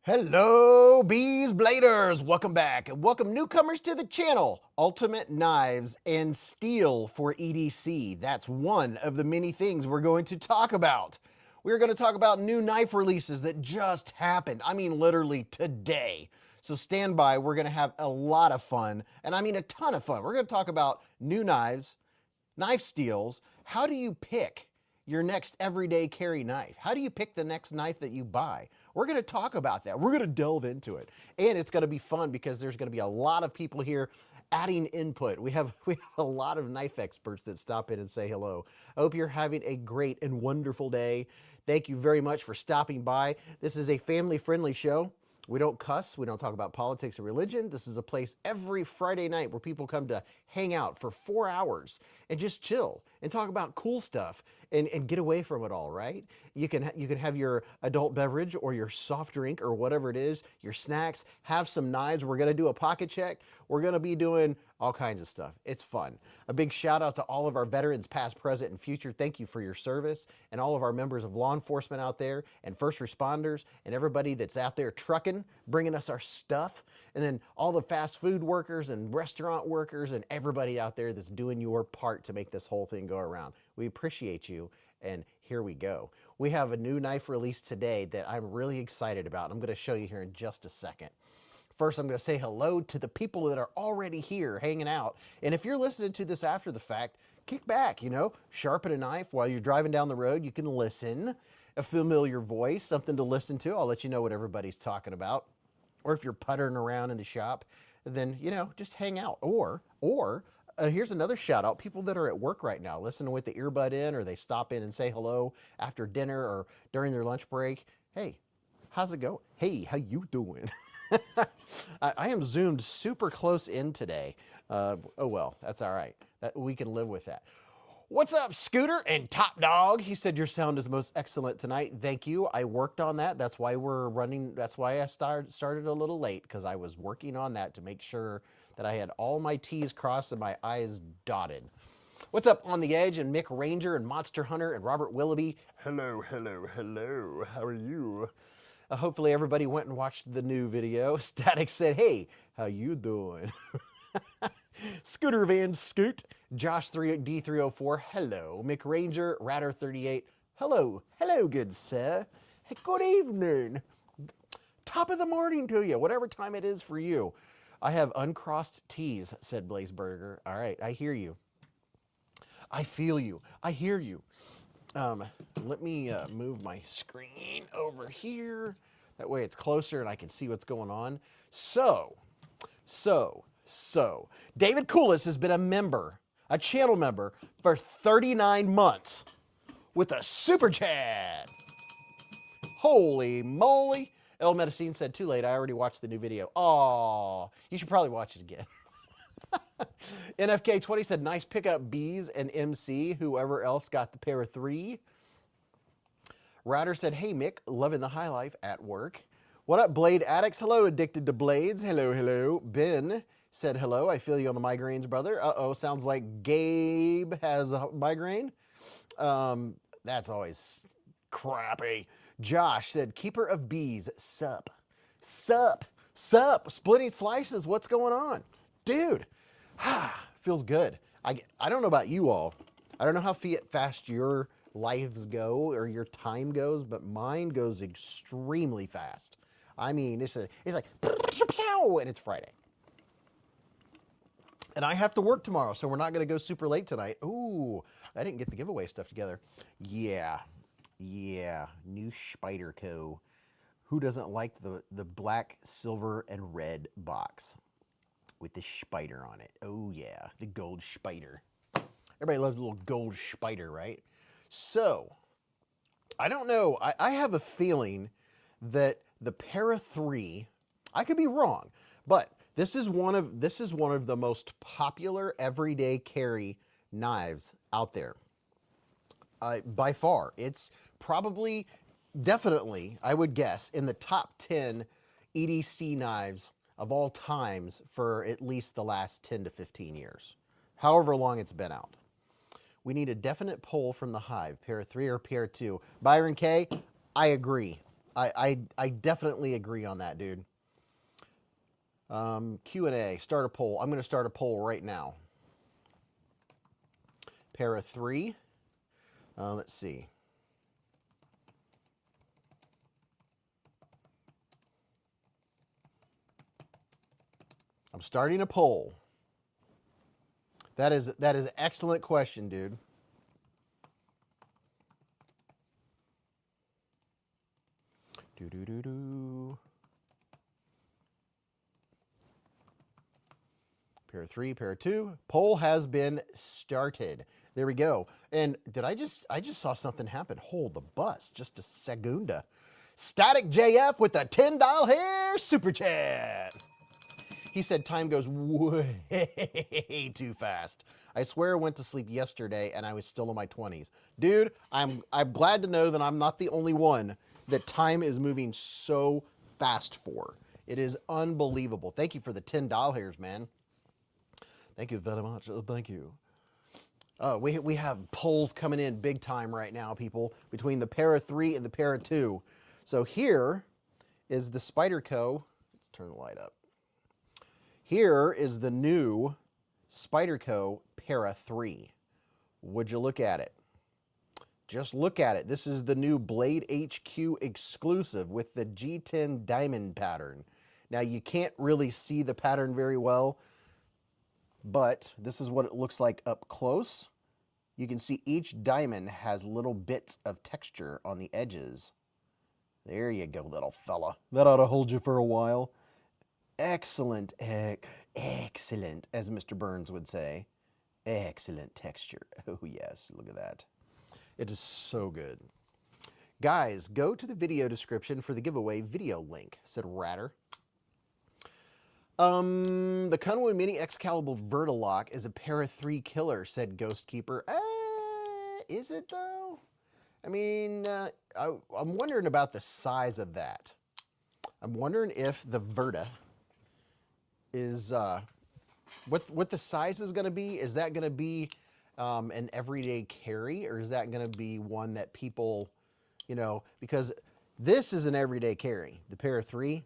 Hello, Beez Bladers! Welcome back, and welcome newcomers to the channel. Ultimate Knives and Steel for EDC. That's one of the many things we're going to talk about. We're going to talk about new knife releases that just happened. I mean, literally today. So stand by. We're going to have a lot of fun, and I mean a ton of fun. We're going to talk about new knives, knife steels. How do you pick your next everyday carry knife? How do you pick the next knife that you buy? We're going to talk about that. We're going to delve into it. And it's going to be fun because there's going to be a lot of people here adding input. We have a lot of knife experts that stop in and say hello. I hope you're having a great and wonderful day. Thank you very much for stopping by. This is a family-friendly show. We don't cuss. We don't talk about politics or religion. This is a place every Friday night where people come to hang out for 4 hours and just chill and talk about cool stuff and get away from it all, right? You can have your adult beverage or your soft drink or whatever it is, your snacks, have some knives. We're going to do a pocket check. We're going to be doing all kinds of stuff. It's fun. A big shout out to all of our veterans, past, present, and future. Thank you for your service, and all of our members of law enforcement out there and first responders and everybody that's out there trucking, bringing us our stuff, and then all the fast food workers and restaurant workers and everybody out there that's doing your part to make this whole thing go around. We appreciate you, and here we go. We have a new knife release today that I'm really excited about. I'm going to show you here in just a second. First, I'm going to say hello to the people that are already here hanging out. And if you're listening to this after the fact, kick back, sharpen a knife while you're driving down the road. You can listen, a familiar voice, something to listen to. I'll let you know what everybody's talking about. Or if you're puttering around in the shop, then, just hang out. Or here's another shout out. People that are at work right now, listening with the earbud in, or they stop in and say hello after dinner or during their lunch break. Hey, how's it going? Hey, how you doing? I am zoomed super close in today. Oh well, that's all right. We can live with that. What's up, Scooter and Top Dog? He said your sound is most excellent tonight. Thank you. I worked on that. That's why we're running. That's why I started a little late, because I was working on that to make sure that I had all my T's crossed and my I's dotted. What's up On the Edge and Mick Ranger and Monster Hunter and Robert Willoughby? Hello, hello, hello. How are you? Hopefully everybody went and watched the new video. Static said, hey, how you doing? Scooter Van Scoot, Josh D304, hello. Mick Ranger, Ratter38, hello. Hello, good sir. Hey, good evening. Top of the morning to you, whatever time it is for you. I have uncrossed T's, said Blazeburger. All right, I hear you. I feel you. I hear you. Let me move my screen over here. That way it's closer and I can see what's going on. So, David Coolis has been a channel member for 39 months with a super chat. Holy moly. El Medicine said, too late, I already watched the new video. Aw, you should probably watch it again. NFK20 said, nice pickup, Beez and MC, whoever else got the pair of 3. Router said, hey, Mick, loving the high life at work. What up, Blade Addicts? Hello, addicted to blades. Hello, hello. Ben said, hello, I feel you on the migraines, brother. Uh-oh, sounds like Gabe has a migraine. That's always crappy. Josh said, keeper of Beez, sup. Splitting slices, what's going on? Dude, feels good. I don't know about you all. I don't know how fast your lives go or your time goes, but mine goes extremely fast. I mean, it's like, and it's Friday. And I have to work tomorrow, so we're not going to go super late tonight. Ooh, I didn't get the giveaway stuff together. Yeah, new Spyderco. Who doesn't like the black, silver, and red box with the spider on it? Oh yeah, the gold spider. Everybody loves a little gold spider, right? So, I don't know. I have a feeling that the Para 3, I could be wrong, but this is one of the most popular everyday carry knives out there. By far, it's probably, definitely, I would guess, in the top 10 EDC knives of all times for at least the last 10 to 15 years, however long it's been out. We need a definite pull from the hive, pair 3 or pair 2. Byron K, I agree. I definitely agree on that, dude. Q&A, start a poll. I'm going to start a poll right now. Pair of 3. Let's see. I'm starting a poll. That is an excellent question, dude. Pair of 3, pair of 2. Poll has been started. There we go. And I just saw something happen. Hold the bus just a segunda. Static JF with a $10 hair super chat. He said time goes way too fast. I swear I went to sleep yesterday and I was still in my 20s. Dude, I'm glad to know that I'm not the only one that time is moving so fast for. It is unbelievable. Thank you for the $10 hairs, man. Thank you very much. Thank you. We have polls coming in big time right now, people, between the pair of 3 and the pair of 2. So here is the Spyderco. Let's turn the light up. Here is the new Spyderco pair of 3. Would you look at it? Just look at it. This is the new Blade HQ exclusive with the G10 diamond pattern. Now you can't really see the pattern very well, but this is what it looks like up close. You can see each diamond has little bits of texture on the edges. There you go, little fella. That ought to hold you for a while. Excellent, excellent, as Mr. Burns would say. Excellent texture. Oh yes, look at that. It is so good. Guys, go to the video description for the giveaway video link, said Ratter. The Conway Mini Excalibur Vertilock is a pair of 3 killer, said Ghostkeeper. Is it though? I mean, I'm wondering about the size of that. I'm wondering if the Verta is, what the size is going to be. Is that going to be an everyday carry, or is that going to be one that people, you know, because this is an everyday carry. The pair of 3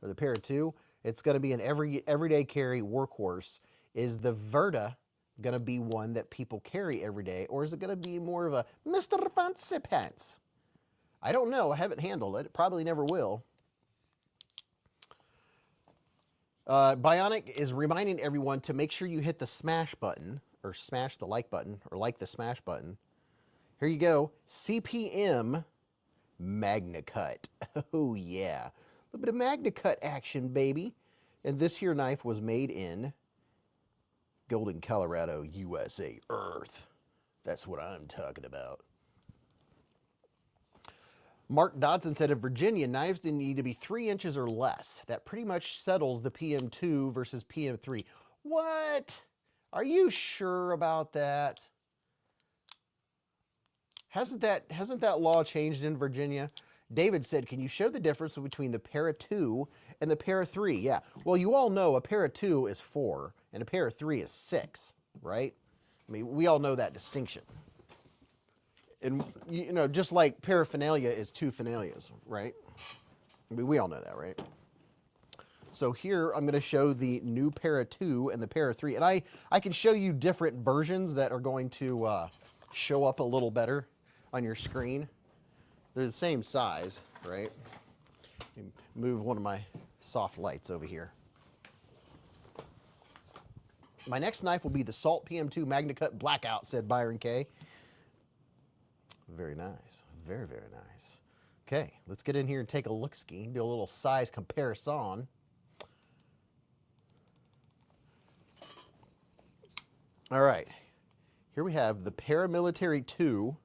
or the pair of 2, it's going to be an everyday carry workhorse. Is the Verta going to be one that people carry every day, or is it going to be more of a Mr. Fancy Pants? I don't know. I haven't handled it. Probably never will. Bionic is reminding everyone to make sure you hit the smash button, or smash the like button, or like the smash button. Here you go. CPM Magna Cut. Oh, yeah. A little bit of Magna Cut action, baby. And this here knife was made in Golden, Colorado, USA, Earth. That's what I'm talking about. Mark Dodson said in Virginia, knives need to be 3 inches or less. That pretty much settles the PM2 versus PM3. What? Are you sure about that? Hasn't that law changed in Virginia? David said, can you show the difference between the pair of 2 and the pair of 3? Yeah. Well, you all know a pair of 2 is 4 and a pair of 3 is 6, right? I mean, we all know that distinction. And, you know, just like paraphernalia is 2 finalias, right? I mean, we all know that, right? So here I'm going to show the new pair of 2 and the pair of 3. And I can show you different versions that are going to show up a little better on your screen. They're the same size, right? Move one of my soft lights over here. My next knife will be the Salt PM2 Magna Cut Blackout, said Byron K. Very nice. Very, very nice. Okay, let's get in here and take a look-ski, do a little size comparison. All right, here we have the Paramilitary 2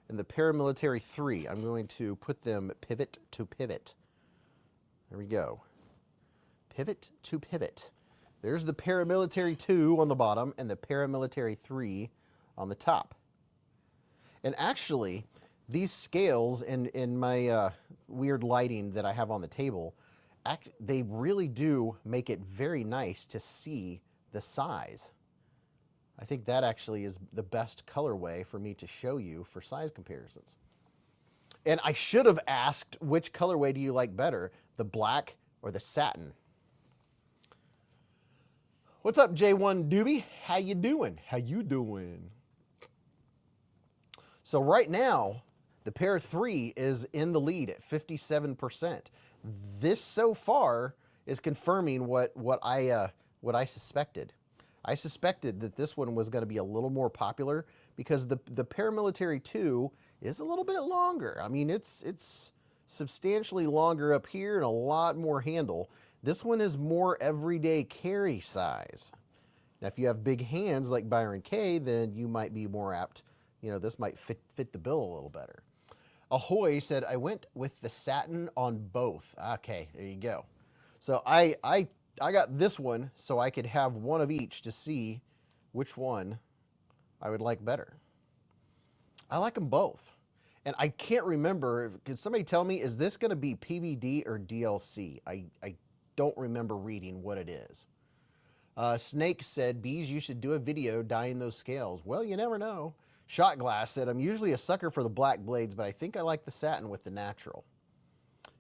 and the Paramilitary 3. I'm going to put them pivot to pivot. There we go. Pivot to pivot. There's the Paramilitary 2 on the bottom and the Paramilitary 3 on the top. And actually, these scales in my weird lighting that I have on the table, they really do make it very nice to see the size. I think that actually is the best colorway for me to show you for size comparisons. And I should have asked, which colorway do you like better, the black or the satin? What's up, J1 Doobie? How you doing? How you doing? So right now, the pair 3 is in the lead at 57%. This so far is confirming what I suspected. I suspected that this one was going to be a little more popular because the Paramilitary 2 is a little bit longer. I mean, it's substantially longer up here and a lot more handle. This one is more everyday carry size. Now, if you have big hands like Byron K, then you might be more apt. You know, this might fit the bill a little better. Ahoy said, I went with the satin on both. Okay, there you go. So I got this one so I could have one of each to see which one I would like better. I like them both. And I can't remember, could somebody tell me, is this going to be PVD or DLC? I don't remember reading what it is. Snake said, Beez, you should do a video dyeing those scales. Well, you never know. Shot Glass said, I'm usually a sucker for the black blades, but I think I like the satin with the natural.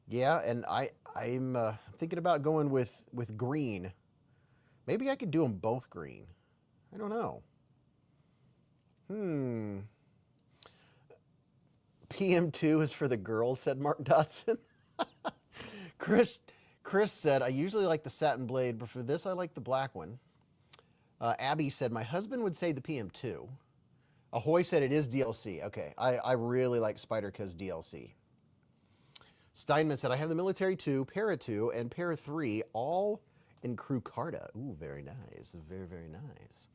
Yeah, and I'm thinking about going with green. Maybe I could do them both green. I don't know. PM2 is for the girls, said Mark Dotson. Chris said, I usually like the satin blade, but for this I like the black one. Abby said, my husband would say the PM2. Ahoy said it is DLC. Okay, I really like Spyderco's DLC. Steinman said, I have the Military 2, Para 2, and Para 3, all in Crew Carta. Ooh, very nice. Very, very nice.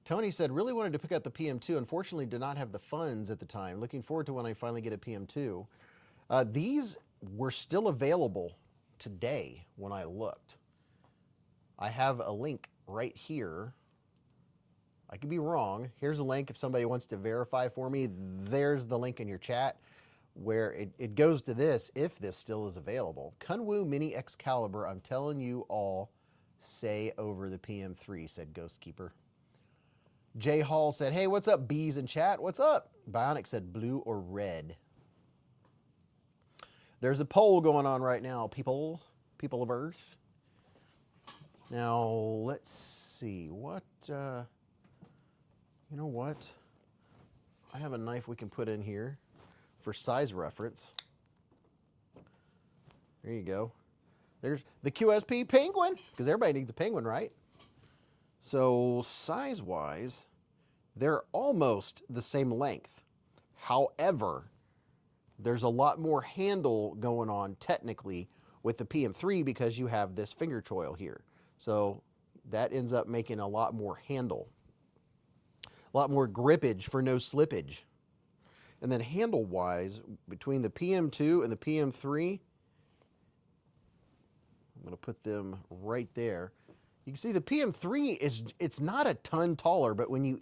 Tony said, really wanted to pick up the PM2. Unfortunately, did not have the funds at the time. Looking forward to when I finally get a PM2. These were still available today when I looked. I have a link right here. I could be wrong. Here's a link if somebody wants to verify for me. There's the link in your chat where it goes to this, if this still is available. Kunwu Mini Excalibur, I'm telling you all, say over the PM3, said Ghostkeeper. Jay Hall said, hey, what's up, Beez in chat? What's up? Bionic said blue or red. There's a poll going on right now, people of Earth. Now, let's see. What, you know what? I have a knife we can put in here for size reference. There you go. There's the QSP penguin, because everybody needs a penguin, right? So size-wise, they're almost the same length. However, there's a lot more handle going on technically with the PM3 because you have this finger choil here. So that ends up making a lot more handle. A lot more grippage for no slippage. And then handle-wise, between the PM2 and the PM3, I'm going to put them right there. You can see the PM3 it's not a ton taller, but when you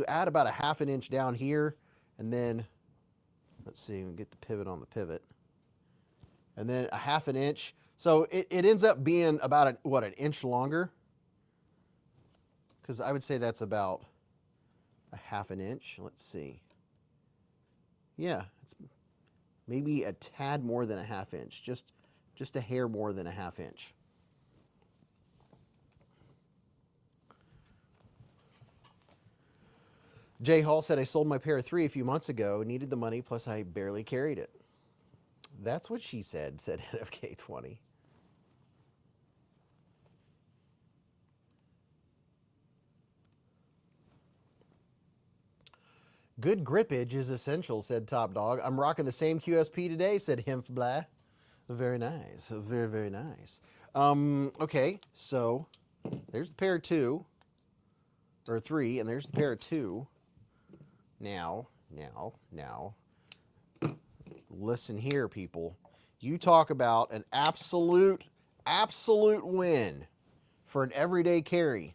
add about a ½ an inch down here, and then let's see, we get the pivot on the pivot, and then a ½ an inch, so it ends up being about an inch longer, because I would say that's about a ½ an inch. Let's see. Yeah, it's maybe a tad more than a ½ inch, just a hair more than a ½ inch. Jay Hall said, I sold my Para 3 a few months ago, needed the money, plus I barely carried it. That's what she said NFK20. Good grippage is essential, said Top Dog. I'm rocking the same QSP today, said Hempfblah. Very nice. Very, very nice. Okay, so there's the Para 2, or 3, and there's the Para 2. Now, listen here, people. You talk about an absolute win for an everyday carry.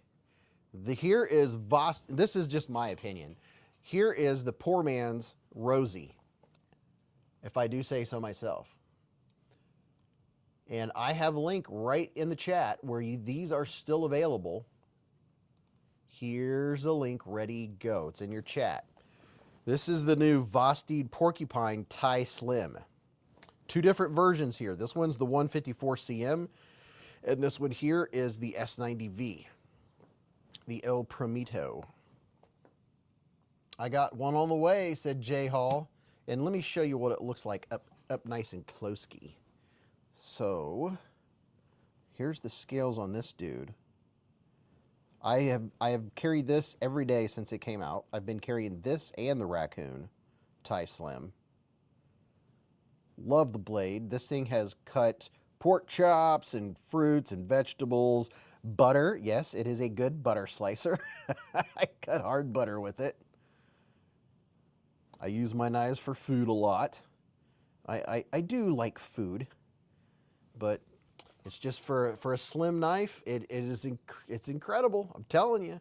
Here is Vosteed. This is just my opinion. Here is the poor man's Rosie, if I do say so myself. And I have a link right in the chat where these are still available. Here's a link ready, go. It's in your chat. This is the new Vosteed Porcupine Tie Slim. Two different versions here. This one's the 154 CM, and this one here is the S90V, the El Promito. I got one on the way, said Jay Hall. And let me show you what it looks like up nice and close-key. So, here's the scales on this dude. I have carried this every day since it came out. I've been carrying this and the Raccoon Tie Slim. Love the blade. This thing has cut pork chops and fruits and vegetables. Butter. Yes, it is a good butter slicer. I cut hard butter with it. I use my knives for food a lot. I do like food, but it's just for a slim knife. It's incredible. I'm telling you.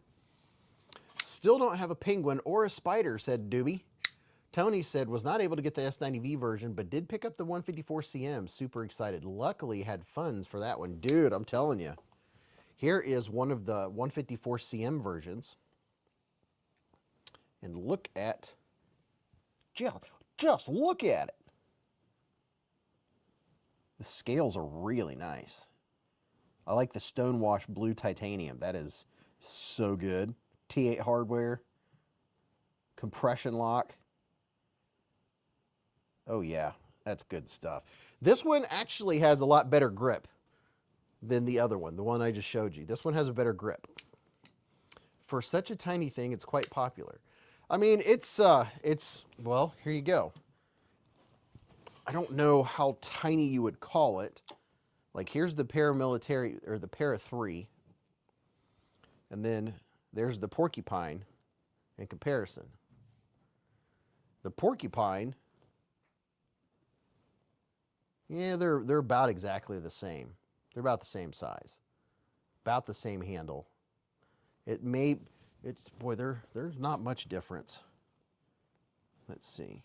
Still don't have a penguin or a spider, said Doobie. Tony said was not able to get the S90V version, but did pick up the 154 CM. Super excited. Luckily had funds for that one. Dude, I'm telling you. Here is one of the 154 CM versions. And look at... Just look at it. The scales are really nice. I like the Stonewash Blue Titanium. That is so good. T8 hardware. Compression lock. Oh yeah, that's good stuff. This one actually has a lot better grip than the other one, the one I just showed you. This one has a better grip. For such a tiny thing, it's quite popular. I mean, well, here you go. I don't know how tiny you would call it. Like, here's the paramilitary, or the Para 3. And then there's the Porcupine in comparison. The Porcupine, yeah, they're about exactly the same. They're about the same size. About the same handle. Boy, there's not much difference. Let's see.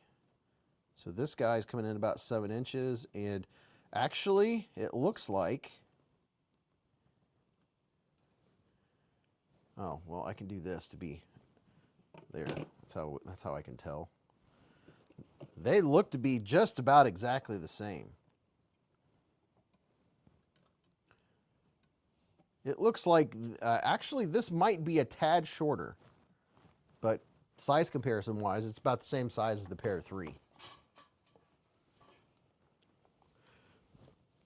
So this guy's coming in about 7 inches, and actually, it looks like... Oh, well, I can do this to be there. That's how I can tell. They look to be just about exactly the same. It looks like, actually, this might be a tad shorter, but size comparison-wise, it's about the same size as the Para 3.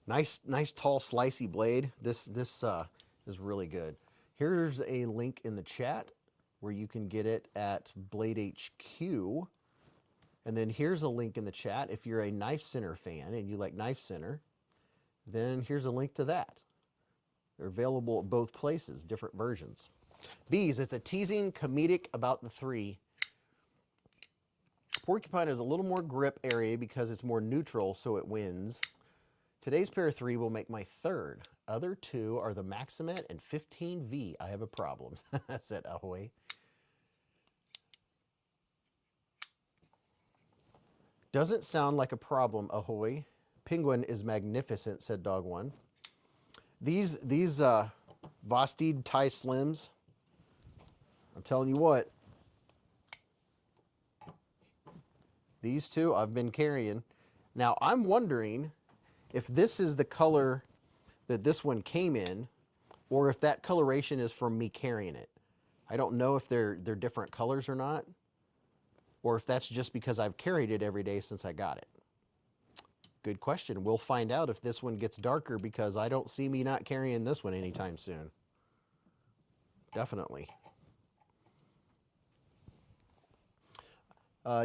Nice tall slicey blade. This is really good. Here's a link in the chat where you can get it at Blade HQ. And then here's a link in the chat if you're a Knife Center fan and you like Knife Center. Then here's a link to that. They're available at both places, different versions. Beez, it's a teasing comedic about the 3. Porcupine has a little more grip area because it's more neutral, so it wins. Today's Para 3 will make my 3rd. Other 2 are the Maximet and 15V. I have a problem, said Ahoy. Doesn't sound like a problem, Ahoy. Penguin is magnificent, said Dog 1. These Vosteed Tie Slims, I'm telling you what, these two I've been carrying. Now, I'm wondering if this is the color that this one came in, or if that coloration is from me carrying it. I don't know if they're different colors or not, or if that's just because I've carried it every day since I got it. Good question. We'll find out if this one gets darker, because I don't see me not carrying this one anytime soon. Definitely.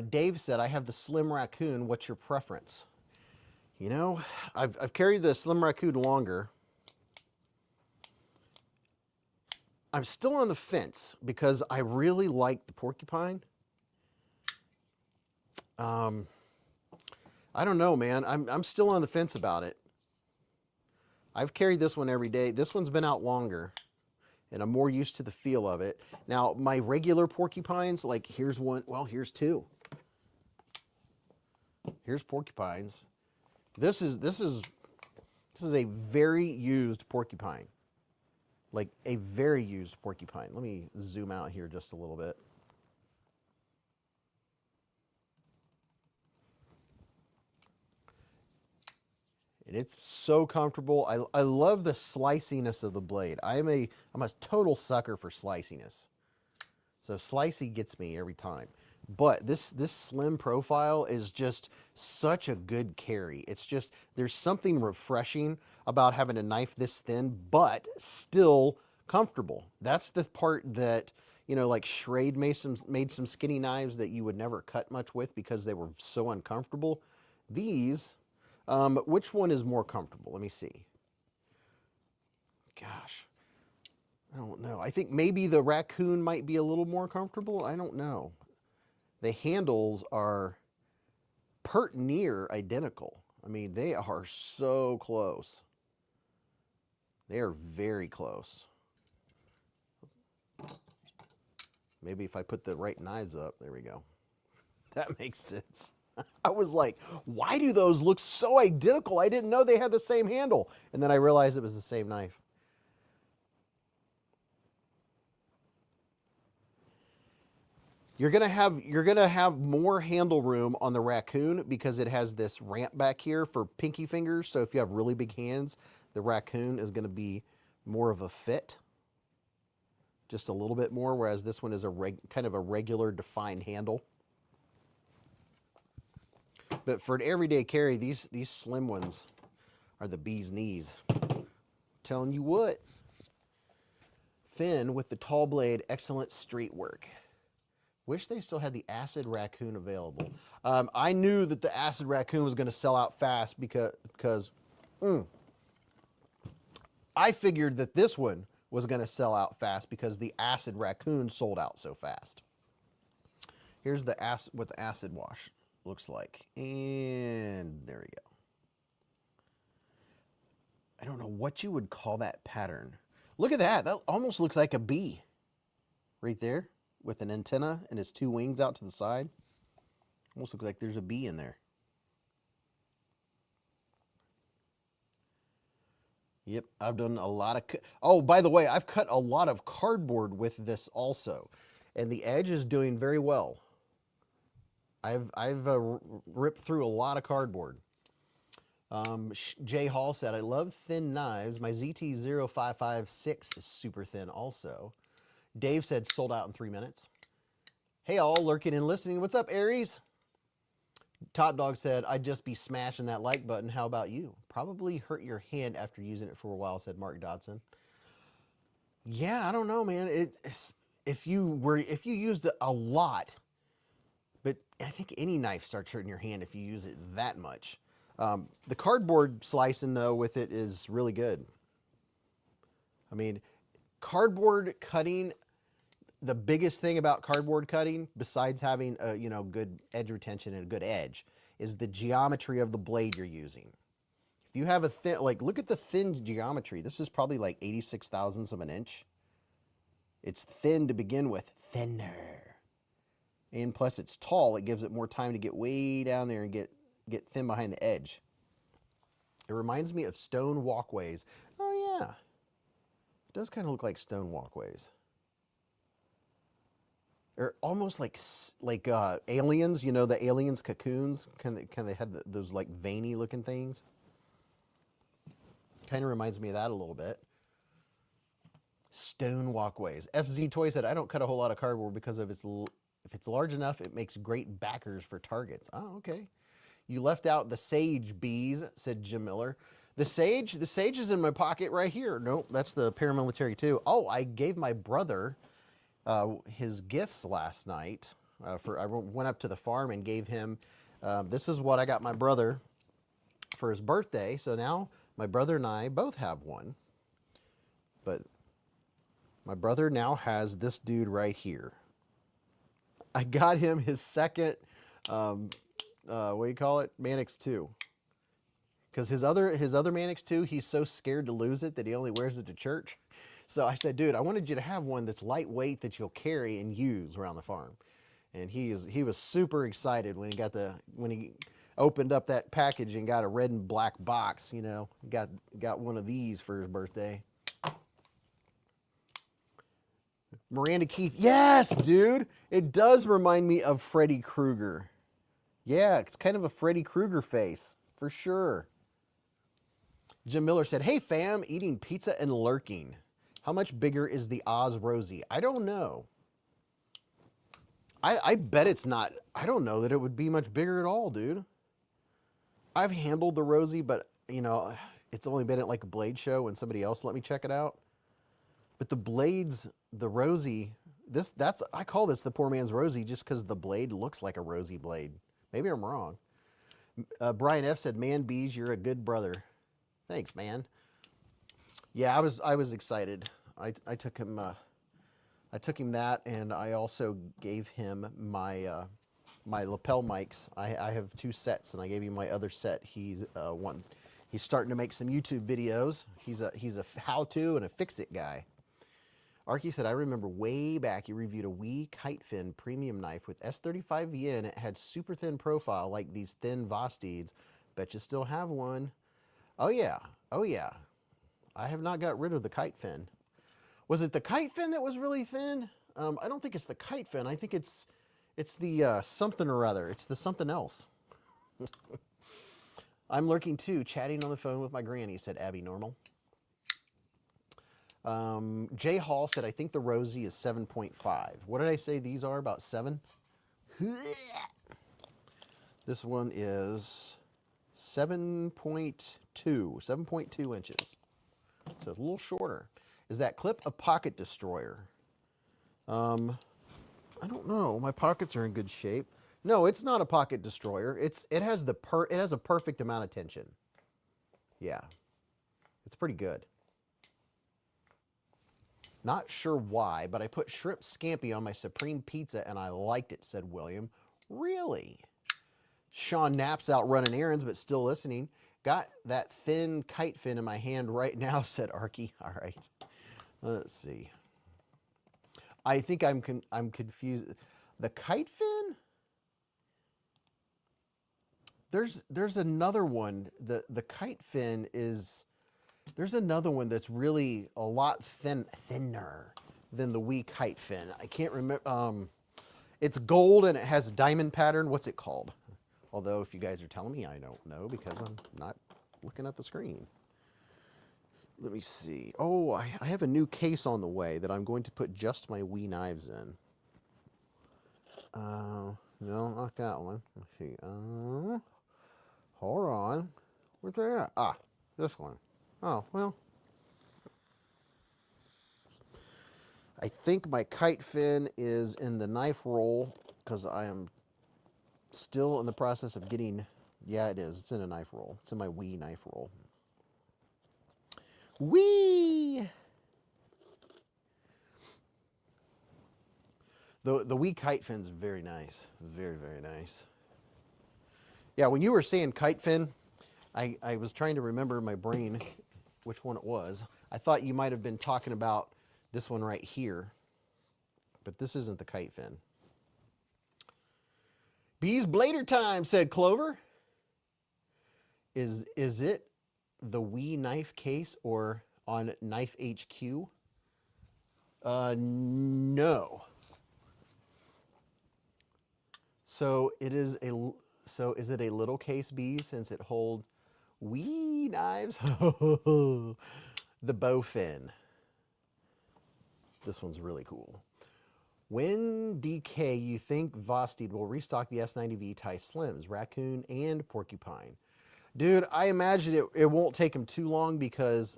Dave said, I have the Slim Raccoon. What's your preference? You know, I've carried the Slim Raccoon longer. I'm still on the fence because I really like the Porcupine. I don't know, man. I'm still on the fence about it. I've carried this one every day. This one's been out longer, and I'm more used to the feel of it. Now, my regular Porcupines, like here's one. Well, here's 2. Here's Porcupines. This is a very used Porcupine. Like a very used Porcupine. Let me zoom out here just a little bit. And it's so comfortable. I love the sliciness of the blade. I'm a total sucker for sliciness. So slicey gets me every time. But this slim profile is just such a good carry. It's just, there's something refreshing about having a knife this thin, but still comfortable. That's the part that, you know, like Schrade made some skinny knives that you would never cut much with because they were so uncomfortable. These, which one is more comfortable? Let me see. Gosh, I don't know. I think maybe the Raccoon might be a little more comfortable. I don't know. The handles are pert near identical. I mean, they are so close. They are very close. Maybe if I put the right knives up, there we go. That makes sense. I was like, why do those look so identical? I didn't know they had the same handle. And then I realized it was the same knife. You're gonna have more handle room on the Raccoon because it has this ramp back here for pinky fingers. So if you have really big hands, the Raccoon is gonna be more of a fit, just a little bit more. Whereas this one is a kind of a regular defined handle. But for an everyday carry, these slim ones are the bee's knees. Telling you what, thin with the tall blade, excellent straight work. Wish they still had the Acid Raccoon available. I knew that the Acid Raccoon was going to sell out fast because I figured that this one was going to sell out fast because the Acid Raccoon sold out so fast. Here's the what the acid wash looks like. And there we go. I don't know what you would call that pattern. Look at that. That almost looks like a bee right there, with an antenna and its two wings out to the side. Almost looks like there's a bee in there. Yep, I've done a lot of... Oh, by the way, I've cut a lot of cardboard with this also. And the edge is doing very well. I've ripped through a lot of cardboard. Jay Hall said, I love thin knives. My ZT0556 is super thin also. Dave said sold out in 3 minutes. Hey all, lurking and listening. What's up, Aries? Top Dog said, I'd just be smashing that like button. How about you? Probably hurt your hand after using it for a while, said Mark Dodson. Yeah, I don't know, man. If you used it a lot, but I think any knife starts hurting your hand if you use it that much. The cardboard slicing though with it is really good. I mean, cardboard cutting, the biggest thing about cardboard cutting, besides having a good edge retention and a good edge, is the geometry of the blade you're using. If you have a thin, like look at the thin geometry. This is probably like 86 thousandths of an inch. It's thin to begin with, thinner. And plus it's tall, it gives it more time to get way down there and get thin behind the edge. It reminds me of stone walkways. Oh yeah. It does kind of look like stone walkways. Or almost like aliens, you know, the aliens' cocoons. Kind of had those like veiny looking things. Kind of reminds me of that a little bit. Stone walkways. FZ Toy said, I don't cut a whole lot of cardboard because if it's large enough, it makes great backers for targets. Oh, okay. You left out the sage, Beez, said Jim Miller. The sage is in my pocket right here. Nope, that's the paramilitary too. Oh, I gave my brother his gifts last night. I went up to the farm and gave him, this is what I got my brother for his birthday. So now my brother and I both have one. But my brother now has this dude right here. I got him his second, what do you call it? Manix 2. Because his other Manix 2, he's so scared to lose it that he only wears it to church. So I said, dude, I wanted you to have one that's lightweight that you'll carry and use around the farm. And he was super excited when he opened up that package and got a red and black box, you know, got one of these for his birthday. Miranda Keith, yes, dude. It does remind me of Freddy Krueger. Yeah, it's kind of a Freddy Krueger face, for sure. Jim Miller said, hey fam, eating pizza and lurking. How much bigger is the Oz Rosie? I don't know. I bet it's not. I don't know that it would be much bigger at all, dude. I've handled the Rosie, but, you know, it's only been at like a Blade show when somebody else let me check it out. But the blades, the Rosie, I call this the poor man's Rosie just because the blade looks like a Rosie blade. Maybe I'm wrong. Brian F. said, man, Beez, you're a good brother. Thanks, man. Yeah, I was excited. I took him that, and I also gave him my my lapel mics. I have 2 sets, and I gave him my other set. He's starting to make some YouTube videos. He's a how-to and a fix-it guy. Arky said, I remember way back you reviewed a Wee Kite Fin premium knife with S35V in. It had super thin profile like these thin Vosteeds. Bet you still have one. Oh yeah, oh yeah. I have not got rid of the Kite Fin. Was it the Kite Fin that was really thin? I don't think it's the Kite Fin. I think it's the something or other. It's the something else. I'm lurking too, chatting on the phone with my granny, said Abby Normal. Jay Hall said, I think the Rosie is 7.5. What did I say these are, about 7? This one is 7.2 inches. So it's a little shorter. Is that clip a pocket destroyer? I don't know. My pockets are in good shape. No, it's not a pocket destroyer. It has a perfect amount of tension. Yeah. It's pretty good. Not sure why, but I put shrimp scampi on my Supreme Pizza and I liked it, said William. Really? Sean Knapp's out running errands but still listening. Got that thin Kite Fin in my hand right now, said Arky. All right. Let's see. I think I'm confused. The Kite Fin? There's another one. The Kite Fin is... There's another one that's really a lot thinner than the Wee Kite Fin. I can't remember. It's gold and it has a diamond pattern. What's it called? Although if you guys are telling me, I don't know because I'm not looking at the screen. Let me see. Oh, I have a new case on the way that I'm going to put just my Wee knives in. No, not that one. Let's see. Hold on. Where's that at? Ah, this one. Oh, well. I think my Kite Fin is in the knife roll because I am still in the process of getting... Yeah, it is. It's in a knife roll. It's in my Wee knife roll. Wee! The Wee Kite Fin's very nice. Very, very nice. Yeah, when you were saying Kite Fin, I was trying to remember in my brain which one it was. I thought you might have been talking about this one right here, but this isn't the Kite Fin. Beez Blader time, said Clover. Is it the Wee knife case or on Knife HQ? No. So is it a little case, Beez, since it holds Wee knives? The Bowfin. This one's really cool. When DK, you think Vosteed will restock the S90V Tie Slims, Raccoon and Porcupine? Dude, I imagine it won't take them too long because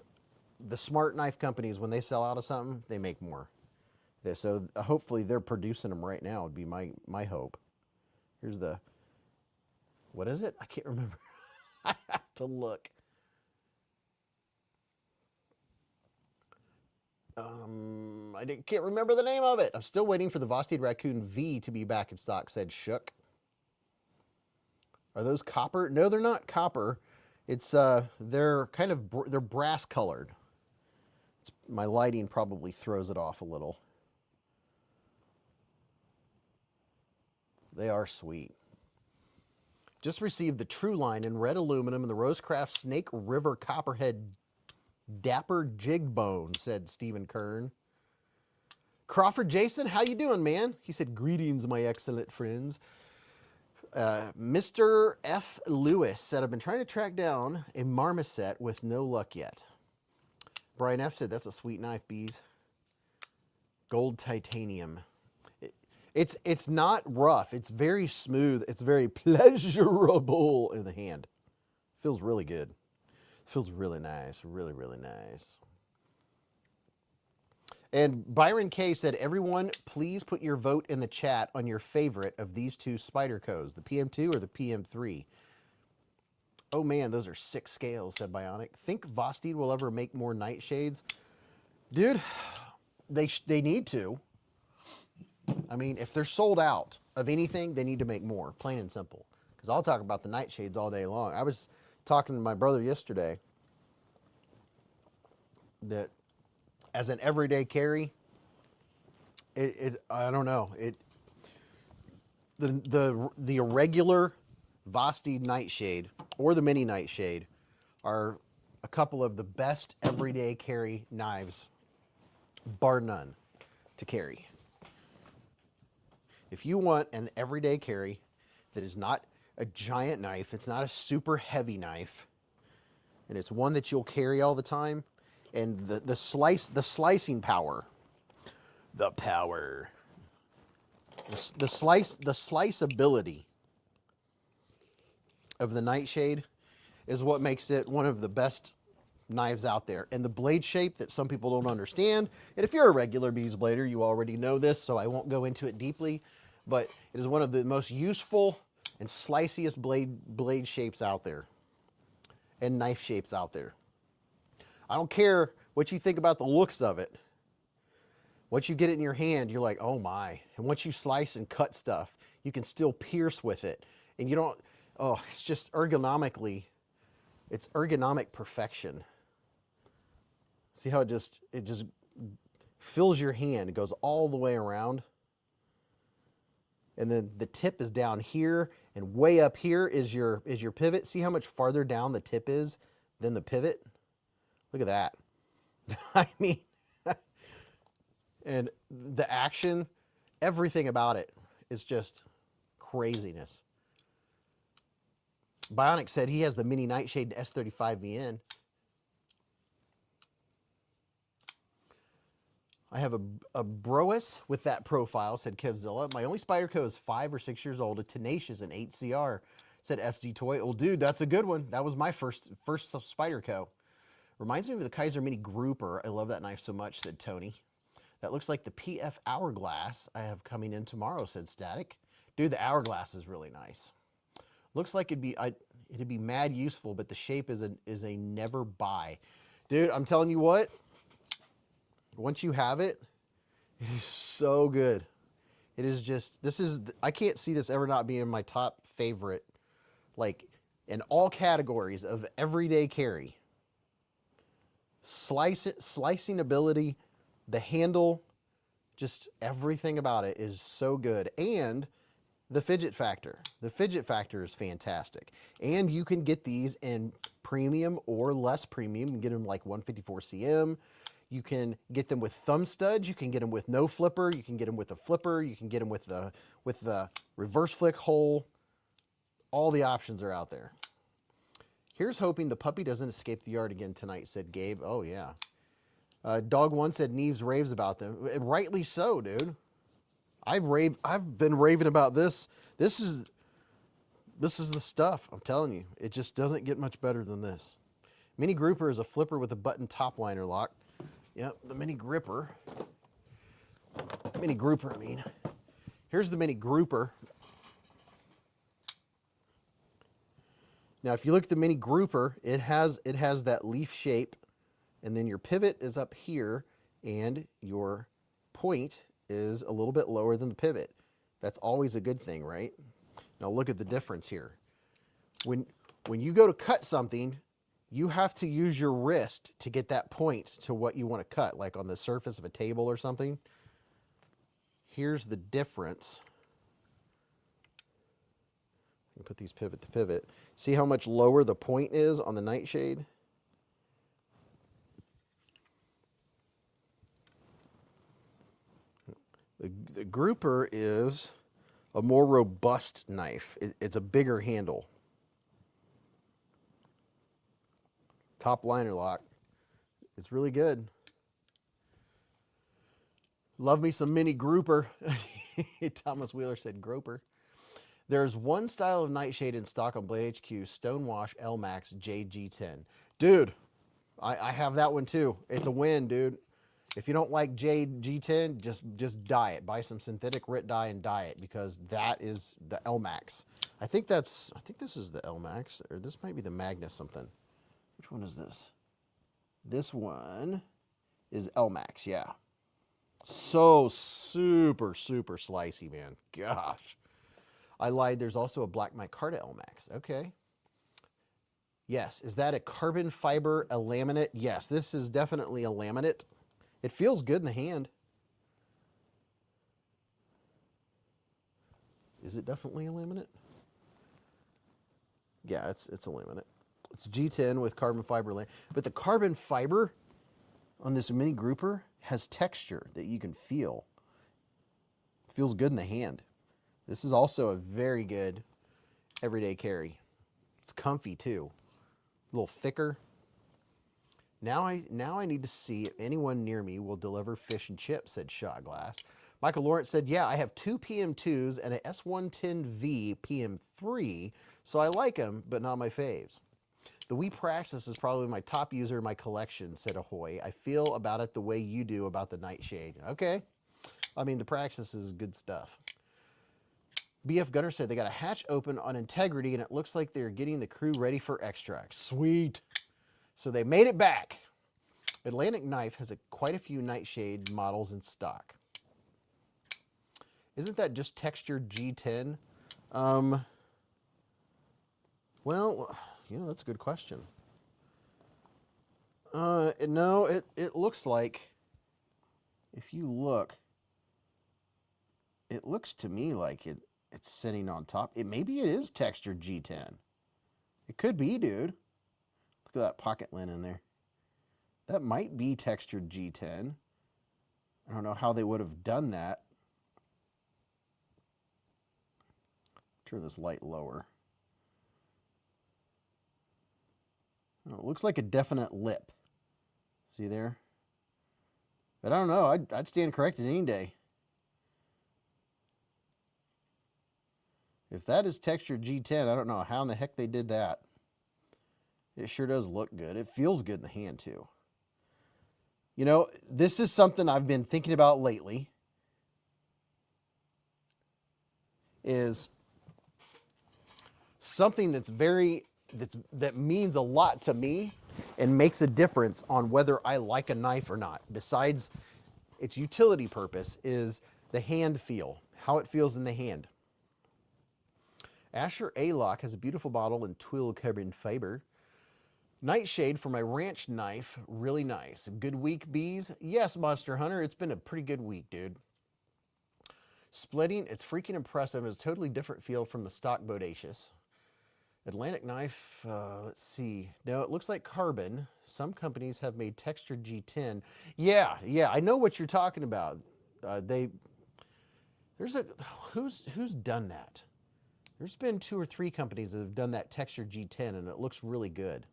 the smart knife companies, when they sell out of something, they make more. So hopefully they're producing them right now would be my hope. Here's the, what is it? I can't remember. I have to look. Can't remember the name of it. I'm still waiting for the Vosteed Raccoon V to be back in stock, said Shook. Are those copper? No, they're not copper. It's they're kind of they're brass colored. My lighting probably throws it off a little. They are sweet. Just received the True Line in red aluminum and the Rosecraft Snake River Copperhead Dapper Jig Bone, said Stephen Kern. Crawford Jason, how you doing, man? He said, greetings, my excellent friends. Mr. F. Lewis said, I've been trying to track down a marmoset with no luck yet. Brian F. said, that's a sweet knife, Beez. Gold titanium. It's not rough. It's very smooth. It's very pleasurable in the hand. Feels really good. Feels really nice. Really, really nice. And Byron K said, everyone, please put your vote in the chat on your favorite of these two Spydercos, the PM2 or the PM3. Oh man, those are 6 scales, said Bionic. Think Vosteed will ever make more Nightshades? Dude, they need to. I mean, if they're sold out of anything, they need to make more, plain and simple. Because I'll talk about the Nightshades all day long. I was talking to my brother yesterday that as an everyday carry, I don't know, the irregular Vosteed Nightshade or the mini Nightshade are a couple of the best everyday carry knives, bar none, to carry. If you want an everyday carry that is not a giant knife, it's not a super heavy knife, and it's one that you'll carry all the time, and the slicing power, the sliceability of the Nightshade is what makes it one of the best knives out there. And the blade shape that some people don't understand, and if you're a regular Beez blader, you already know this, so I won't go into it deeply, but it is one of the most useful and sliciest blade shapes out there, and knife shapes out there. I don't care what you think about the looks of it. Once you get it in your hand, you're like, oh my. And once you slice and cut stuff, you can still pierce with it. And you don't, oh, it's just ergonomically, it's ergonomic perfection. See how it just fills your hand. It goes all the way around. And then the tip is down here, and way up here is your pivot. See how much farther down the tip is than the pivot? Look at that. I mean, and the action, everything about it is just craziness. Bionic said he has the mini Nightshade S35VN. I have a Brois with that profile, said Kevzilla. My only Spyderco is 5 or 6 years old. A Tenacious and 8CR, said FZ Toy. Well, dude, that's a good one. That was my first Spyderco. Reminds me of the Kaiser Mini Grouper. I love that knife so much, said Tony. That looks like the PF Hourglass I have coming in tomorrow, said Static. Dude, the Hourglass is really nice. Looks like it'd be mad useful, but the shape is a never buy. Dude, I'm telling you what, once you have it, it is so good. It is just, I can't see this ever not being my top favorite, like in all categories of everyday carry. Slicing ability, the handle, just everything about it is so good. And the fidget factor. The fidget factor is fantastic. And you can get these in premium or less premium. You can get them like 154 cm. You can get them with thumb studs. You can get them with no flipper. You can get them with a flipper. You can get them with the reverse flick hole. All the options are out there. Here's hoping the puppy doesn't escape the yard again tonight, said Gabe. Oh, yeah. Dog1 said Neves raves about them. Rightly so, dude. I've been raving about this. This is the stuff. I'm telling you. It just doesn't get much better than this. Mini Grouper is a flipper with a button top liner lock. Yep, the Mini Gripper. Mini Grouper, I mean. Here's the Mini Grouper. Now, if you look at the Mini Grouper, it has that leaf shape, and then your pivot is up here, and your point is a little bit lower than the pivot. That's always a good thing, right? Now look at the difference here. When you go to cut something, you have to use your wrist to get that point to what you want to cut, like on the surface of a table or something. Here's the difference. Put these pivot to pivot. See how much lower the point is on the Nightshade? The Grouper is a more robust knife. It's a bigger handle. Top liner lock. It's really good. Love me some mini grouper. Thomas Wheeler said groper. There's one style of Nightshade in stock on Blade HQ, Stonewash LMAX JG10. Dude, I have that one too. It's a win, dude. If you don't like JG10, just dye it. Buy some synthetic RIT dye and dye it, because that is the LMAX. I think this is the LMAX, or this might be the Magnus something. Which one is this? This one is LMAX, yeah. So super slicey, man. Gosh. I lied. There's also a black micarta LMAX. Okay. Yes. Is that a carbon fiber, a laminate? Yes, this is definitely a laminate. It feels good in the hand. Is it definitely a laminate? Yeah, it's a laminate. It's G10 with carbon fiber. But the carbon fiber on this mini grouper has texture that you can feel. It feels good in the hand. This is also a very good everyday carry. It's comfy too. A little thicker. Now I need to see if anyone near me will deliver fish and chips, said Shot Glass. Michael Lawrence said, yeah, I have 2 PM2s and a S110V PM3, so I like them, but not my faves. The Wee Praxis is probably my top user in my collection, said Ahoy. I feel about it the way you do about the Nightshade. Okay. I mean, the Praxis is good stuff. BF Gunner said they got a hatch open on Integrity, and it looks like they're getting the crew ready for extract. Sweet. So they made it back. Atlantic Knife has quite a few Nightshade models in stock. Isn't that just textured G10? Well, you know, that's a good question. No, it looks like, if you look, it looks to me like it's sitting on top. Maybe it is textured G10. It could be, dude. Look at that pocket lint in there. That might be textured G10. I don't know how they would have done that. Turn this light lower. Oh, it looks like a definite lip. See there? But I don't know. I'd stand corrected any day. If that is textured G10, I don't know how in the heck they did that. It sure does look good. It feels good in the hand too. You know, this is something I've been thinking about lately. Is something that means a lot to me and makes a difference on whether I like a knife or not, besides its utility purpose, is the hand feel, how it feels in the hand. Asher A-Lock has a beautiful bottle in twill carbon fiber. Nightshade for my ranch knife, really nice. Good week, Beez? Yes, Monster Hunter, it's been a pretty good week, dude. Splitting, it's freaking impressive. It's a totally different feel from the stock Bodacious. Atlantic Knife, let's see. No, it looks like carbon. Some companies have made textured G10. Yeah, I know what you're talking about. Who's done that? There's been 2 or 3 companies that have done that textured G10, and it looks really good.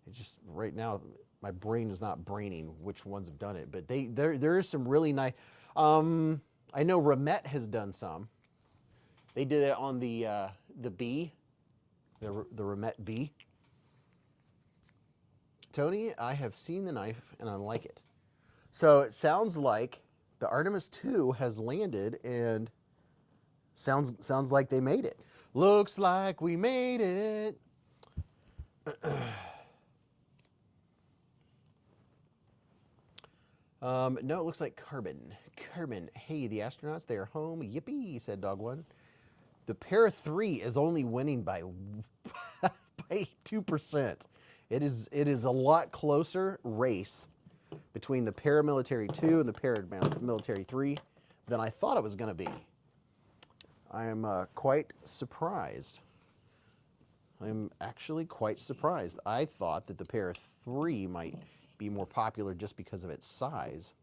It just, right now, my brain is not braining which ones have done it, but there is some really nice. I know Remet has done some. They did it on the B, the Remet B. Tony, I have seen the knife and I like it. So it sounds like the Artemis 2 has landed, and sounds like they made it. Looks like we made it. No, it looks like carbon. Carbon. Hey, the astronauts, they are home. Yippee, said Dog One. The Para 3 is only winning by 2%. It is a lot closer race between the Paramilitary 2 and the Paramilitary 3 than I thought it was going to be. I am quite surprised. I'm actually quite surprised. I thought that the Para 3 might be more popular just because of its size,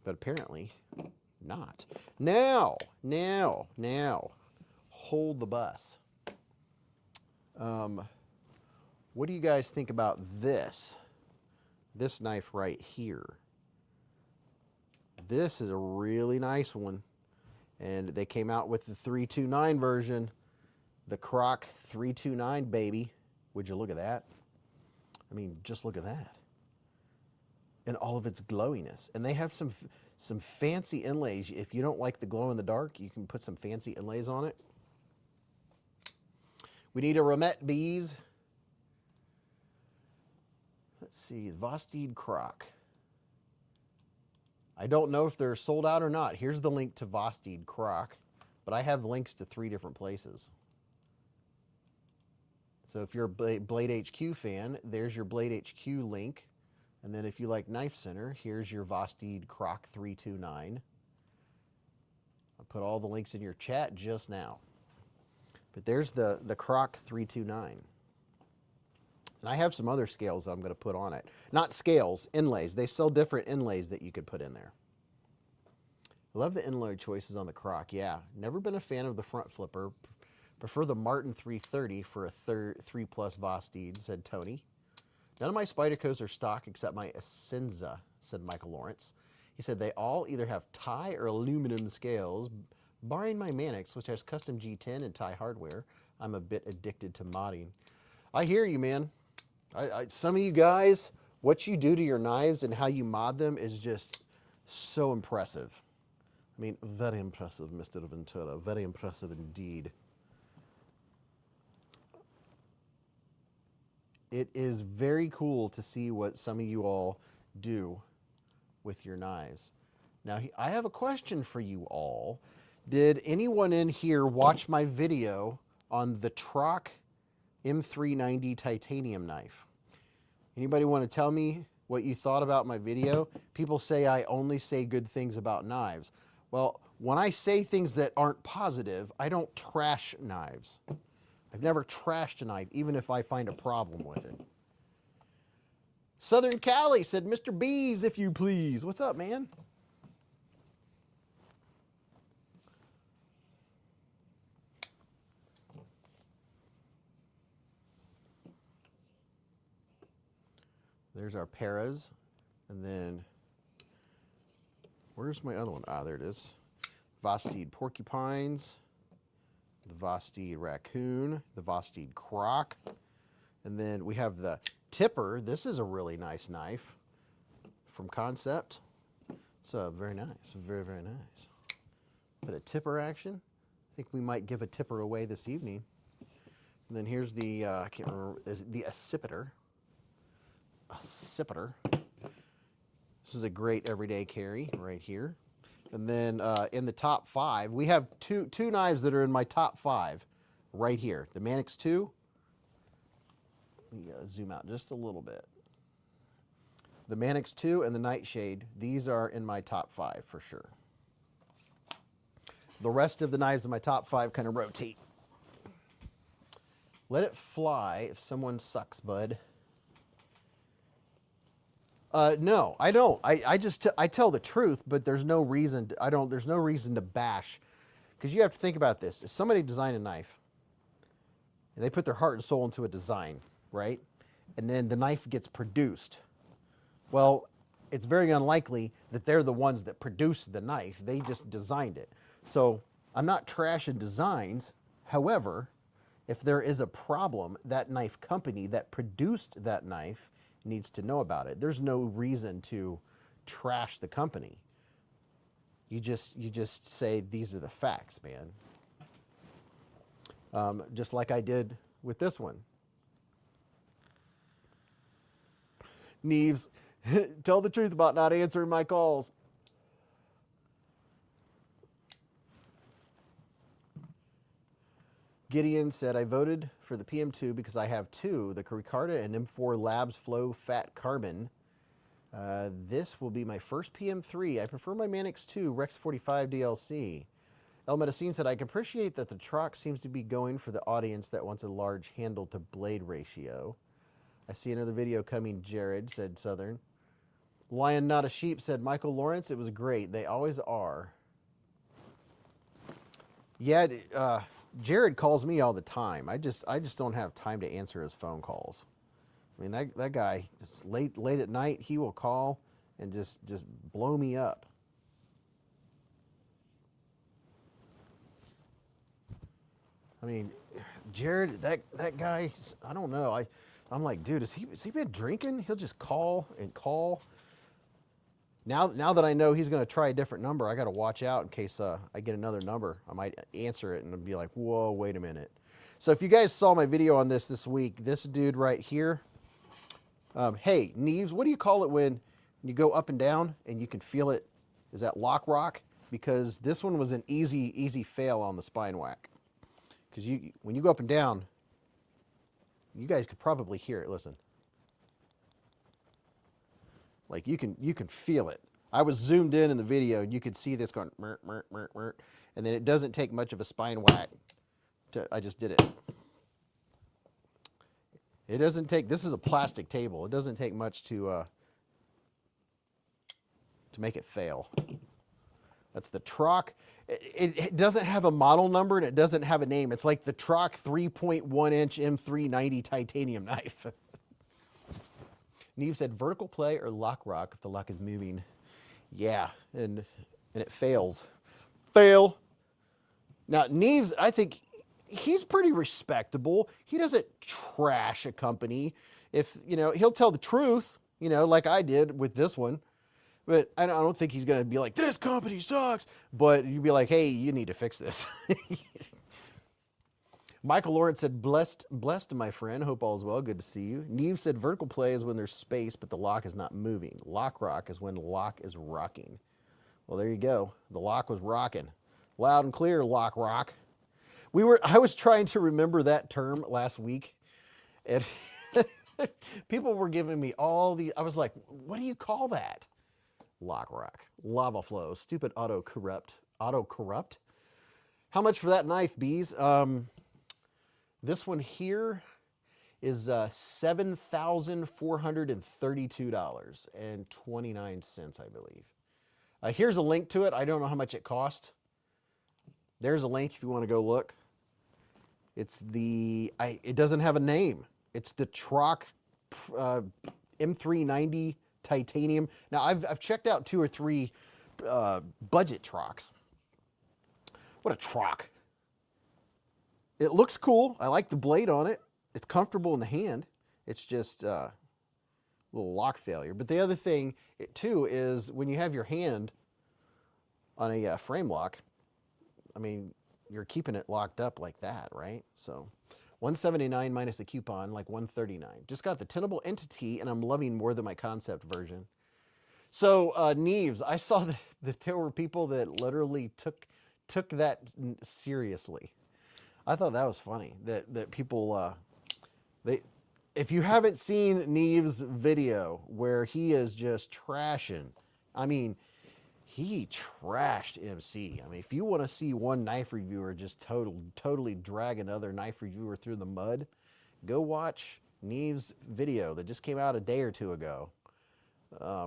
but apparently not. Now, hold the bus. What do you guys think about this? This knife right here. This is a really nice one. And they came out with the 329 version. The Croc 329, baby. Would you look at that? I mean, just look at that. And all of its glowiness. And they have some fancy inlays. If you don't like the glow in the dark, you can put some fancy inlays on it. We need a Romette Beez. Let's see, Vosteed Croc. I don't know if they're sold out or not. Here's the link to Vosteed Croc, but I have links to 3 different places. So if you're a Blade HQ fan, there's your Blade HQ link. And then if you like Knife Center, here's your Vosteed Croc 329. I'll put all the links in your chat just now. But there's the Croc 329. And I have some other scales that I'm going to put on it. Not scales, inlays. They sell different inlays that you could put in there. I love the inlay choices on the Croc. Yeah, never been a fan of the front flipper. Prefer the Martin 330 for a 3+ Vosteed, said Tony. None of my Spydercos are stock except my Essenza, said Michael Lawrence. He said they all either have tie or aluminum scales, barring my Mannix, which has custom G10 and tie hardware. I'm a bit addicted to modding. I hear you, man. Some of you guys, what you do to your knives and how you mod them is just so impressive. I mean, very impressive, Mr. Ventura. Very impressive indeed. It is very cool to see what some of you all do with your knives. Now, I have a question for you all. Did anyone in here watch my video on the Croc M390 titanium knife? Anybody want to tell me what you thought about my video? People say I only say good things about knives. Well, when I say things that aren't positive, I don't trash knives. I've never trashed a knife, even if I find a problem with it. Southern Cali said, Mr. Beez, if you please. What's up, man? There's our Paras. And then, where's my other one? Ah, there it is. Vosteed Porcupines. The Vosteed Raccoon. The Vosteed Croc. And then we have the Tipper. This is a really nice knife from Concept. So very nice. Very, very nice. Bit of Tipper action. I think we might give a Tipper away this evening. And then here's the, I can't remember, the Accipiter. Accipiter. This is a great everyday carry right here. And then in the top 5, we have two knives that are in my top 5 right here. The Mannix 2. Let me zoom out just a little bit. The Mannix 2 and the Nightshade, these are in my top 5 for sure. The rest of the knives in my top 5 kind of rotate. Let it fly if someone sucks, bud. No, I don't. I just I tell the truth, but there's no reason to, there's no reason to bash, because you have to think about this. If somebody designed a knife and they put their heart and soul into a design, right? And then the knife gets produced. Well, it's very unlikely that they're the ones that produced the knife. They just designed it. So I'm not trashing designs. However, if there is a problem, that knife company that produced that knife needs to know about it. There's no reason to trash the company. You just say these are the facts, man. Just like I did with this one. Neves, tell the truth about not answering my calls. Gideon said, I voted for the PM2 because I have 2, the Ricarda and M4 Labs Flow Fat Carbon. This will be my first PM3. I prefer my Mannix 2 Rex 45 DLC. El Medicine said, I can appreciate that the Croc seems to be going for the audience that wants a large handle to blade ratio. I see another video coming, Jared, said Southern. Lion Not a Sheep said, Michael Lawrence, it was great. They always are. Yeah, Jared calls me all the time. I just don't have time to answer his phone calls. I mean, that guy, just late at night, he will call and just blow me up. I mean, Jared, that guy, I don't know. I'm like, dude, has he been drinking? He'll just call and call. Now that I know he's going to try a different number, I got to watch out in case I get another number. I might answer it and be like, whoa, wait a minute. So if you guys saw my video on this week, this dude right here, hey, Neves, what do you call it when you go up and down and you can feel it? Is that lock rock? Because this one was an easy fail on the spine whack. Because when you go up and down, you guys could probably hear it. Listen. Like you can feel it. I was zoomed in the video and you could see this going mer, mer, mer, mer, and then it doesn't take much of a spine whack. I just did it. It doesn't take, this is a plastic table. It doesn't take much to make it fail. That's the Croc. It doesn't have a model number and it doesn't have a name. It's like the Croc 3.1 inch M390 titanium knife. Neve said vertical play or lock rock if the lock is moving. Yeah, and it fails. Fail. Now, Neves, I think he's pretty respectable. He doesn't trash a company. If, he'll tell the truth, like I did with this one. But I don't think he's going to be like, this company sucks. But you'd be like, hey, you need to fix this. Michael Lawrence said, blessed, my friend. Hope all is well. Good to see you. Neve said, vertical play is when there's space, but the lock is not moving. Lock rock is when the lock is rocking. Well, there you go. The lock was rocking. Loud and clear, lock rock. I was trying to remember that term last week, and people were giving me I was like, what do you call that? Lock rock. Lava flow. Stupid auto corrupt. How much for that knife, Beez? This one here is $7,432.29, I believe. Here's a link to it. I don't know how much it cost. There's a link if you want to go look. It's it doesn't have a name. It's the Croc M390 titanium. Now, I've checked out 2 or 3 budget Crocs. What a Croc. It looks cool. I like the blade on it. It's comfortable in the hand. It's just a little lock failure. But the other thing, too, is when you have your hand on a frame lock, I mean, you're keeping it locked up like that, right? So $179 minus the coupon, like $139. Just got the tenable entity, and I'm loving more than my concept version. So, Neves, I saw that there were people that literally took that seriously. I thought that was funny that people if you haven't seen Neves' video where he is just trashing, I mean, he trashed MC. I mean, if you want to see one knife reviewer just totally drag another knife reviewer through the mud, go watch Neves' video that just came out a day or 2 ago,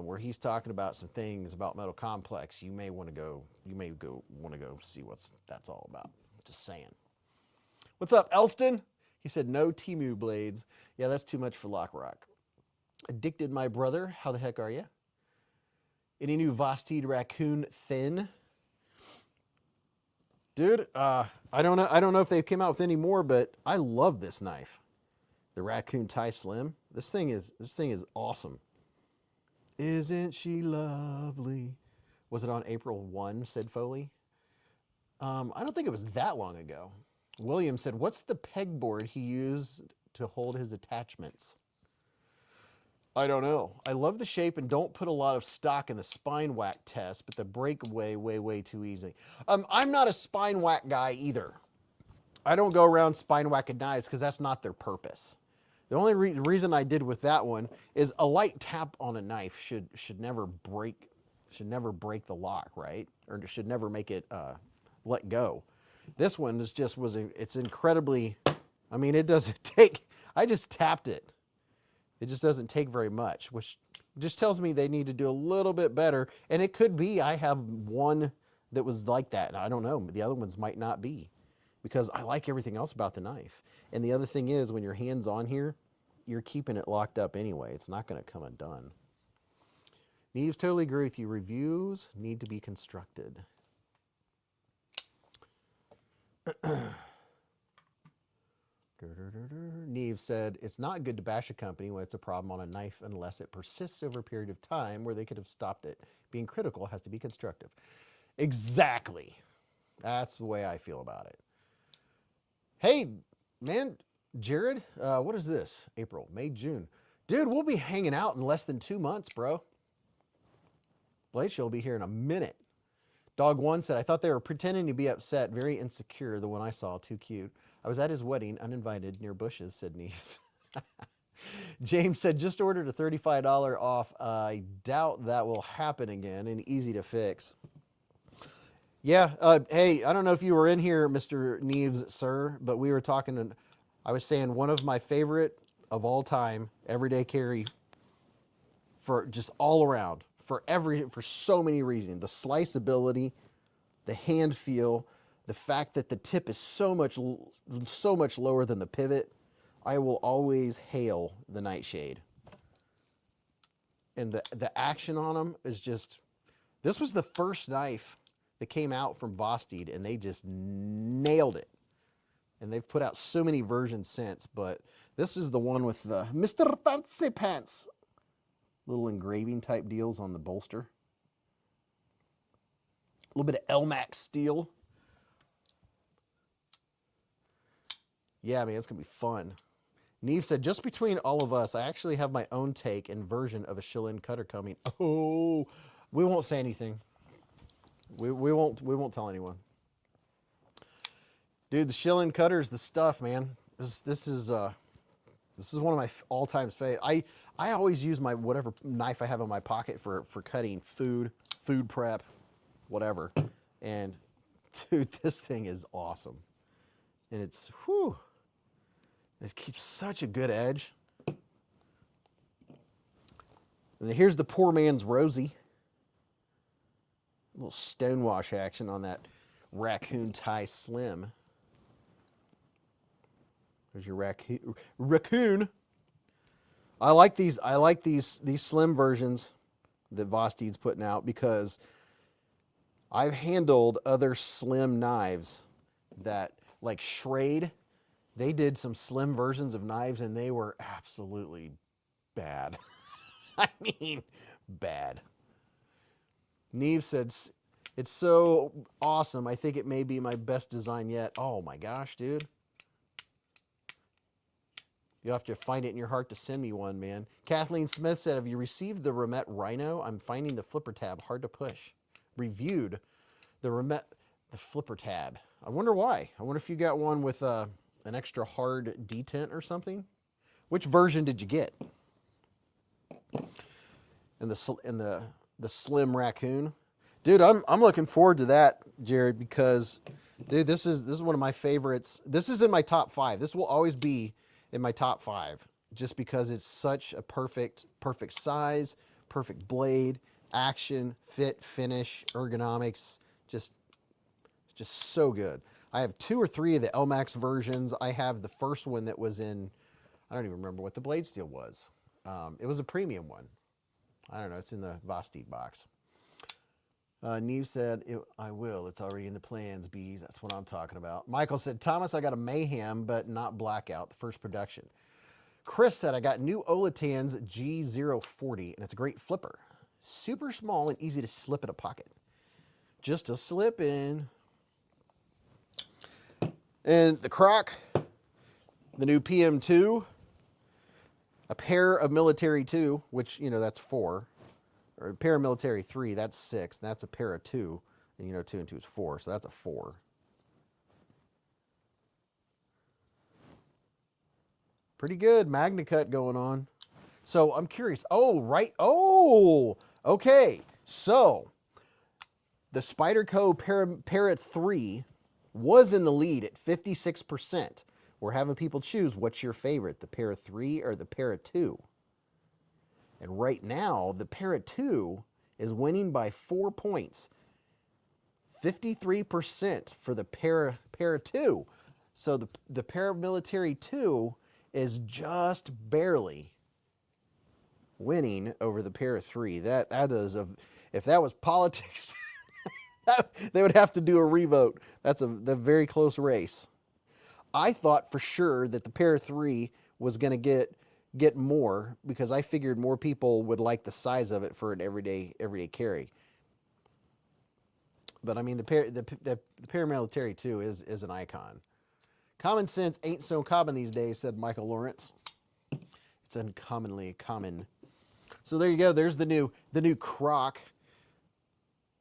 where he's talking about some things about Metal Complex. You may want to go see what that's all about. Just saying. What's up, Elston? He said, no Temu blades. Yeah, that's too much for lock rock. Addicted, my brother. How the heck are you? Any new Vosteed Raccoon Thin? Dude, I don't know if they came out with any more, but I love this knife. The Raccoon Tie Slim. This thing is awesome. Isn't she lovely? Was it on April 1, said Foley? I don't think it was that long ago. William said, what's the pegboard he used to hold his attachments? I don't know. I love the shape and don't put a lot of stock in the spine whack test, but the breakaway way too easy. I'm not a spine whack guy either. I don't go around spine whacking knives because that's not their purpose. The only reason I did with that one is a light tap on a knife should never break the lock, right? Or should never make it let go. This one it's incredibly, I mean, it doesn't take, I just tapped it. It just doesn't take very much, which just tells me they need to do a little bit better. And it could be I have one that was like that. And I don't know, the other ones might not be, because I like everything else about the knife. And the other thing is, when your hand's on here, you're keeping it locked up anyway. It's not going to come undone. Neves, totally agree with you. Reviews need to be constructed. Neve said, it's not good to bash a company when it's a problem on a knife unless it persists over a period of time where they could have stopped it. Being critical has to be constructive. Exactly. That's the way I feel about it. Hey, man, Jared, what is this? April, May, June. Dude, we'll be hanging out in less than 2 months, bro. Blade Show will be here in a minute. Dog One said, I thought they were pretending to be upset, very insecure, the one I saw, too cute. I was at his wedding, uninvited, near bushes, said Neves. James said, just ordered a $35 off. I doubt that will happen again, and easy to fix. Yeah, hey, I don't know if you were in here, Mr. Neves, sir, but we were talking, and I was saying one of my favorite of all time, everyday carry, for just all around, for so many reasons. The sliceability, the hand feel, the fact that the tip is so much lower than the pivot. I will always hail the Nightshade. And the action on them is just, this was the first knife that came out from Vosteed, and they just nailed it. And they've put out so many versions since, but this is the one with the Mr. Fancy Pants little engraving type deals on the bolster. A little bit of Elmax steel. Yeah, man, it's going to be fun. Neve said, just between all of us, I actually have my own take and version of a Schillen cutter coming. Oh, we won't say anything. We won't tell anyone. Dude, the Schillen cutter is the stuff, man. This is one of my all-time favorite. I always use my whatever knife I have in my pocket for cutting food prep, whatever. And dude, this thing is awesome. And it's, whew, it keeps such a good edge. And here's the poor man's Rosie. A little stonewash action on that raccoon tie slim. There's your raccoon. I like these slim versions that Vosteed's putting out, because I've handled other slim knives that, like Schrade, they did some slim versions of knives and they were absolutely bad. I mean, bad. Neve said, it's so awesome. I think it may be my best design yet. Oh my gosh, dude. You'll have to find it in your heart to send me one, man. Kathleen Smith said, have you received the Remet Rhino? I'm finding the flipper tab hard to push. Reviewed the Remet, the flipper tab. I wonder why. I wonder if you got one with an extra hard detent or something. Which version did you get? And the slim raccoon. Dude, I'm looking forward to that, Jared, because dude, this is one of my favorites. This is in my top 5. This will always be in my top 5, just because it's such a perfect size, perfect blade, action, fit, finish, ergonomics, just so good. I have 2 or 3 of the Elmax versions. I have the first one that was in, I don't even remember what the blade steel was. It was a premium one. I don't know. It's in the Vosteed box. Neve said, I will. It's already in the plans, Beez. That's what I'm talking about. Michael said, Thomas, I got a Mayhem, but not Blackout, the first production. Chris said, I got new Olatan's G040, and it's a great flipper. Super small and easy to slip in a pocket. Just a slip in. And the Croc, the new PM2, a pair of Military 2, which, you know, that's 4. Or a pair of Military 3, that's 6. And that's a pair of 2. And, you know, 2 and 2 is 4, so that's a 4. Pretty good Magna Cut going on. So I'm curious. Oh, right. Oh, okay. So the Spyderco Parrot 3 was in the lead at 56%. We're having people choose what's your favorite, the Parrot 3 or the Parrot 2. And right now, the Parrot 2 is winning by 4 points. 53% for the Para 2. So the Paramilitary 2 is just barely winning over the Para 3. That is if that was politics, they would have to do a revote. That's a very close race. I thought for sure that the Para 3 was going to get more because I figured more people would like the size of it for an everyday carry. But I mean, the Paramilitary 2 is an icon. Common sense ain't so common these days, said Michael Lawrence. It's uncommonly common. So there you go. There's the new Croc.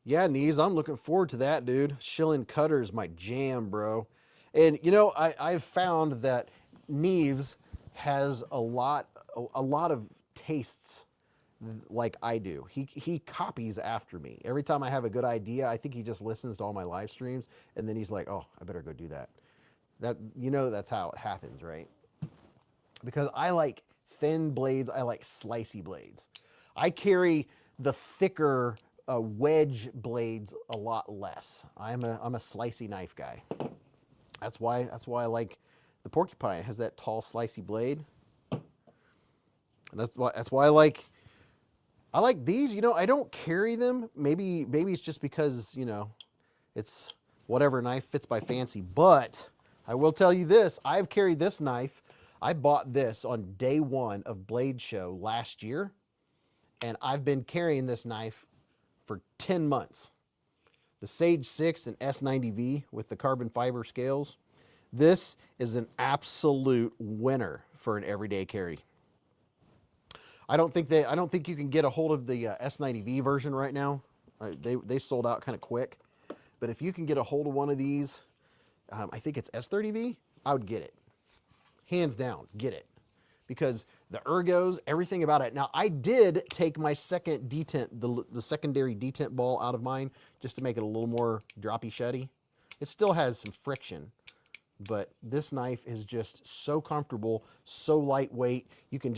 Yeah, Neves, I'm looking forward to that, dude. Shilling Cutter's my jam, bro. And you know, I've found that Neves has a lot of tastes like I do. He copies after me. Every time I have a good idea, I think he just listens to all my live streams and then he's like, "Oh, I better go do that." That's how it happens, right? Because I like thin blades, I like slicey blades. I carry the thicker wedge blades a lot less. I'm a slicey knife guy. That's why I like the Porcupine. It has that tall slicey blade. And that's why I like these. You know, I don't carry them. Maybe it's just because, you know, it's whatever knife fits my fancy. But I will tell you this, I've carried this knife. I bought this on day one of Blade Show last year, and I've been carrying this knife for 10 months. The Sage 6 and S90V with the carbon fiber scales. This is an absolute winner for an everyday carry. I don't think you can get a hold of the S90V version right now. They sold out kind of quick. But if you can get a hold of one of these, I think it's S30V, I would get it. Hands down, get it. Because the ergos, everything about it. Now, I did take my second detent, the secondary detent ball out of mine just to make it a little more droppy shutty. It still has some friction, but this knife is just so comfortable, so lightweight. You can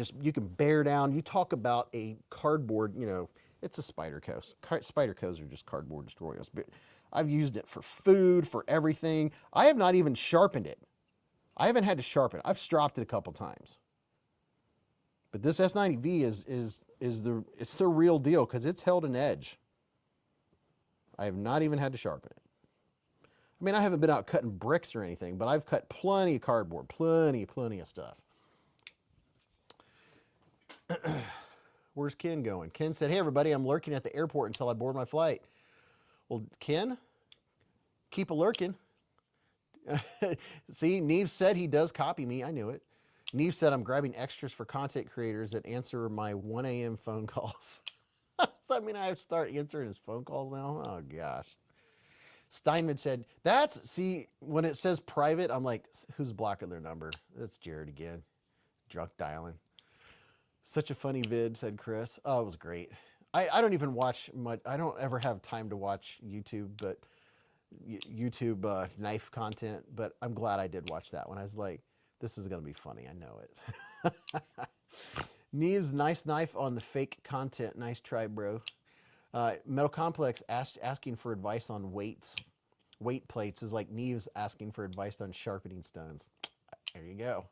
bear down. You talk about a cardboard, you know, it's a Spyderco. Spydercos are just cardboard destroyers, but I've used it for food, for everything. I have not even sharpened it. I haven't had to sharpen it. I've stropped it a couple times. But this S90V is the real deal because it's held an edge. I have not even had to sharpen it. I mean, I haven't been out cutting bricks or anything, but I've cut plenty of cardboard, plenty of stuff. Where's Ken going? Ken said, "Hey everybody, I'm lurking at the airport until I board my flight." Well, Ken, keep a lurking. See, Neve said he does copy me. I knew it. Neve said I'm grabbing extras for content creators that answer my 1 a.m. phone calls. Does that mean I have to start answering his phone calls now? Oh, gosh. Steinman said, see, when it says private, I'm like, who's blocking their number? That's Jared again. Drunk dialing. Such a funny vid, said Chris. Oh, it was great. I don't even watch much. I don't ever have time to watch YouTube, but YouTube knife content, but I'm glad I did watch that one. I was like, this is going to be funny. I know it. Neves, nice knife on the fake content. Nice try, bro. Metal Complex asking for advice on weights. Weight plates is like Neves asking for advice on sharpening stones. There you go.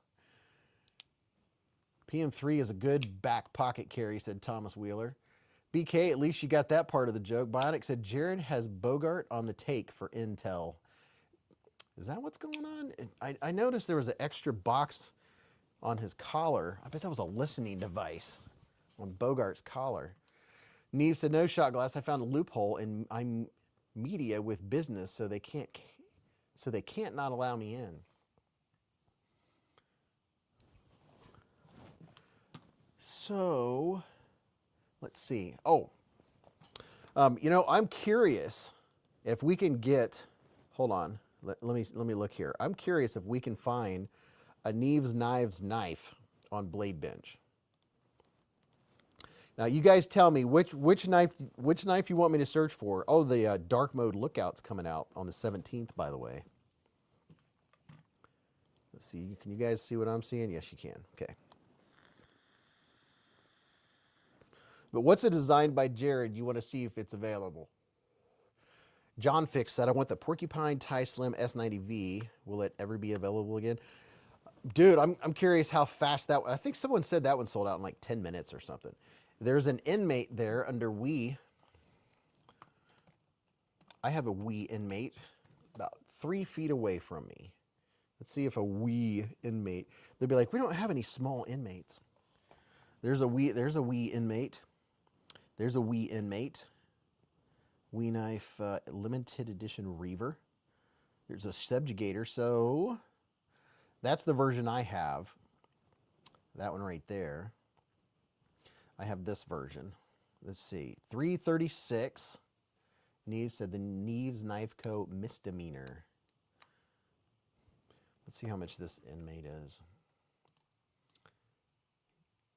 PM3 is a good back pocket carry, said Thomas Wheeler. BK, at least you got that part of the joke. Bionic said, Jared has Bogart on the take for Intel. Is that what's going on? I noticed there was an extra box on his collar. I bet that was a listening device on Bogart's collar. Neve said, no shot glass. I found a loophole in I'm media with business, so they can't not allow me in. So let's see. Oh, you know, I'm curious if we can get. Hold on. Let me look here. I'm curious if we can find a Neves Knives knife on Blade Binge. Now, you guys tell me which knife you want me to search for. Oh, the dark mode lookout's coming out on the 17th, by the way. Let's see. Can you guys see what I'm seeing? Yes, you can. Okay. But what's it designed by Jared? You want to see if it's available. John Fix said, I want the Porcupine Tie Slim S90V. Will it ever be available again? Dude, I'm curious how fast that, I think someone said that one sold out in like 10 minutes or something. There's an inmate there under Wii. I have a Wii inmate about 3 feet away from me. Let's see if a Wii inmate, they'll be like, we don't have any small inmates. There's a Wii inmate. There's a Wii inmate. Wii knife, limited edition Reaver. There's a Subjugator. So that's the version I have. That one right there. I have this version. Let's see. 336. Neves said the Neves Knife Co. misdemeanor. Let's see how much this inmate is.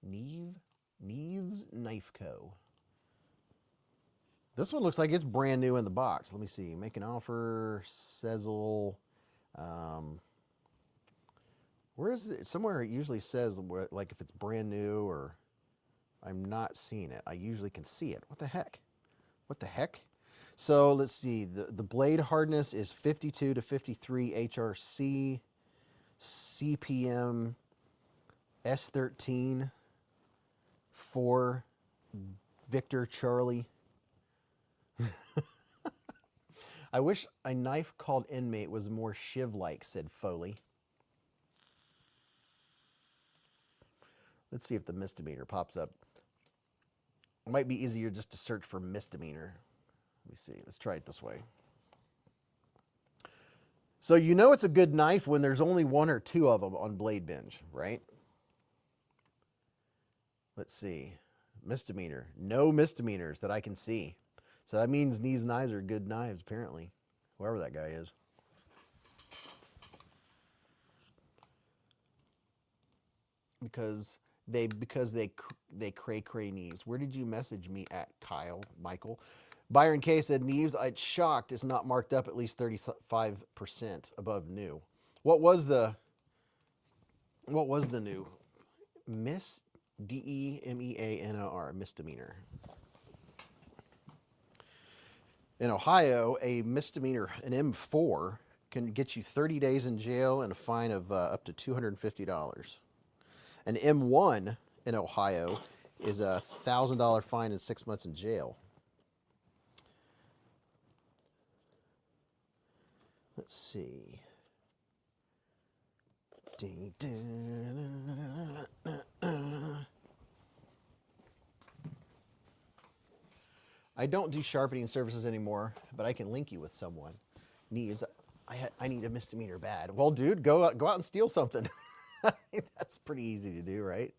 Neves Knife Co. This one looks like it's brand new in the box. Let me see. Make an offer. Sezzle. Where is it? Somewhere it usually says where, like if it's brand new or I'm not seeing it. I usually can see it. What the heck? What the heck? So let's see. The blade hardness is 52 to 53 HRC. CPM S13 for Victor Charlie. I wish a knife called inmate was more shiv-like, said Foley. Let's see if the misdemeanor pops up. It might be easier just to search for misdemeanor. Let me see. Let's try it this way. So you know it's a good knife when there's only 1 or 2 of them on Blade Binge, right? Let's see. Misdemeanor. No misdemeanors that I can see. So that means Neves knives are good knives, apparently. Whoever that guy is. Because they cray Neves. Where did you message me at, Kyle? Michael? Byron K said, Neves, I'm shocked it's not marked up at least 35% above new. What was the new? Demeanor, misdemeanor. In Ohio, a misdemeanor, an M4, can get you 30 days in jail and a fine of up to $250. An M1 in Ohio is a $1,000 fine and 6 months in jail. Let's see. I don't do sharpening services anymore, but I can link you with someone. Needs. I need a misdemeanor bad. Well, dude, go out and steal something. That's pretty easy to do, right?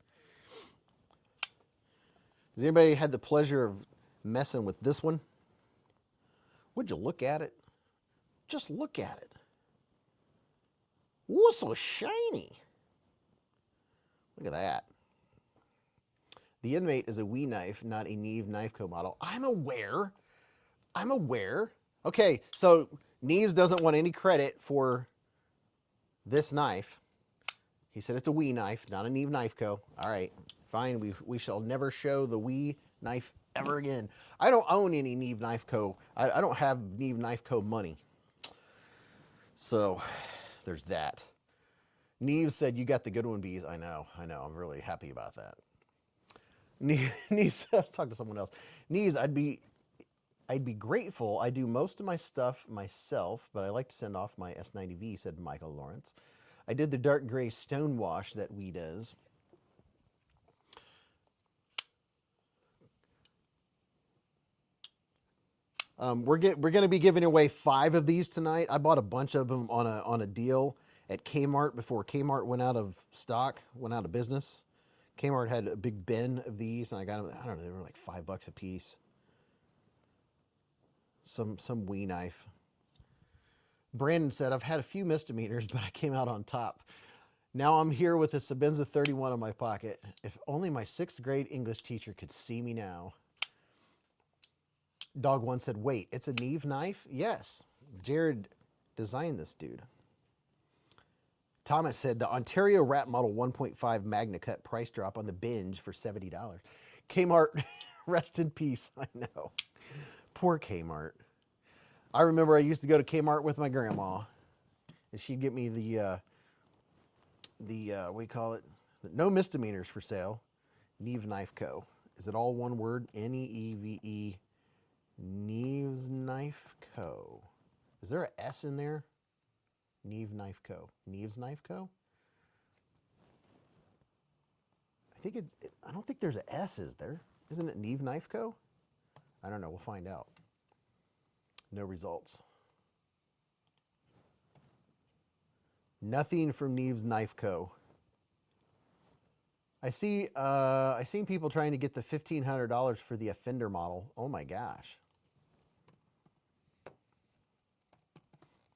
Has anybody had the pleasure of messing with this one? Would you look at it? Just look at it. Whoa, so shiny. Look at that. The inmate is a Wii knife, not a Neves Knife Co. model. I'm aware. Okay, so Neves doesn't want any credit for this knife. He said it's a Wii knife, not a Neves Knife Co. All right, fine. We shall never show the Wii knife ever again. I don't own any Neves Knife Co. I don't have Neves Knife Co. money. So there's that. Neves said, you got the good one, Beez. I know. I'm really happy about that. Neves, I was talking to someone else. Neves, I'd be grateful. I do most of my stuff myself, but I like to send off my S90V, said Michael Lawrence. I did the dark gray stone wash that Wii does. We're going to be giving away 5 of these tonight. I bought a bunch of them on a deal at Kmart before Kmart went out of stock, went out of business. Kmart had a big bin of these, and I got them. I don't know, they were like $5 a piece. Some Wii knife. Brandon said, I've had a few misdemeanors, but I came out on top. Now I'm here with a Sabenza 31 in my pocket. If only my 6th grade English teacher could see me now. Dog One said, wait, it's a Neves knife? Yes. Jared designed this dude. Thomas said, the Ontario Rat Model 1.5 Magna Cut price drop on the Binge for $70. Kmart, rest in peace. I know. Poor Kmart. I remember I used to go to Kmart with my grandma, and she'd get me the what do you call it? No misdemeanors for sale. Neve Knife Co. Is it all one word? Neeve. Neve's Knife Co. Is there an S in there? Neve Knife Co. Neve's Knife Co. I don't think there's an S, is there? Isn't it Neve Knife Co? I don't know. We'll find out. No results. Nothing from Neve's Knife Co. I seen people trying to get the $1,500 for the Offender model. Oh my gosh.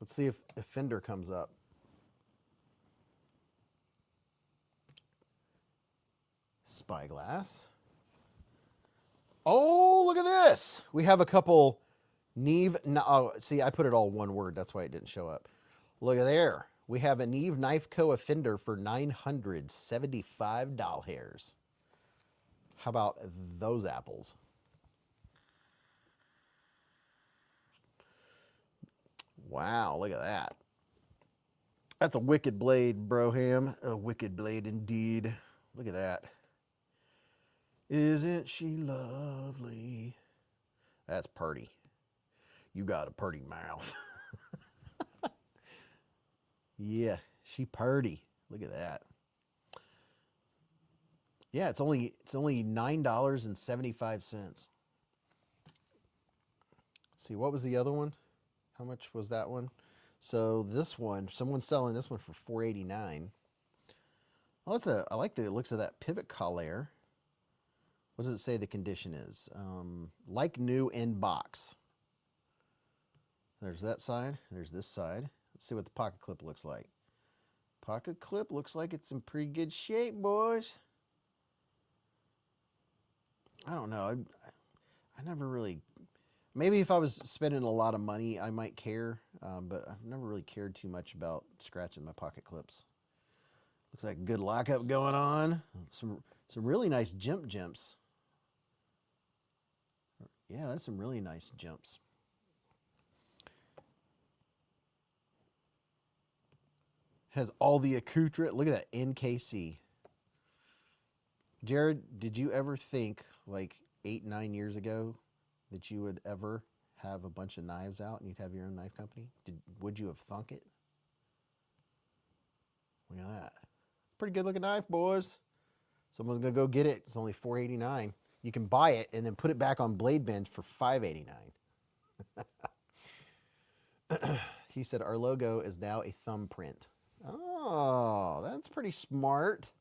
Let's see if Offender comes up. Spyglass. Oh, look at this. We have a couple Neve. No, oh, see, I put it all one word. That's why it didn't show up. Look at there. We have a Neve Knife Co. Offender for 975 doll hairs. How about those apples? Wow, look at that. That's a wicked blade, Broham. A wicked blade indeed. Look at that. Isn't she lovely? That's purty. You got a purty mouth. Yeah, she purty. Look at that. Yeah, it's only $9.75. See, what was the other one? How much was that one? So this one, someone's selling this one for $4.89. Well, I like the looks of that pivot collar. What does it say the condition is? Like new in box. There's that side. There's this side. Let's see what the pocket clip looks like. Pocket clip looks like it's in pretty good shape, boys. I don't know. I never really... Maybe if I was spending a lot of money, I might care. But I've never really cared too much about scratching my pocket clips. Looks like a good lockup going on. Some really nice jumps. Yeah, that's some really nice jumps. Has all the accoutrement. Look at that NKC. Jared, did you ever think like 8-9 years ago that you would ever have a bunch of knives out and you'd have your own knife company? Would you have thunk it? Look at that. Pretty good looking knife, boys. Someone's gonna go get it. It's only $4.89. You can buy it and then put it back on Blade Binge for $5.89. He said our logo is now a thumbprint. Oh, that's pretty smart.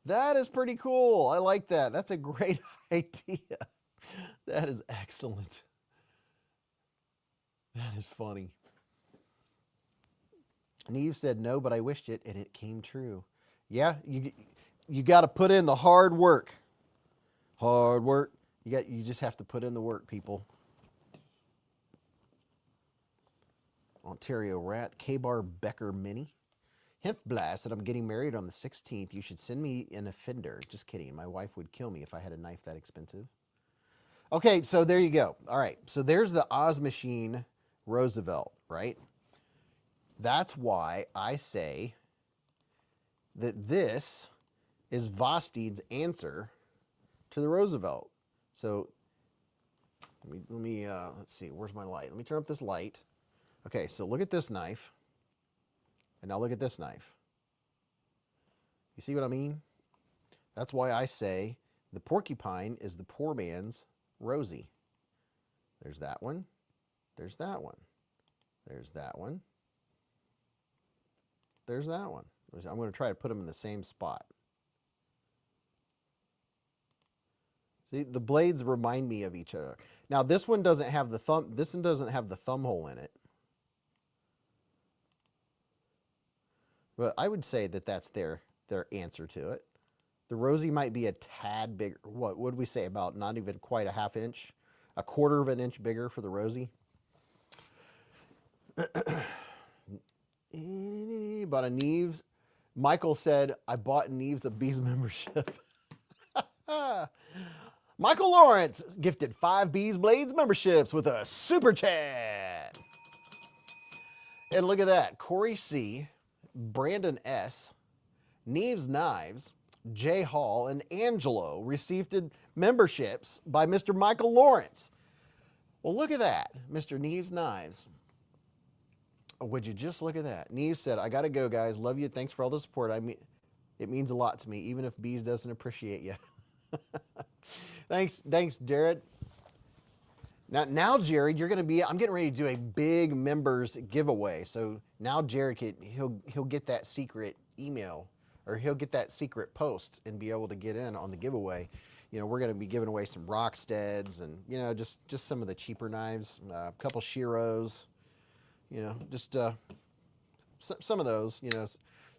That is pretty cool. I like that. That's a great idea. That is excellent. That is funny. Neve said no, but I wished it, and it came true. Yeah, you got to put in the hard work. Hard work. You just have to put in the work, people. Ontario Rat, K-Bar Becker Mini. Hemp Blast said, I'm getting married on the 16th. You should send me an Offender. Just kidding. My wife would kill me if I had a knife that expensive. Okay, so there you go. All right, so there's the Oz Machine Roosevelt, right? That's why I say that this is Vosteed's answer to the Roosevelt. So let me let's see, where's my light? Let me turn up this light. Okay, so look at this knife. And now look at this knife. You see what I mean? That's why I say the porcupine is the poor man's Rosie. There's that one. There's that one. There's that one. There's that one. I'm going to try to put them in the same spot. See, the blades remind me of each other. Now this one doesn't have the thumb. This one doesn't have the thumb hole in it. But I would say that that's their answer to it. The Rosie might be a tad bigger. What would we say, about not even quite a half inch? A quarter of an inch bigger for the Rosie. Bought a Neves. Michael said, I bought Neves a Beez membership. Michael Lawrence gifted 5 Beez Blades memberships with a super chat. And look at that. Corey C., Brandon S., Neves Knives, Jay Hall, and Angelo received memberships by Mr. Michael Lawrence. Well, look at that, Mr. Neves Knives. Would you just look at that? Neves said, I got to go, guys. Love you. Thanks for all the support. It means a lot to me, even if Beez doesn't appreciate you. Thanks, Jared. Now, Jared, you're going to be, I'm getting ready to do a big members giveaway. So now Jared, he'll get that secret email, or he'll get that secret post and be able to get in on the giveaway. You know, we're going to be giving away some Rocksteads and, you know, just some of the cheaper knives, a couple Shiros, you know, just some of those, you know,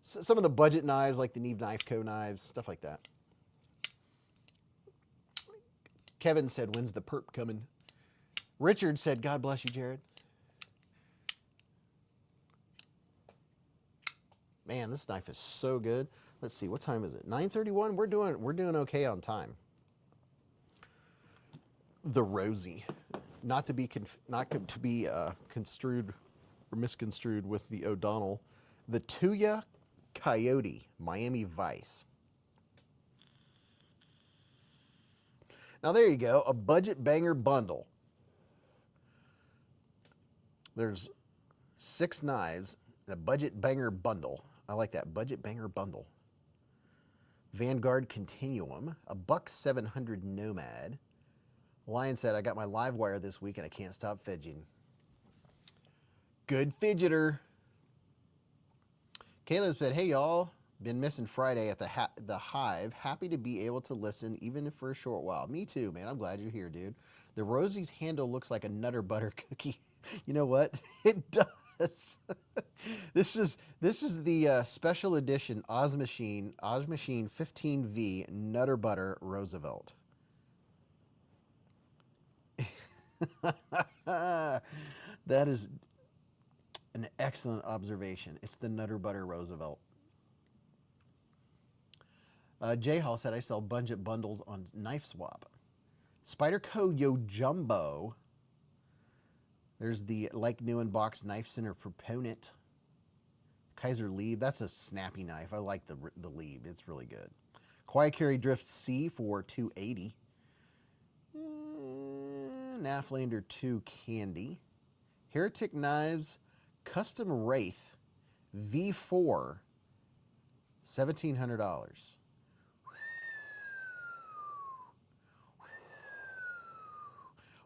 some of the budget knives like the Neve Knife Co. knives, stuff like that. Kevin said, when's the perp coming? Richard said, God bless you, Jared. Man, this knife is so good. Let's see, what time is it? 9:31. We're doing okay on time. The Rosie, not to be construed or misconstrued with the O'Donnell. The Tuya Coyote Miami Vice. Now there you go, a budget banger bundle. There's 6 knives in a budget banger bundle. I like that, budget banger bundle. Vanguard Continuum, a $1,700 Nomad. Lion said, I got my live wire this week and I can't stop fidgeting. Good fidgeter. Caleb said, hey y'all, been missing Friday at the Hive. Happy to be able to listen even for a short while. Me too, man. I'm glad you're here, dude. The Rosie's handle looks like a Nutter Butter cookie. You know what? It does. This is the special edition Oz Machine 15V Nutter Butter Roosevelt. That is an excellent observation. It's the Nutter Butter Roosevelt. J Hall said, I sell budget bundles on Knife Swap. Spyderco Yo Jumbo. There's the Like New in Box Knife Center proponent. Kaiser Lieb. That's a snappy knife. I like the Lieb. It's really good. Quiet Carry Drift C for $280. Naflander 2 Candy. Heretic Knives Custom Wraith V4 $1,700.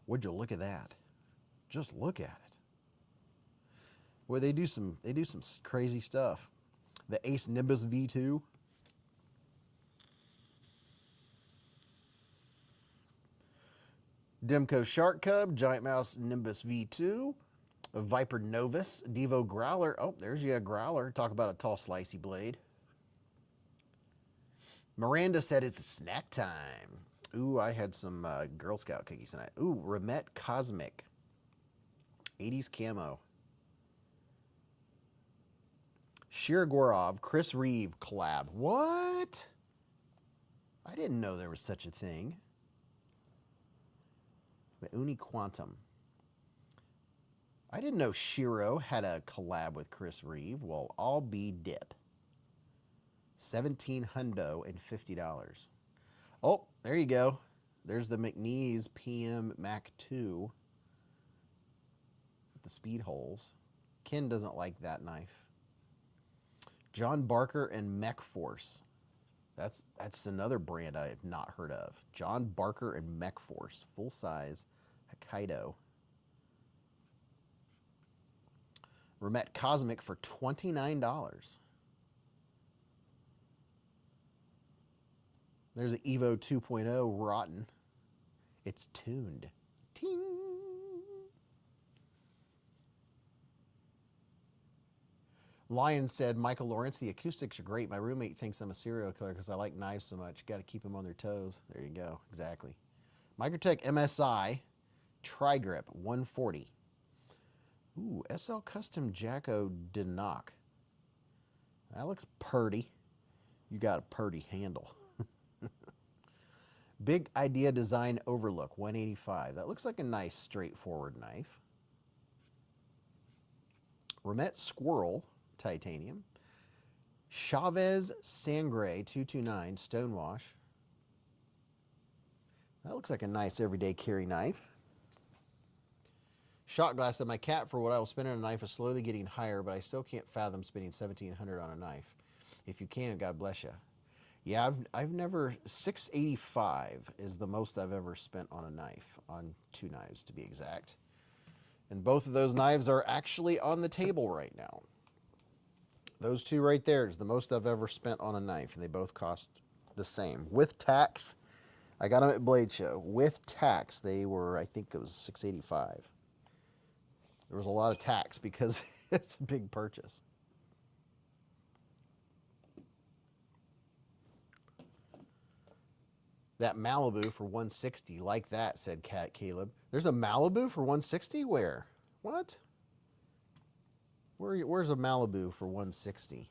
Would you look at that? Just look at it. Well, they do some crazy stuff. The Ace Nimbus V2. Demco Shark Cub, Giant Mouse Nimbus V2, a Viper Novus, Devo Growler. Oh, there's you a Growler. Talk about a tall, slicey blade. Miranda said it's snack time. Ooh, I had some Girl Scout cookies tonight. Ooh, Remet Cosmic. 80s camo. Shirogorov, Chris Reeve collab. What? I didn't know there was such a thing. The Uni Quantum. I didn't know Shiro had a collab with Chris Reeve. Well, I'll be dip. $1,750. Oh, there you go. There's the McNeese PM Mac 2 with the speed holes. Ken doesn't like that knife. John Barker and Mech Force. That's another brand I have not heard of. John Barker and Mech Force, full size Hokkaido. Remet Cosmic for $29. There's the Evo 2.0 Rotten. It's tuned. Ting. Lion said, Michael Lawrence, the acoustics are great. My roommate thinks I'm a serial killer because I like knives so much. Got to keep them on their toes. There you go. Exactly. Microtech MSI Tri-Grip 140. Ooh, SL Custom Jacko Denock. That looks purty. You got a purty handle. Big Idea Design Overlook, 185. That looks like a nice, straightforward knife. Ramet Squirrel, titanium. Chavez Sangre, 229, stonewash. That looks like a nice everyday carry knife. Shot glass said, my cap for what I will spend on a knife is slowly getting higher, but I still can't fathom spending $1,700 on a knife. If you can, God bless you. Yeah, I've never, $685 is the most I've ever spent on a knife, on 2 knives to be exact. And both of those knives are actually on the table right now. Those 2 right there is the most I've ever spent on a knife, and they both cost the same. With tax, I got them at Blade Show. With tax, they were, I think it was $685. There was a lot of tax because it's a big purchase. That Malibu for $160, like that, said Caleb. There's a Malibu for $160? Where? What? Where's a Malibu for $160?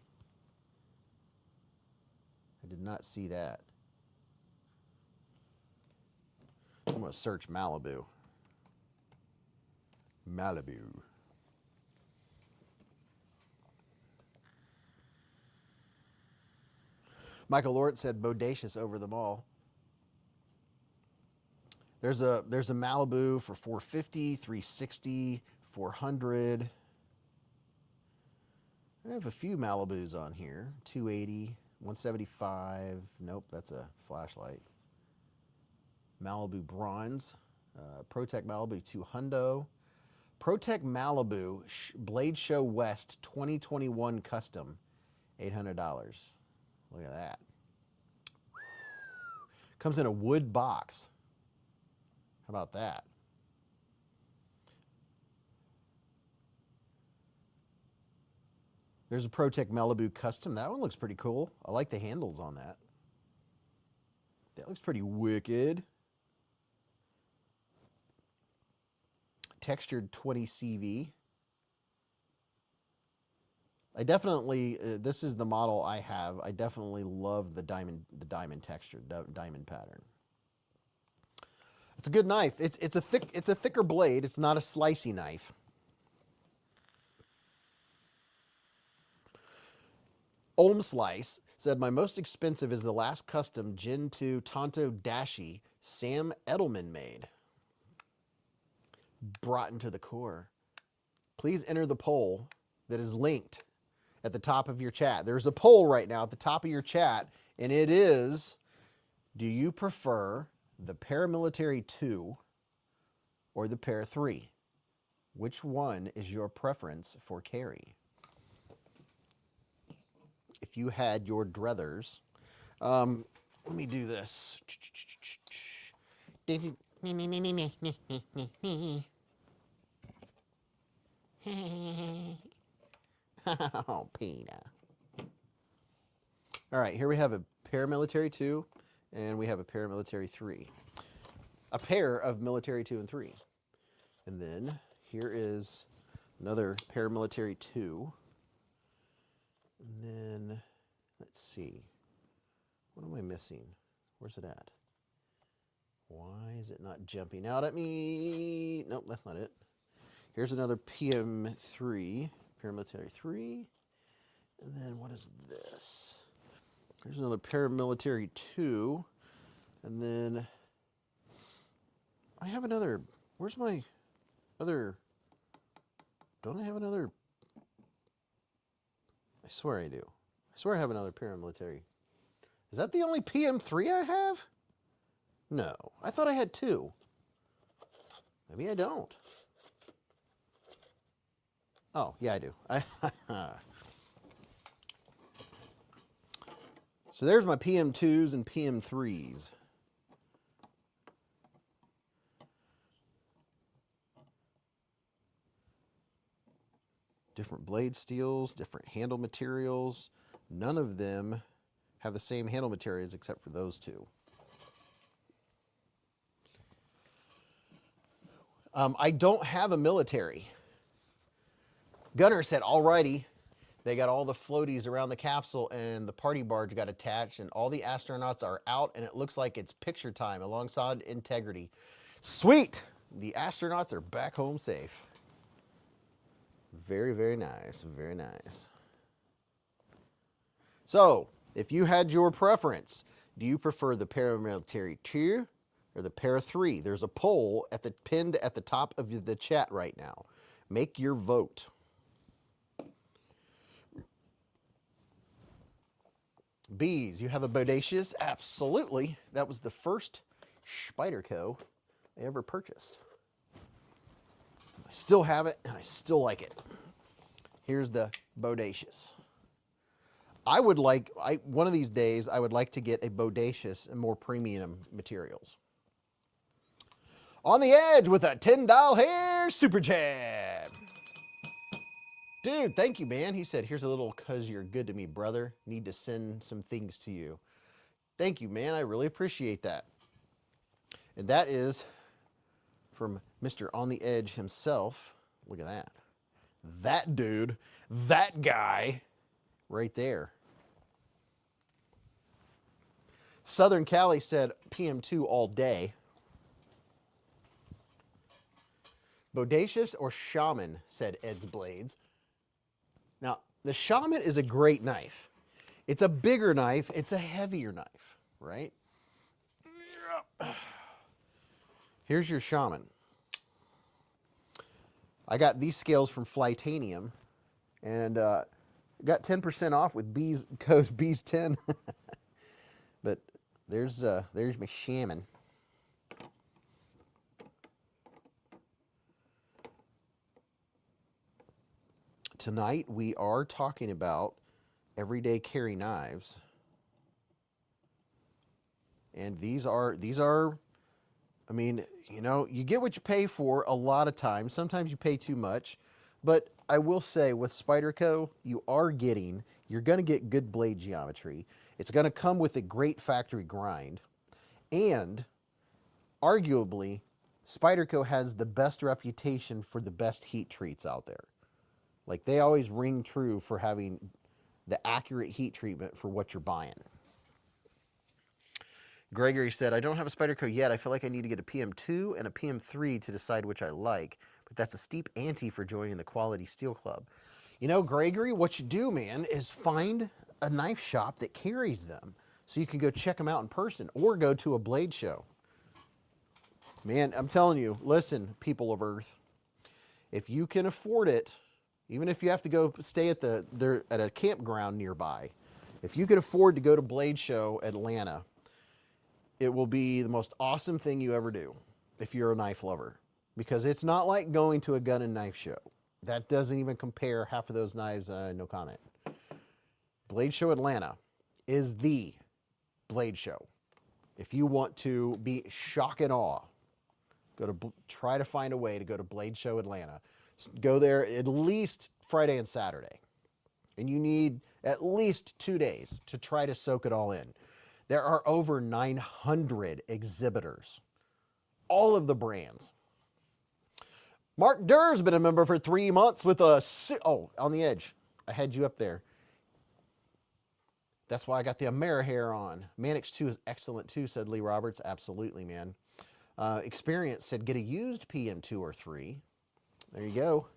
I did not see that. I'm going to search Malibu. Malibu. Michael Lort said bodacious over them all. There's a Malibu for $450, $360, $400. I have a few Malibus on here. $280, $175. Nope, that's a flashlight. Malibu bronze. ProTech Malibu $200. ProTech Malibu Blade Show West 2021 custom, $800. Look at that. Comes in a wood box. How about that? There's a ProTech Malibu custom. That one looks pretty cool. I like the handles on that. That looks pretty wicked. Textured 20 CV. I definitely, this is the model I have. I definitely love the diamond texture, diamond pattern. It's a good knife. It's a thicker blade. It's not a slicey knife. Olm Slice said, my most expensive is the last custom Gen 2 Tonto Dashi Sam Edelman made. Brought into the core. Please enter the poll that is linked at the top of your chat. There's a poll right now at the top of your chat, and it is, do you prefer the Paramilitary 2 or the Para 3? Which one is your preference for carry? If you had your druthers, let me do this. Oh, Pina. All right, here we have a Paramilitary 2, and we have a Paramilitary 3. A pair of Military 2 and 3. And then here is another Paramilitary 2. And then, let's see. What am I missing? Where's it at? Why is it not jumping out at me? Nope, that's not it. Here's another PM3, Paramilitary 3. And then what is this? Here's another Paramilitary 2. And then I have another, where's my other, don't I have another? I swear I do. I swear I have another Paramilitary. Is that the only PM3 I have? No, I thought I had 2. Maybe I don't. Oh, yeah, I do. So there's my PM2s and PM3s. Different blade steels, different handle materials. None of them have the same handle materials except for those 2. I don't have a military. Gunner said, alrighty. They got all the floaties around the capsule, and the party barge got attached, and all the astronauts are out, and it looks like it's picture time alongside Integrity. Sweet! The astronauts are back home safe. Very, very nice. Very nice. So, if you had your preference, do you prefer the paramilitary 2 or the para 3? There's a poll pinned at the top of the chat right now. Make your vote. Beez, you have a Bodacious? Absolutely. That was the first Spyderco I ever purchased. I still have it, and I still like it. Here's the Bodacious. I would like, one of these days, I would like to get a Bodacious and more premium materials. On the Edge with a $10 hair super chat. Dude, thank you, man. He said, here's a little "cause you're good to me, brother. Need to send some things to you." Thank you, man. I really appreciate that. And that is from Mr. On the Edge himself. Look at that. That dude, that guy right there. Southern Cali said PM2 all day. Bodacious or Shaman, said Ed's Blades. Now, the Shaman is a great knife. It's a bigger knife. It's a heavier knife, right? Here's your Shaman. I got these scales from Flytanium, and got 10% off with Beez, code Beez10. But there's my Shaman. Tonight we are talking about everyday carry knives. And these are, I mean, you know, you get what you pay for a lot of times. Sometimes you pay too much. But I will say with Spyderco, you're going to get good blade geometry. It's going to come with a great factory grind. And arguably, Spyderco has the best reputation for the best heat treats out there. Like, they always ring true for having the accurate heat treatment for what you're buying. Gregory said, I don't have a Spyderco yet. I feel like I need to get a PM2 and a PM3 to decide which I like. But that's a steep ante for joining the Quality Steel Club. You know, Gregory, what you do, man, is find a knife shop that carries them so you can go check them out in person or go to a blade show. Man, I'm telling you, listen, people of Earth, if you can afford it, even if you have to go stay at a campground nearby, if you can afford to go to Blade Show Atlanta, it will be the most awesome thing you ever do if you're a knife lover. Because it's not like going to a gun and knife show. That doesn't even compare. Half of those knives, no comment. Blade Show Atlanta is the Blade Show. If you want to be shock and awe, try to find a way to go to Blade Show Atlanta. Go there at least Friday and Saturday. And you need at least 2 days to try to soak it all in. There are over 900 exhibitors. All of the brands. Mark Durr's been a member for 3 months with a... Oh, On the Edge. I had you up there. That's why I got the Amerihair on. Manix 2 is excellent too, said Lee Roberts. Absolutely, man. Experience said get a used PM2 or 3. There you go.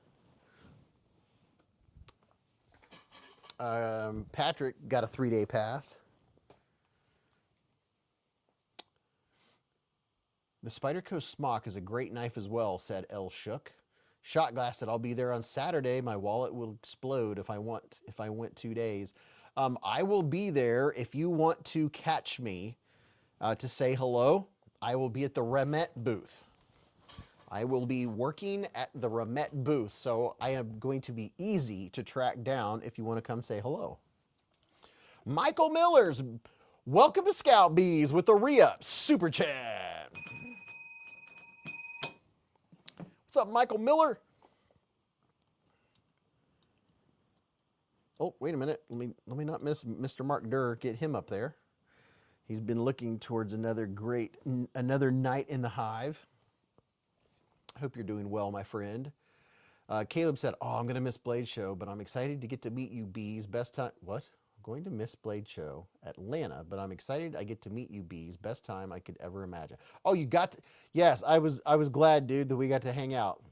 Patrick got a 3-day pass. The Spyderco Smock is a great knife as well, said El Shook. Shot Glass said, I'll be there on Saturday. My wallet will explode if I went 2 days. I will be there. If you want to catch me to say hello, I will be at the Remet booth. I will be working at the Remet booth, so I am going to be easy to track down if you want to come say hello. Michael Miller's welcome to Scout Bees with the re-up super chat. What's up, Michael Miller? Oh, wait a minute. Let me not miss Mr. Mark Durr. Get him up there. He's been looking towards another night in the hive. I hope you're doing well, my friend. Caleb said, "Oh, I'm gonna miss Blade Show, but I'm excited to get to meet you, Beez. Best time. What? I'm going to miss Blade Show, Atlanta, but I'm excited I get to meet you, Beez. Best time I could ever imagine." Oh, you got to, yes, I was glad, dude, that we got to hang out.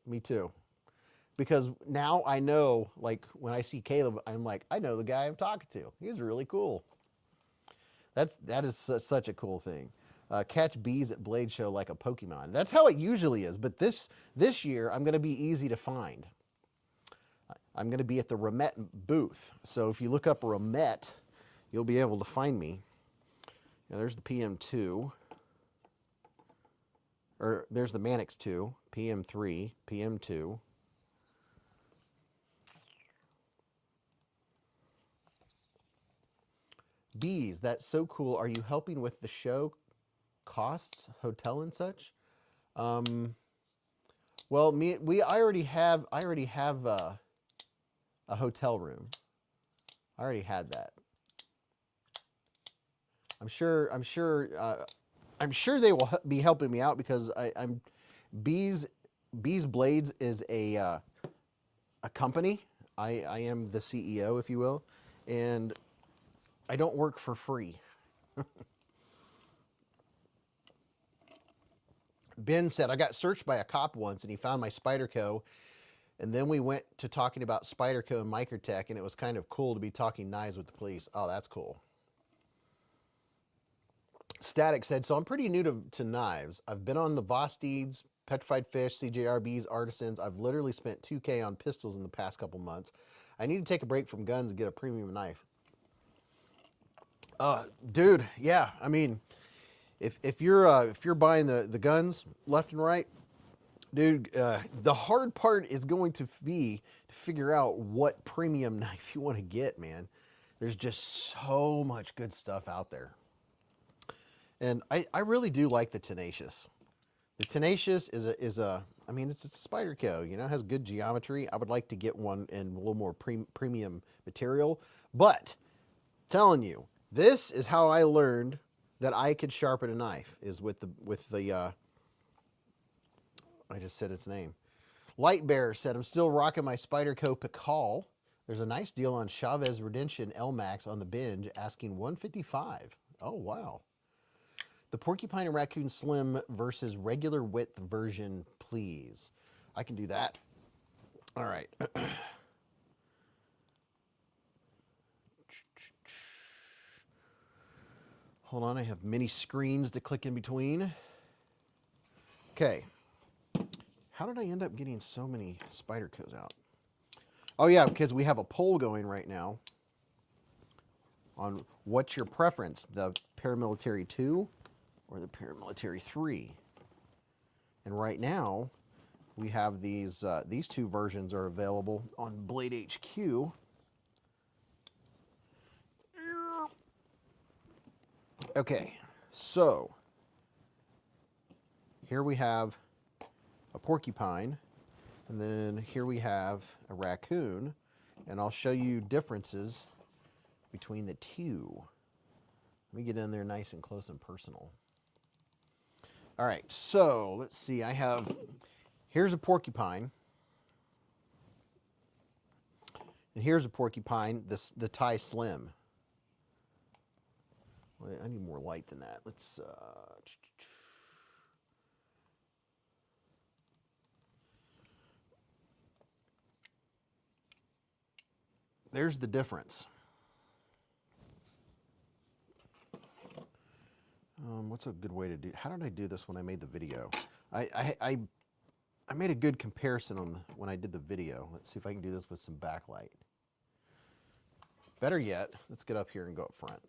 Me too. Because now I know, like, when I see Caleb, I'm like, I know the guy I'm talking to. He's really cool. That is such a cool thing. Catch bees at Blade Show like a Pokemon. That's how it usually is. But this year, I'm going to be easy to find. I'm going to be at the Remet booth. So if you look up Remet, you'll be able to find me. Now, there's the PM2. Or there's the Mannix 2, PM3, PM2. Beez, that's so cool. Are you helping with the show costs, hotel and such? Well, I already have a hotel room. I already had that. I'm sure they will be helping me out because I'm Beez Blades is a company. I am the CEO, if you will, and I don't work for free. Ben said, I got searched by a cop once and he found my Spyderco. And then we went to talking about Spyderco and Microtech, and it was kind of cool to be talking knives with the police. Oh, that's cool. Static said, so I'm pretty new to knives. I've been on the Vosteeds, Petrified Fish, CJRBs, Artisans. I've literally spent $2K on pistols in the past couple months. I need to take a break from guns and get a premium knife. Dude, yeah. I mean, if you're buying the guns left and right, dude, the hard part is going to be to figure out what premium knife you want to get, man. There's just so much good stuff out there. And I really do like the Tenacious. The Tenacious is a I mean, it's a Spyderco, you know, has good geometry. I would like to get one in a little more premium material. But, telling you, this is how I learned that I could sharpen a knife, is with the I just said its name. Lightbearer said, I'm still rocking my Spyderco Pikal. There's a nice deal on Chavez Redemption L-Max on the Binge, asking $155. Oh, wow. The Porcupine and Raccoon Slim versus regular width version, please. I can do that. All right. Hold on, I have many screens to click in between. Okay. How did I end up getting so many Spydercos out? Oh yeah, because we have a poll going right now on what's your preference, the Paramilitary 2 or the Paramilitary 3. And right now, we have these two versions are available on Blade HQ. Okay, so here we have a porcupine, and then here we have a raccoon, and I'll show you differences between the two. Let me get in there nice and close and personal. All right, so let's see. Here's a porcupine, and here's a porcupine, the Thai Slim. I need more light than that. Let's there's the difference. What's a good way to do? How did I do this when I made the video? I made a good comparison when I did the video. Let's see if I can do this with some backlight. Better yet, let's get up here and go up front.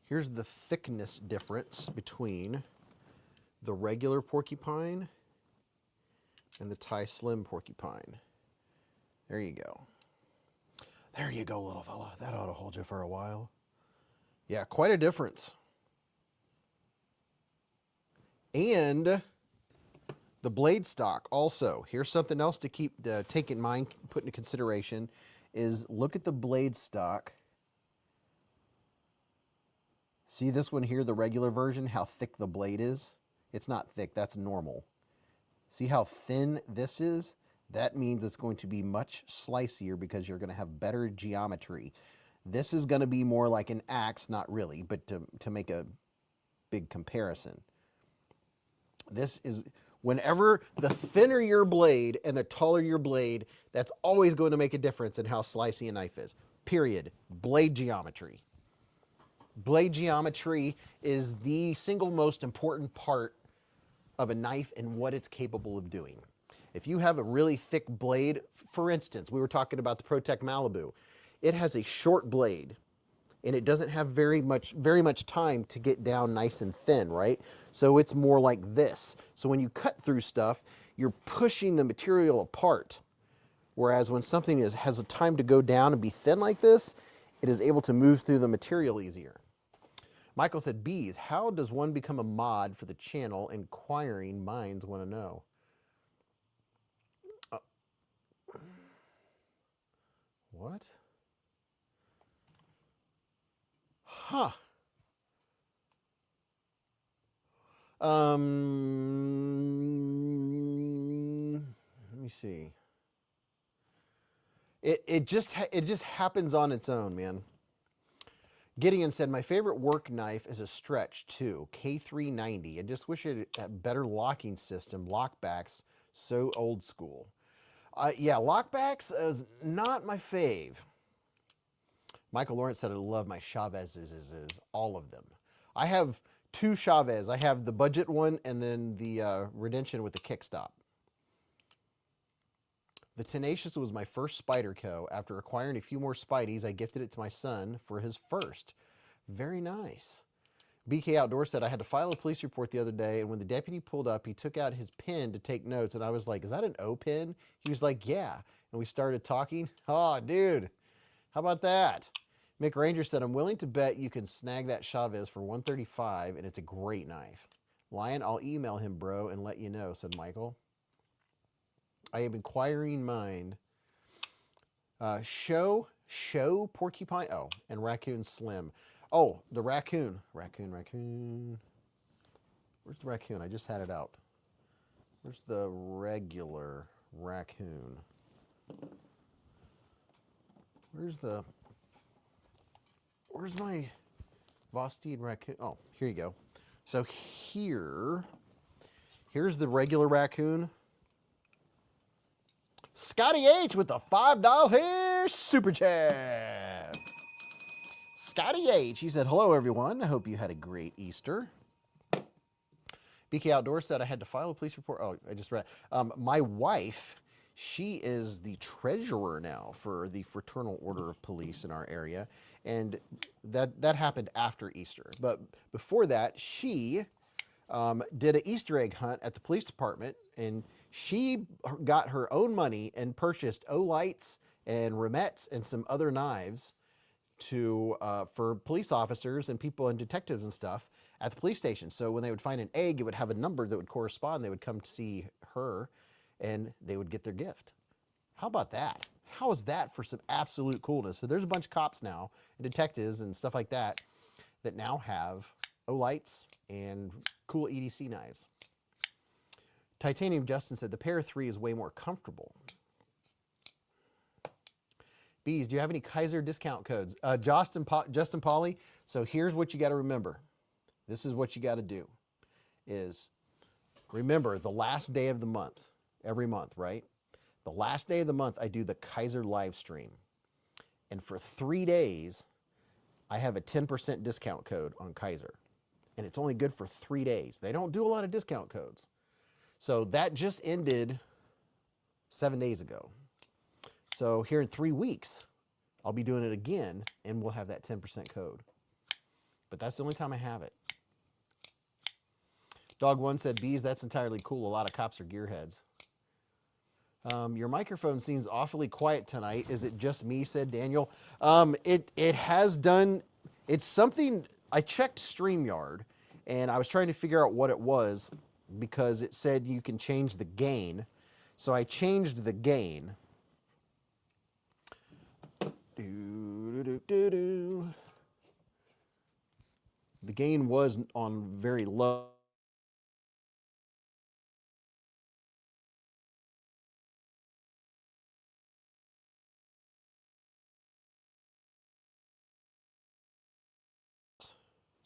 Here's the thickness difference between the regular porcupine and the Thai Slim porcupine. There you go. There you go, little fella. That ought to hold you for a while. Yeah, quite a difference. And the blade stock also. Here's something else to take in mind, put into consideration, is look at the blade stock. See this one here, the regular version, how thick the blade is? It's not thick, that's normal. See how thin this is? That means it's going to be much slicier because you're going to have better geometry. This is going to be more like an axe, not really, but to make a big comparison. This is, whenever the thinner your blade and the taller your blade, that's always going to make a difference in how slicey a knife is. Period. Blade geometry. Blade geometry is the single most important part of a knife and what it's capable of doing. If you have a really thick blade, for instance, we were talking about the ProTech Malibu. It has a short blade and it doesn't have very much time to get down nice and thin, right? So it's more like this. So when you cut through stuff, you're pushing the material apart. Whereas when something has a time to go down and be thin like this, it is able to move through the material easier. Michael said, Beez, how does one become a mod for the channel? Inquiring minds want to know. What? Huh. Let me see. It just happens on its own, man. Gideon said, my favorite work knife is a Stretch 2, K390. I just wish it had a better locking system, lockbacks, so old school. Yeah, lockbacks is not my fave. Michael Lawrence said, I love my Chavezes, all of them. I have two Chavez. I have the budget one and then the Redemption with the kickstop. The Tenacious was my first Spyderco. After acquiring a few more Spideys, I gifted it to my son for his first. Very nice. BK Outdoor said, I had to file a police report the other day, and when the deputy pulled up, he took out his pen to take notes, and I was like, is that an O pen? He was like, yeah. And we started talking. Oh, dude, how about that? Mick Ranger said, I'm willing to bet you can snag that Chavez for $135, and it's a great knife. Lion, I'll email him, bro, and let you know, said Michael. I am inquiring mind. Show Porcupine. Oh, and Raccoon Slim. Oh, the raccoon. Raccoon. Where's the raccoon? I just had it out. Where's the regular raccoon? Where's my Vosteed raccoon? Oh, here you go. So here's the regular raccoon. Scotty H with the $5 super chat. Scotty H, he said, hello everyone. I hope you had a great Easter. BK Outdoor said, I had to file a police report. Oh, I just read. My wife, she is the treasurer now for the Fraternal Order of Police in our area. And that happened after Easter. But before that, she did an Easter egg hunt at the police department, and she got her own money and purchased O-lights and remettes and some other knives for police officers and people and detectives and stuff at the police station. So when they would find an egg, it would have a number that would correspond. They would come to see her and they would get their gift. How about that? How is that for some absolute coolness? So there's a bunch of cops now and detectives and stuff like that that now have O-lights and cool EDC knives. Titanium Justin said the Pair 3 is way more comfortable. Beez, do you have any Kaiser discount codes? Justin Pauly, so here's what you got to remember. This is what you got to do is remember the last day of the month, every month, right? The last day of the month, I do the Kaiser live stream. And for 3 days, I have a 10% discount code on Kaiser. And it's only good for 3 days. They don't do a lot of discount codes. So that just ended 7 days ago. So here in 3 weeks, I'll be doing it again, and we'll have that 10% code. But that's the only time I have it. Dog1 said, Beez, that's entirely cool. A lot of cops are gearheads. Your microphone seems awfully quiet tonight. Is it just me, said Daniel. It has done, it's something, I checked StreamYard, and I was trying to figure out what it was because it said you can change the gain. So I changed the gain. The gain was on very low.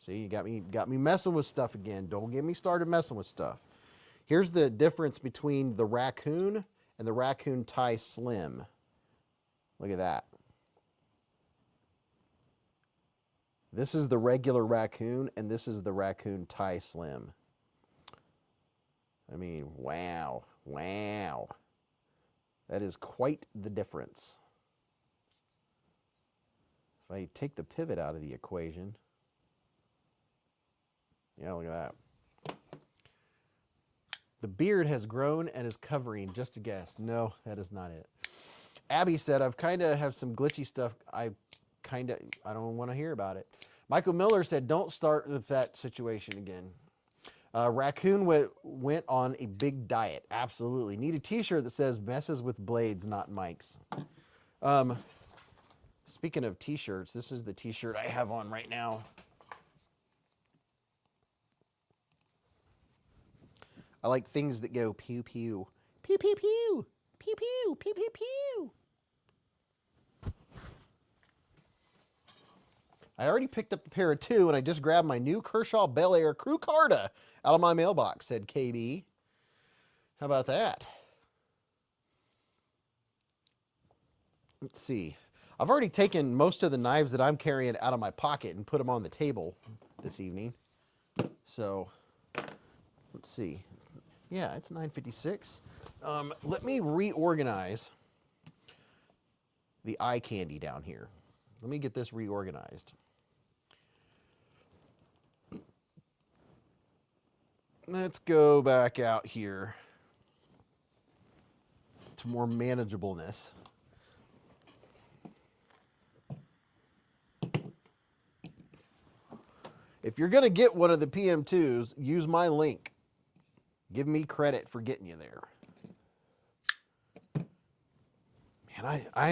See, you got me messing with stuff again. Don't get me started messing with stuff. Here's the difference between the raccoon and the raccoon tie slim. Look at that. This is the regular raccoon, and this is the raccoon tie slim. I mean, wow, wow. That is quite the difference. If I take the pivot out of the equation, yeah, look at that. The beard has grown and is covering, just a guess. No, that is not it. Abby said, I've kind of have some glitchy stuff. I don't want to hear about it. Michael Miller said, don't start with that situation again. Raccoon went on a big diet. Absolutely. Need a t-shirt that says messes with blades, not mics. Speaking of t-shirts, this is the t-shirt I have on right now. I like things that go pew pew. Pew pew pew. Pew pew. Pew pew pew. I already picked up the pair of two, and I just grabbed my new Kershaw Bel Air Crew Carta out of my mailbox, said KB. How about that? Let's see. I've already taken most of the knives that I'm carrying out of my pocket and put them on the table this evening. So, let's see. Yeah, it's 9:56. Let me reorganize the eye candy down here. Let me get this reorganized. Let's go back out here to more manageableness. If you're going to get one of the PM2s, use my link. Give me credit for getting you there. Man, I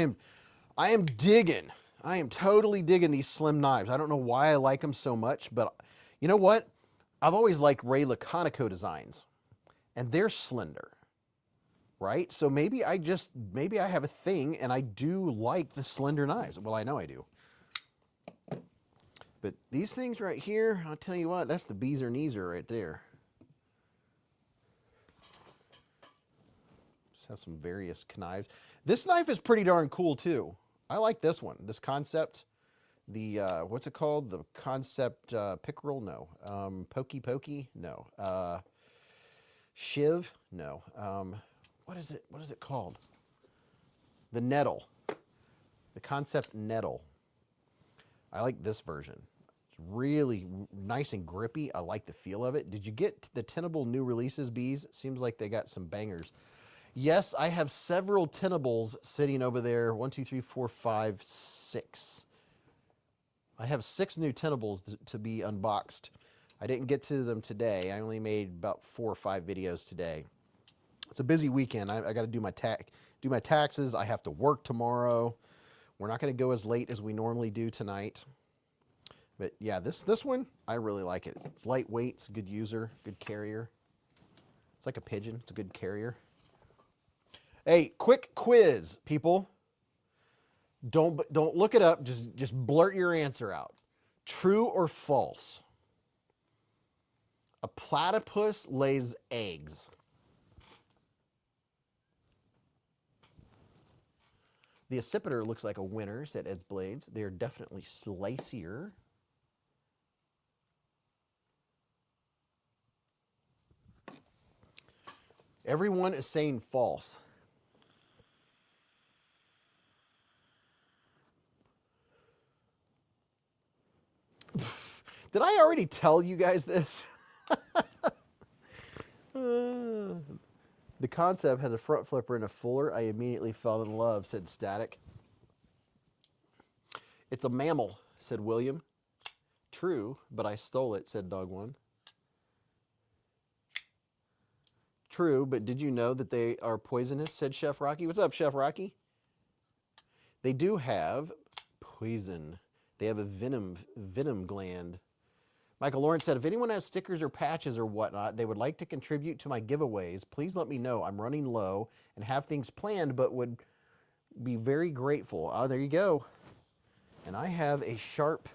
am digging. I am totally digging these slim knives. I don't know why I like them so much, but you know what? I've always liked Ray Laconico designs, and they're slender, right? So maybe I have a thing, and I do like the slender knives. Well, I know I do. But these things right here, I'll tell you what, that's the Beezer Kneezer right there. Just have some various knives. This knife is pretty darn cool too. I like this one, this Concept. The, what's it called? The Concept Pickerel? No. Pokey Pokey? No. Shiv? No. What is it? What is it called? The Nettle. The Concept Nettle. I like this version. It's really nice and grippy. I like the feel of it. Did you get the Tenable new releases, Beez? Seems like they got some bangers. Yes, I have several Tenables sitting over there. 1, 2, 3, 4, 5, 6. I have 6 new Tenables to be unboxed. I didn't get to them today. I only made about 4 or 5 videos today. It's a busy weekend. I got to do my taxes. I have to work tomorrow. We're not going to go as late as we normally do tonight. But yeah, this one, I really like it. It's lightweight. It's a good user, good carrier. It's like a pigeon. It's a good carrier. Hey, quick quiz, people. Don't look it up. Just blurt your answer out. True or false? A platypus lays eggs. The accipiter looks like a winner, said Ed's Blades. They are definitely slicier. Everyone is saying false. Did I already tell you guys this? The Concept had a front flipper and a fuller. I immediately fell in love, said Static. It's a mammal, said William. True, but I stole it, said Dog One. True, but did you know that they are poisonous, said Chef Rocky. What's up, Chef Rocky? They do have poison. They have a venom gland. Michael Lawrence said, if anyone has stickers or patches or whatnot they would like to contribute to my giveaways, please let me know. I'm running low and have things planned, but would be very grateful. Oh, there you go. And I have a Sharp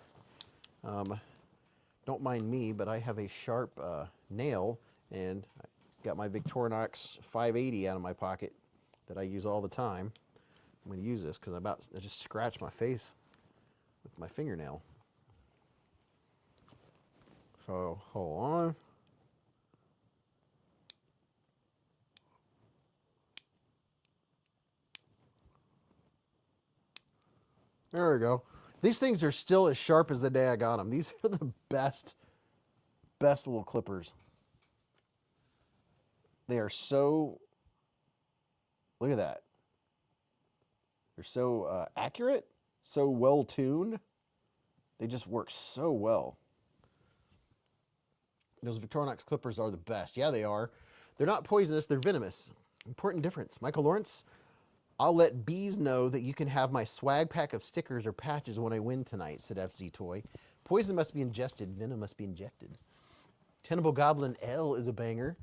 don't mind me, but I have a sharp nail, and I got my Victorinox 580 out of my pocket that I use all the time. I'm going to use this because I just scratched my face with my fingernail. So hold on. There we go. These things are still as sharp as the day I got them. These are the best little clippers. They are so, look at that. They're so accurate, so well tuned. They just work so well. Those Victorinox clippers are the best. Yeah, they are. They're not poisonous, they're venomous. Important difference. Michael Lawrence, I'll let Beez know that you can have my swag pack of stickers or patches when I win tonight, said FZ Toy. Poison must be ingested, venom must be injected. Tenable Goblin L is a banger.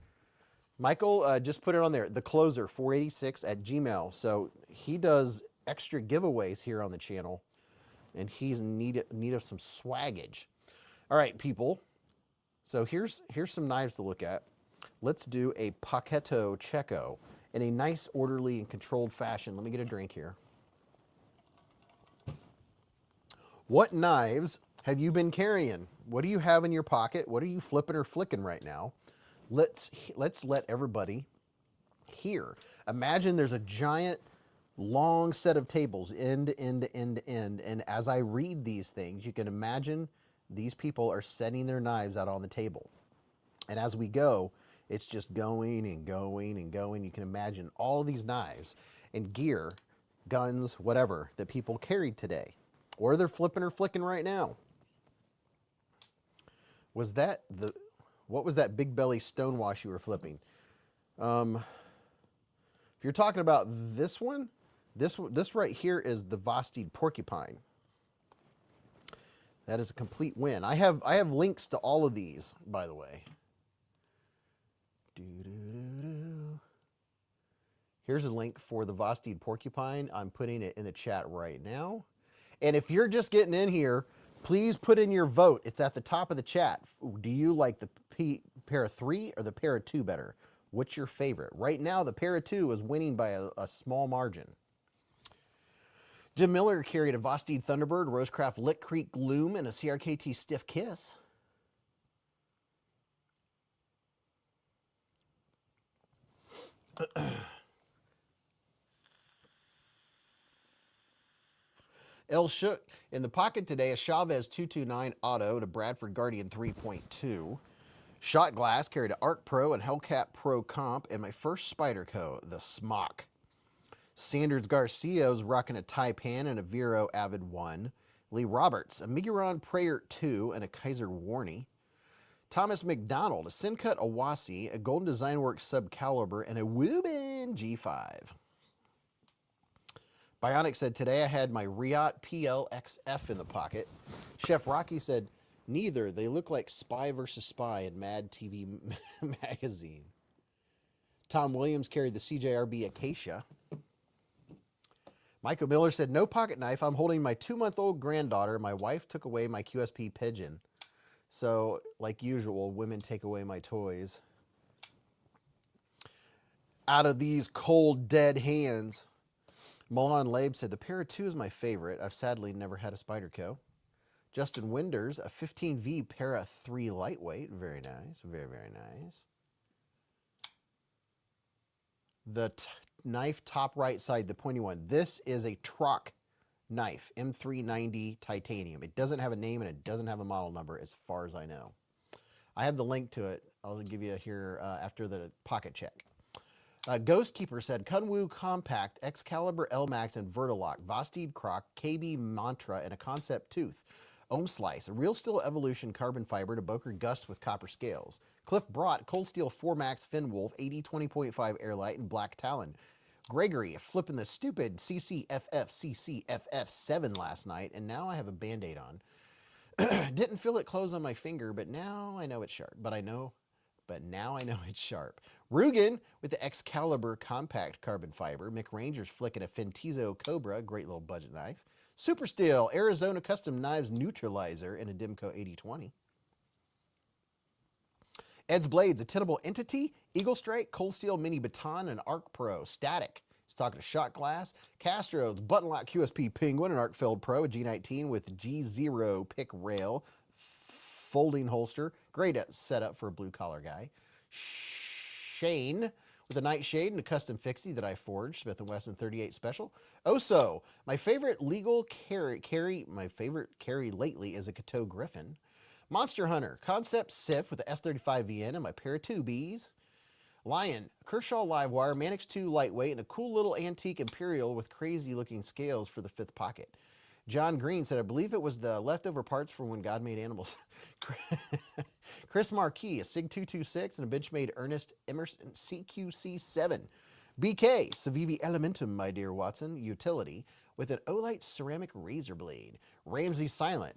Michael just put it on there, the closer 486 at Gmail. So he does extra giveaways here on the channel, and he's in need of some swaggage. All right, people. So here's some knives to look at. Let's do a Pacchetto Checo in a nice, orderly, and controlled fashion. Let me get a drink here. What knives have you been carrying? What do you have in your pocket? What are you flipping or flicking right now? Let's let everybody hear. Imagine there's a giant, long set of tables, end to end to end to end, and as I read these things, you can imagine these people are setting their knives out on the table. And as we go, it's just going and going and going. You can imagine all of these knives and gear, guns, whatever, that people carried today. Or they're flipping or flicking right now. What was that big belly stonewash you were flipping? If you're talking about this one, this right here is the Vosteed Porcupine. That is a complete win. I have links to all of these, by the way. Here's a link for the Vosteed Porcupine. I'm putting it in the chat right now. And if you're just getting in here, please put in your vote. It's at the top of the chat. Do you like the pair of 3 or the pair of 2 better? What's your favorite? Right now, the pair of 2 is winning by a small margin. Jim Miller carried a Vosteed Thunderbird, Rosecraft Lick Creek Loom, and a CRKT Stiff Kiss. L Shook in the pocket today, a Chavez 229 Auto to Bradford Guardian 3.2. Shot Glass carried an Arc Pro and Hellcat Pro Comp, and my first Spyderco, the Smock. Sanders Garcia's rocking a Taipan and a Vero Avid 1. Lee Roberts, a Migueron Prayer 2 and a Kaiser Warney. Thomas McDonald, a Sincut Awasi, a Golden Design Works Subcaliber, and a Woobin G5. Bionic said, today I had my Riot PLXF in the pocket. Chef Rocky said, neither. They look like Spy versus Spy in Mad TV magazine. Tom Williams carried the CJRB Acacia. Michael Miller said, no pocket knife. I'm holding my 2-month-old granddaughter. My wife took away my QSP Pigeon. So, like usual, women take away my toys. Out of these cold, dead hands, Milan Labe said, the pair of 2 is my favorite. I've sadly never had a Spyderco. Justin Winders, a 15V Para 3 lightweight. Very nice. Very, very nice. The knife top right side, the pointy one. This is a Croc knife, M390 titanium. It doesn't have a name and it doesn't have a model number as far as I know. I have the link to it. I'll give you here after the pocket check. Ghostkeeper said, Kunwu Compact, Excalibur LMAX, and Vertilock, Vosteed Croc, KB Mantra, and a Concept Tooth. Ohm Slice, a Real Steel Evolution carbon fiber to Boker Gust with copper scales. Cliff Brought, Cold Steel 4MAX Finwolf, 80 20.5 Airlight, and Black Talon. Gregory, flipping the stupid CCFF 7 last night, and now I have a Band-Aid on. Didn't feel it close on my finger, but now I know it's sharp. But now I know it's sharp. Rugen with the Excalibur compact carbon fiber. Mick Ranger's flicking a Fentizo Cobra, great little budget knife. Super Steel, Arizona Custom Knives Neutralizer in a Dimco 8020. Ed's Blades, a tenable entity, Eagle Strike, Cold Steel Mini Baton, and Arc Pro. Static. He's talking to Shot Glass. Castro, the Button Lock QSP Penguin, an Arcfeld Pro, a G19 with G0 pick rail, folding holster. Great setup for a blue collar guy. Shane with a Nightshade and a custom fixie that I forged, Smith & Wesson 38 Special. Oso, my favorite legal carry lately is a Cateau Griffin. Monster Hunter, Concept Sif with the S35VN and my pair of 2 Beez. Lion, Kershaw Livewire, Manix 2 Lightweight, and a cool little antique Imperial with crazy looking scales for the 5th pocket. John Green said, I believe it was the leftover parts from when God made animals. Chris Marquis, a SIG 226 and a Benchmade Ernest Emerson CQC7. BK, Civivi Elementum, my dear Watson, utility, with an Olight ceramic razor blade. Ramsey Silent,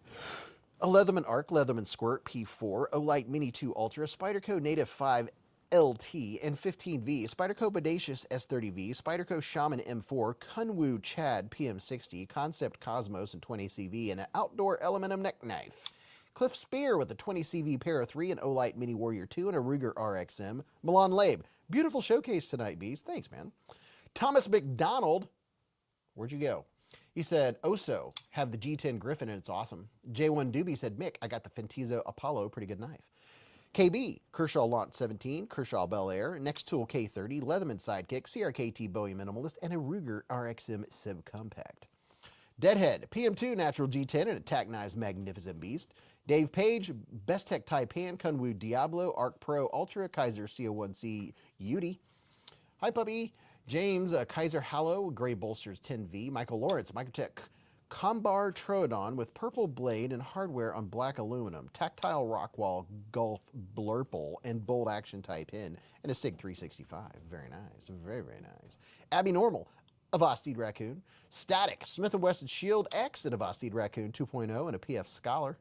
a Leatherman Arc, Leatherman Squirt P4, Olight Mini 2 Ultra, Spyderco Native 5 LT and 15V, Spyderco Bodacious S30V, Spyderco Shaman M4, Kunwu Chad PM60, Concept Cosmos and 20CV, and an Outdoor Elementum neck knife. Cliff Spear with a 20CV Para 3, an Olight Mini Warrior 2, and a Ruger RXM. Milan Labe, beautiful showcase tonight, Beez. Thanks, man. Thomas McDonald, where'd you go? He said, Oso, have the G10 Griffin and it's awesome. J1 Doobie said, Mick, I got the Fentizo Apollo, pretty good knife. KB, Kershaw Launch 17, Kershaw Bel Air, Next Tool K30, Leatherman Sidekick, CRKT Bowie Minimalist, and a Ruger RXM Subcompact. Deadhead, PM2 Natural G10 and a Tac Knives Magnificent Beast. Dave Page, Best Tech Taipan, Kunwu Diablo, Arc Pro Ultra, Kaiser CO1C Yudi. Hi Puppy. James, Kaiser Hallow, Gray Bolsters 10V. Michael Lawrence, Microtech Combar Troodon with purple blade and hardware on black aluminum, tactile Rockwall Gulf Blurple and bolt action type in, and a SIG 365. Very nice. Very, very nice. Abby Normal, a Vosteed Raccoon. Static, Smith & Wesson Shield X and a Vosteed Raccoon 2.0 and a PF Scholar.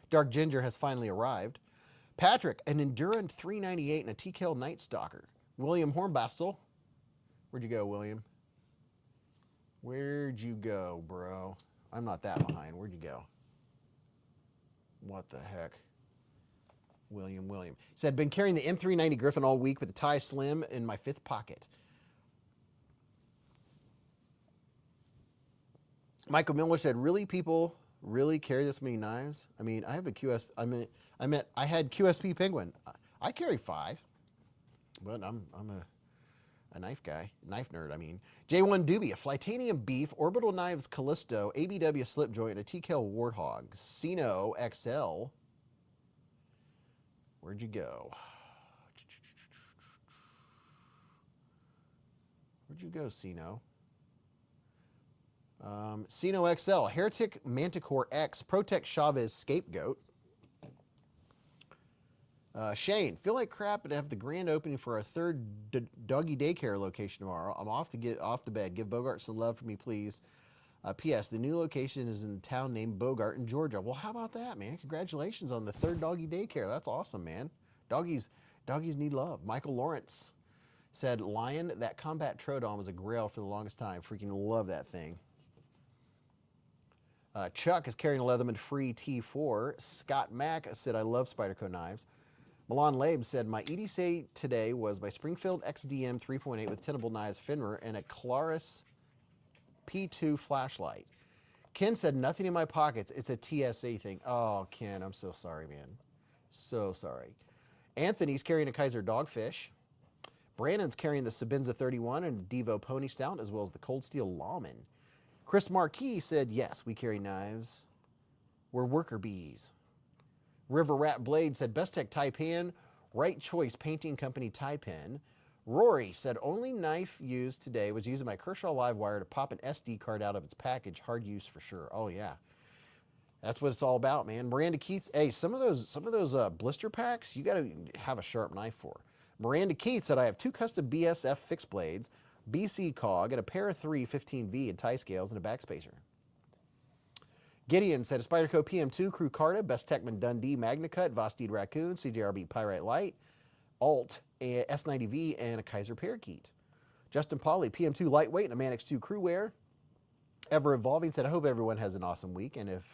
Dark Ginger has finally arrived. Patrick, an Endurant 398 and a TKL Night Stalker. William Hornbastel. Where'd you go, William? Where'd you go, bro? I'm not that behind. Where'd you go? What the heck? William. He said, been carrying the M390 Griffin all week with the tie slim in my 5th pocket. Michael Miller said, really, people really carry this many knives? I mean, I have a I had QSP Penguin. I carry 5, but I'm a knife guy, knife nerd, I mean. J1 Doobie, a Flytanium Beef, Orbital Knives Callisto, ABW Slip Joint, and a TKL Warthog. Sino XL. Where'd you go? Where'd you go, Sino? Sino XL, Heretic Manticore X, Protect Chavez Scapegoat. Shane, feel like crap and have the grand opening for our 3rd doggy daycare location tomorrow. I'm off to get off the bed. Give Bogart some love for me, please. P.S. The new location is in a town named Bogart in Georgia. Well, how about that, man? Congratulations on the 3rd doggy daycare. That's awesome, man. Doggies need love. Michael Lawrence said, Lion, that Combat Troodon was a Grail for the longest time. Freaking love that thing. Chuck is carrying a Leatherman Free T4. Scott Mack said, I love Spyderco knives. Milan Labe said, my EDC today was my Springfield XDM 3.8 with tenable knives Finmer and a Claris P2 flashlight. Ken said, nothing in my pockets. It's a TSA thing. Oh, Ken, I'm so sorry, man. So sorry. Anthony's carrying a Kaiser Dogfish. Brandon's carrying the Sabenza 31 and Devo Pony Stout, as well as the Cold Steel Lawman. Chris Marquis said, yes, we carry knives. We're worker bees. River Rat Blade said, Best Tech Taipan, Right Choice Painting Company Taipan. Rory said, only knife used today was using my Kershaw Livewire to pop an SD card out of its package. Hard use for sure. Oh, yeah. That's what it's all about, man. Miranda Keith, hey, some of those blister packs, you got to have a sharp knife for. Miranda Keith said, I have 2 custom BSF fixed blades, BC Cog, and a pair of 3 15V and tie scales and a backspacer. Gideon said, a Spyderco PM2 Crew Carta, Best Techman Dundee Magna Cut, Vosteed Raccoon, CJRB Pyrite Light, Alt, a S90V, and a Kaiser Parakeet. Justin Pauly, PM2 Lightweight, and a Manix 2 Crew Wear. Ever Evolving said, I hope everyone has an awesome week, and if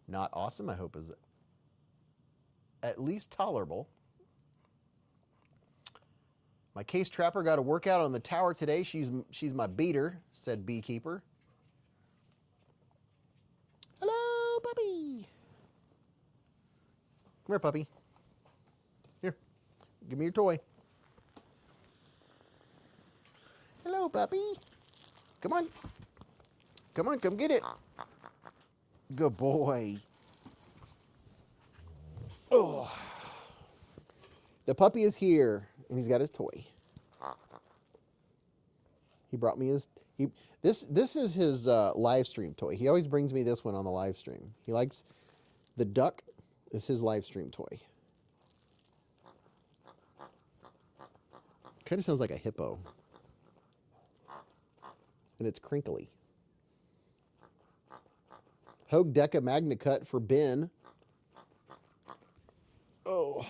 not awesome, I hope is at least tolerable. My case trapper got a workout on the tower today. She's my beater, said Beekeeper. Hello, puppy. Come here, puppy. Here, give me your toy. Hello, puppy. Come on. Come on, come get it. Good boy. Oh. The puppy is here, and he's got his toy. He brought me his... This is his live stream toy. He always brings me this one on the live stream. He likes... The duck is his live stream toy. Kind of sounds like a hippo. And it's crinkly. Hogue Deca Magna Cut for Ben. Oh.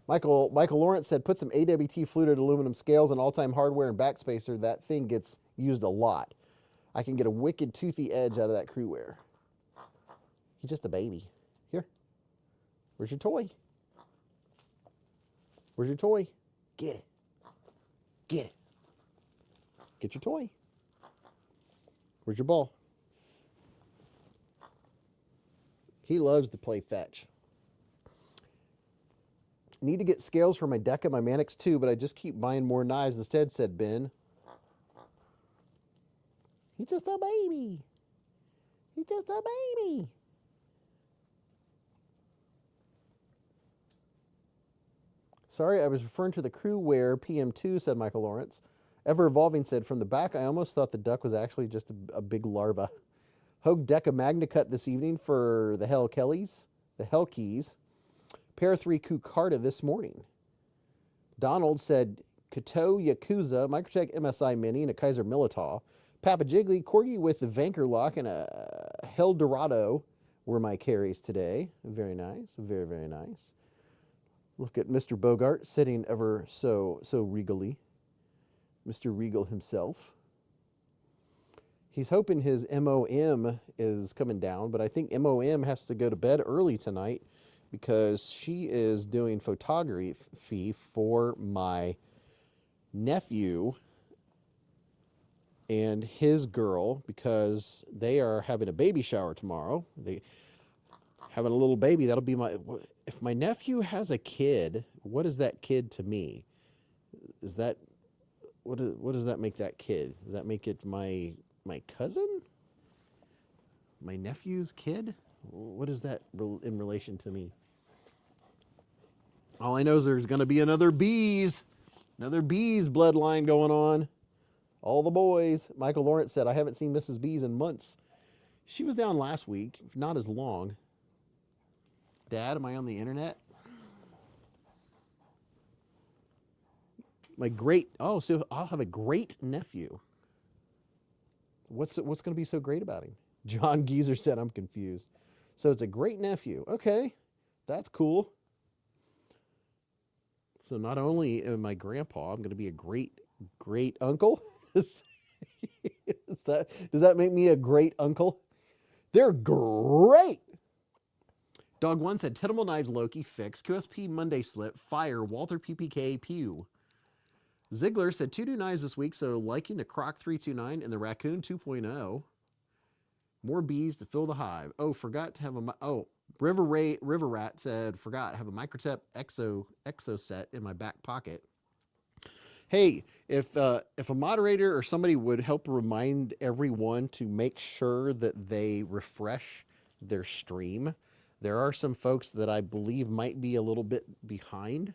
Michael Lawrence said, put some AWT fluted aluminum scales and all-time hardware and backspacer. That thing gets used a lot. I can get a wicked toothy edge out of that crewware. He's just a baby. Here. Where's your toy? Where's your toy? Get it. Get it. Get your toy. Where's your ball? He loves to play fetch. Need to get scales for my Deca, my Manix too, but I just keep buying more knives instead, said Ben. He's just a baby. He's just a baby. Sorry, I was referring to the crewware PM2, said Michael Lawrence. Ever Evolving said, from the back, I almost thought the duck was actually just a big larva. Hogue Deca Magna Cut this evening for the Hell Keys. Pair 3 Kukarta this morning. Donald said, Kato Yakuza, Microtech MSI Mini, and a Kaiser Militaw. Papa Jiggly, Corgi with the Vanker Lock, and a Hell Dorado were my carries today. Very nice. Very, very nice. Look at Mr. Bogart sitting ever so regally. Mr. Regal himself. He's hoping his MOM is coming down, but I think MOM has to go to bed early tonight because she is doing photography for my nephew and his girl because they are having a baby shower tomorrow. They having a little baby. That'll be my... If my nephew has a kid, what is that kid to me? Is that... What does that make that kid? Does that make it my cousin? My nephew's kid? What is that in relation to me? All I know is there's going to be another Beez bloodline going on. All the boys. Michael Lawrence said, I haven't seen Mrs. Beez in months. She was down last week, not as long. Dad, am I on the internet? So I'll have a great nephew. What's going to be so great about him? John Geezer said, I'm confused. So it's a great nephew. Okay, that's cool. So not only am I grandpa, I'm going to be a great uncle. Does that make me a great uncle? They're great. Dog One said, Tenable Knives Loki fix, QSP Monday slip, fire, Walther PPK Pew. Ziegler said 2 new knives this week, so liking the Croc 329 and the Raccoon 2.0. More bees to fill the hive. Oh, forgot to have River Rat said, forgot, have a Microtep Exo set in my back pocket. Hey, if a moderator or somebody would help remind everyone to make sure that they refresh their stream. There are some folks that I believe might be a little bit behind.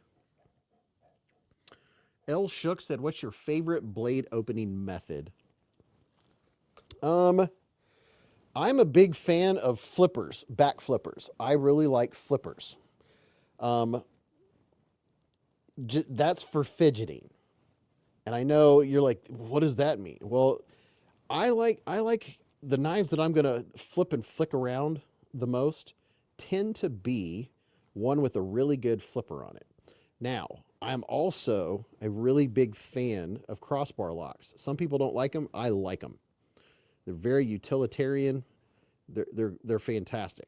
L. Shook said, what's your favorite blade opening method? I'm a big fan of flippers, back flippers. I really like flippers. That's for fidgeting. And I know you're like, what does that mean? Well, I like the knives that I'm going to flip and flick around the most tend to be one with a really good flipper on it. Now, I'm also a really big fan of crossbar locks. Some people don't like them. I like them. They're very utilitarian. They're fantastic.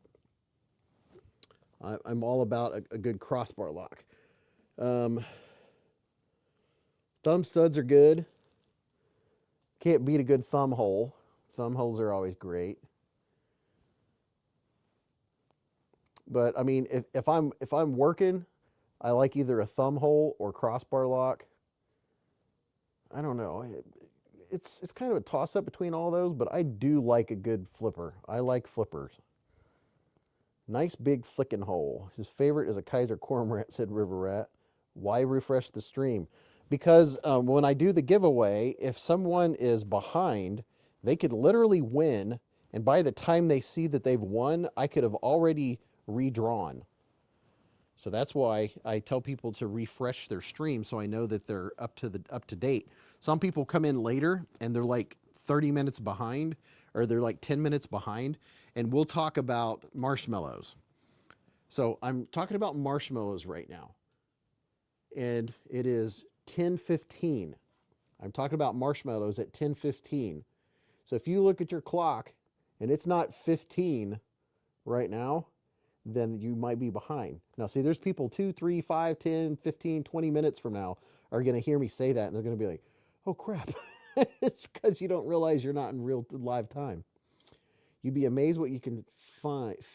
I'm all about a good crossbar lock. Thumb studs are good. Can't beat a good thumb hole. Thumb holes are always great. But I mean, if I'm working, I like either a thumb hole or crossbar lock. I don't know. It's kind of a toss up between all those, but I do like a good flipper. I like flippers. Nice big flicking hole. His favorite is a Kaiser Cormorant, said River Rat. Why refresh the stream? Because when I do the giveaway, if someone is behind, they could literally win. And by the time they see that they've won, I could have already redrawn. So that's why I tell people to refresh their stream so I know that they're up to date. Some people come in later and they're like 30 minutes behind, or they're like 10 minutes behind, and we'll talk about marshmallows. So I'm talking about marshmallows right now. And it is 10:15. I'm talking about marshmallows at 10:15. So if you look at your clock and it's not 15 right now, then you might be behind. Now, see, there's people 2, 3, 5, 10, 15, 20 minutes from now are going to hear me say that, and they're going to be like, oh, crap. It's because you don't realize you're not in real live time. You'd be amazed what you can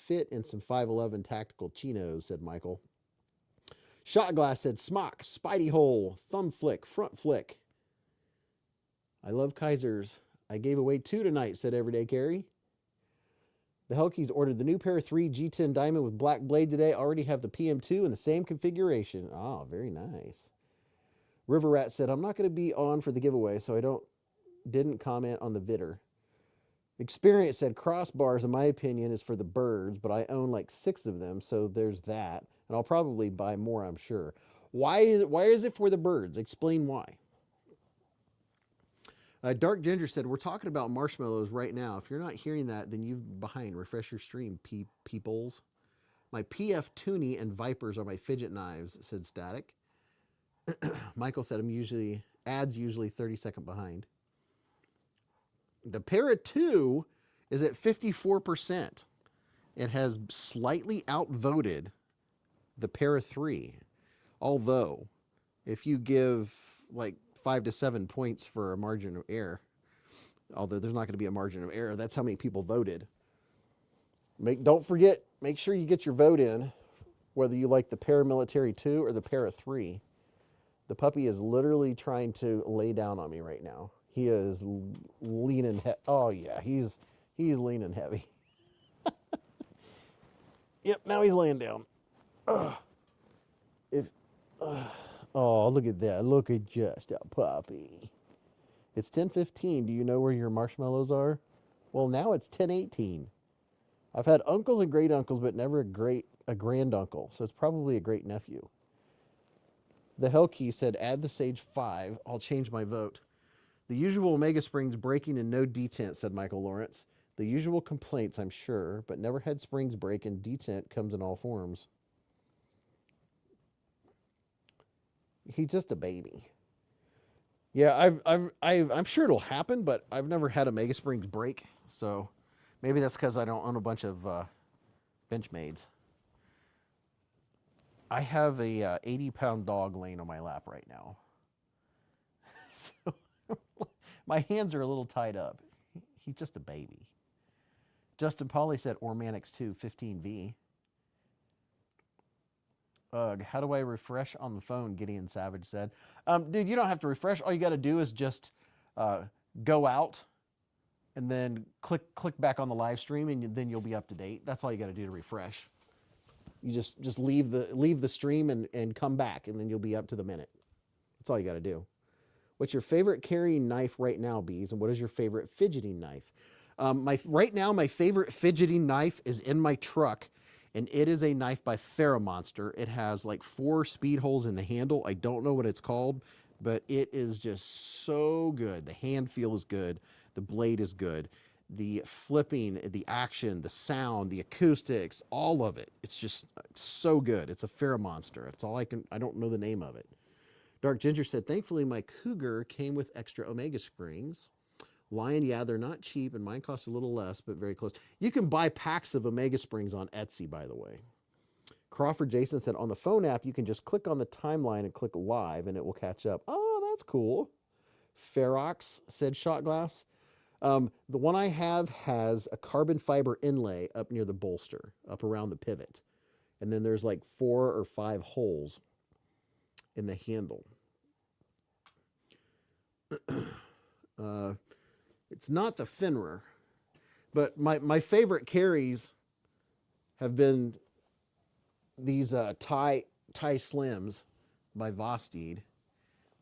fit in some 511 tactical chinos, said Michael. Shot Glass said, smock, spidey hole, thumb flick, front flick. I love Kaisers. I gave away 2 tonight, said Everyday Carry. The Helkeys ordered the new pair 3 G10 Diamond with black blade today. Already have the PM2 in the same configuration. Oh, very nice. River Rat said, I'm not going to be on for the giveaway, so I didn't comment on the vidder. Experience said, crossbars, in my opinion, is for the birds, but I own like 6 of them, so there's that. And I'll probably buy more, I'm sure. Why is it for the birds? Explain why. Dark Ginger said, we're talking about marshmallows right now. If you're not hearing that, then you're behind. Refresh your stream, peoples. My PF Toonie and Vipers are my fidget knives, said Static. Michael said, ads usually 30-second behind. The Para 2 is at 54%. It has slightly outvoted the Para 3. Although, if you give like 5 to 7 points for a margin of error, although there's not going to be a margin of error, that's how many people voted. Don't forget, make sure you get your vote in, whether you like the Paramilitary 2 or the Para 3. The puppy is literally trying to lay down on me right now. He is leaning. Oh yeah, he's leaning heavy. Yep, now he's laying down. Oh, look at that! Look at just a puppy. It's 10:15. Do you know where your marshmallows are? Well, now it's 10:18. I've had uncles and great uncles, but never a grand uncle. So it's probably a great nephew. The Hellkey said, add the Sage 5. I'll change my vote. The usual Omega Springs breaking and no detent, said Michael Lawrence. The usual complaints, I'm sure, but never had springs break, and detent comes in all forms. He's just a baby. Yeah, I'm sure it'll happen, but I've never had a Mega Springs break, so maybe that's because I don't own a bunch of Benchmades. I have a 80-pound dog laying on my lap right now. So my hands are a little tied up. He's just a baby. Justin Pauly said Ormanix 2 15V. How do I refresh on the phone? Gideon Savage said. Dude, you don't have to refresh. All you got to do is just go out and then click back on the live stream, and then you'll be up to date. That's all you got to do to refresh. You just leave the stream and come back, and then you'll be up to the minute. That's all you got to do. What's your favorite carrying knife right now, Beez? And what is your favorite fidgeting knife? Right now, my favorite fidgeting knife is in my truck, and it is a knife by Theramonster. It has like 4 speed holes in the handle. I don't know what it's called, but it is just so good. The hand feel is good. The blade is good. The flipping, the action, the sound, the acoustics, all of it. It's just so good. It's a Theramonster. That's all I don't know the name of it. Dark Ginger said, thankfully my Cougar came with extra Omega Springs. Lion, yeah, they're not cheap, and mine cost a little less, but very close. You can buy packs of Omega Springs on Etsy, by the way. Crawford Jason said, on the phone app, you can just click on the timeline and click live, and it will catch up. Oh, that's cool. Ferox said, shot glass. The one I have has a carbon fiber inlay up near the bolster, up around the pivot. And then there's like 4 or 5 holes in the handle. It's not the Finner, but my favorite carries have been these Thai Slims by Vosteed.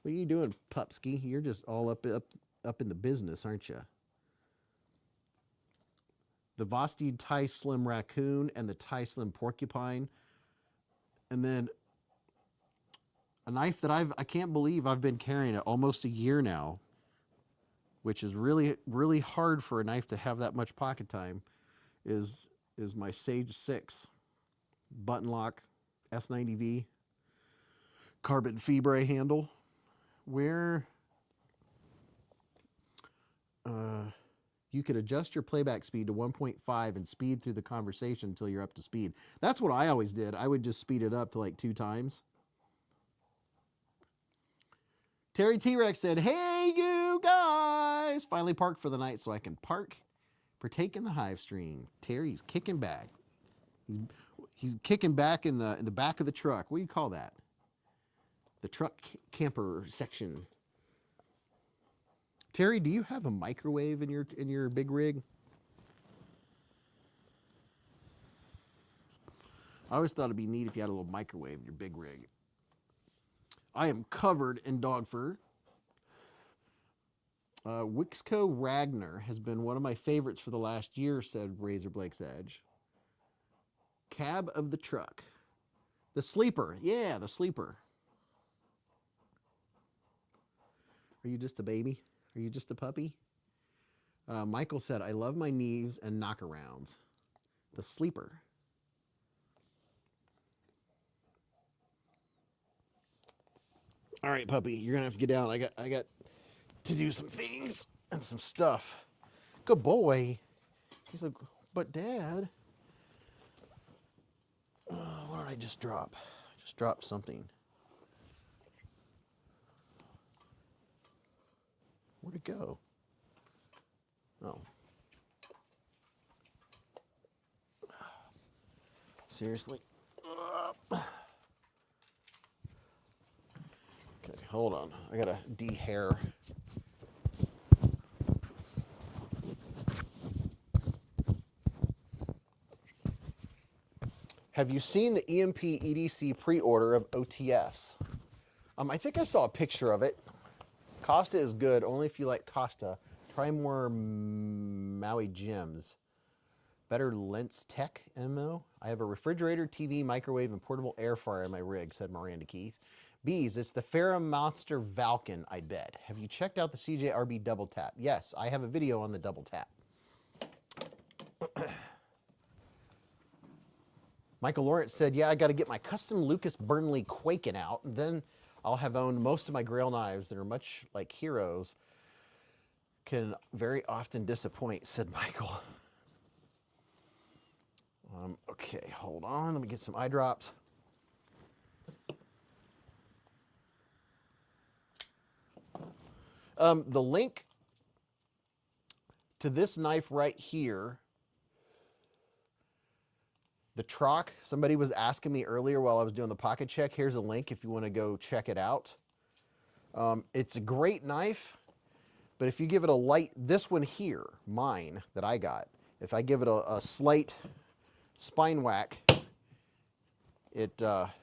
What are you doing, Pupski? You're just all up in the business, aren't you? The Vosteed Thai Slim Raccoon and the Thai Slim Porcupine. And then a knife that I can't believe I've been carrying it almost a year now, which is really, really hard for a knife to have that much pocket time, is my Sage 6 button lock S90V carbon fibre handle, where you could adjust your playback speed to 1.5 and speed through the conversation until you're up to speed. That's what I always did. I would just speed it up to like 2 times. Terry T-Rex said, hey, you guys! Finally parked for the night so I can partake in the hive stream. Terry's kicking back. He's kicking back in the back of the truck. What do you call that? The truck camper section. Terry, do you have a microwave in your big rig? I always thought it'd be neat if you had a little microwave in your big rig. I am covered in dog fur. Wixco Ragnar has been one of my favorites for the last year, said Razor Blake's Edge. Cab of the truck. The sleeper. Yeah, the sleeper. Are you just a baby? Are you just a puppy? Michael said, I love my knees and knockarounds. The sleeper. All right, puppy, you're gonna have to get down. I got to do some things and some stuff. Good boy. He's like, but Dad, what did I just drop? I just dropped something. Where'd it go? Oh. Seriously? Okay, hold on. I gotta de-hair. Have you seen the EMP EDC pre-order of OTFs? I think I saw a picture of it. Costa is good, only if you like Costa. Try more Maui Gems. Better Lens Tech MO. I have a refrigerator, TV, microwave, and portable air fryer in my rig, said Miranda Keith. Beez, it's the Farrah Monster Valken, I bet. Have you checked out the CJRB double tap? Yes, I have a video on the double tap. Michael Lawrence said, yeah, I got to get my custom Lucas Burnley Quaken out, and then I'll have owned most of my Grail knives that are much like heroes, can very often disappoint, said Michael. Okay, hold on. Let me get some eye drops. The link to this knife right here, the Croc, somebody was asking me earlier while I was doing the pocket check. Here's a link if you want to go check it out. It's a great knife, but if you give it a light, this one here, mine that I got, if I give it a slight spine whack, it doesn't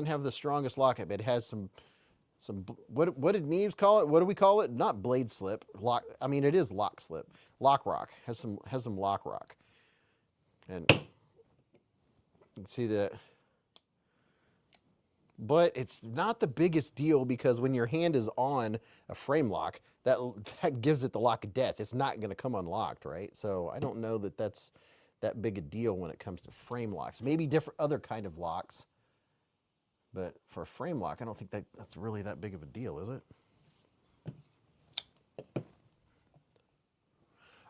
have the strongest lockup. It has some what did Neves call it? What do we call it? Not blade slip. Lock. I mean, it is lock slip. Lock rock has some lock rock, and you can see that. But it's not the biggest deal because when your hand is on a frame lock, that gives it the lock of death. It's not going to come unlocked, right? So I don't know that that's that big a deal when it comes to frame locks. Maybe different other kind of locks, But for a frame lock, I don't think that's really that big of a deal, is it?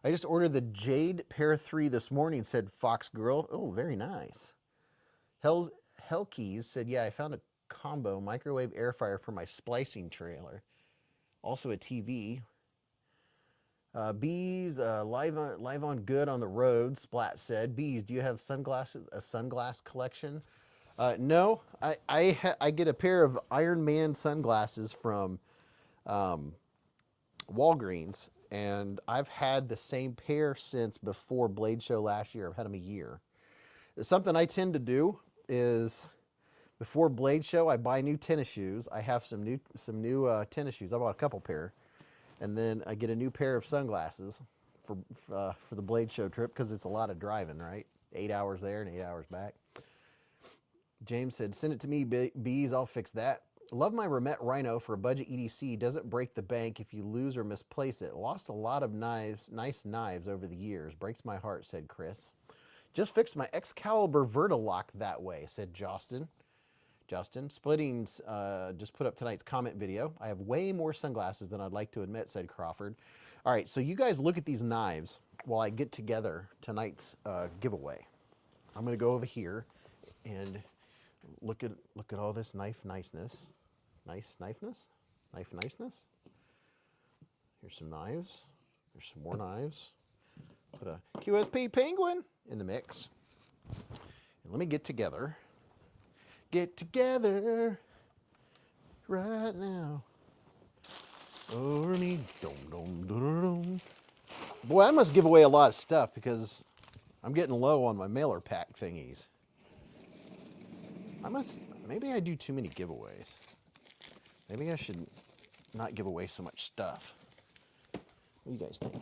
I just ordered the Jade Pair 3 this morning, said Fox Girl. Oh, very nice. Hellkeys said, yeah, I found a combo microwave air fryer for my splicing trailer. Also a TV. Beez, live on good on the road, Splat said. Beez, do you have sunglasses, a sunglass collection? No, I get a pair of Iron Man sunglasses from Walgreens, and I've had the same pair since before Blade Show last year. I've had them a year. Something I tend to do is before Blade Show, I buy new tennis shoes. I have some new tennis shoes. I bought a couple pair, and then I get a new pair of sunglasses for the Blade Show trip because it's a lot of driving, right? 8 hours there and 8 hours back. James said, send it to me, Beez, I'll fix that. Love my Remet Rhino for a budget EDC. Doesn't break the bank if you lose or misplace it. Lost a lot of nice knives over the years. Breaks my heart, said Chris. Just fixed my Excalibur Vertilock that way, said Justin. Splittings just put up tonight's comment video. I have way more sunglasses than I'd like to admit, said Crawford. All right, so you guys look at these knives while I get together tonight's giveaway. I'm going to go over here and look at all this knife niceness. Nice niceness. Here's some knives. There's some more knives. Put a QSP Penguin in the mix. And let me get together. Get together right now. Over me. Boy, I must give away a lot of stuff because I'm getting low on my mailer pack thingies. Maybe I do too many giveaways. Maybe I should not give away so much stuff. What do you guys think?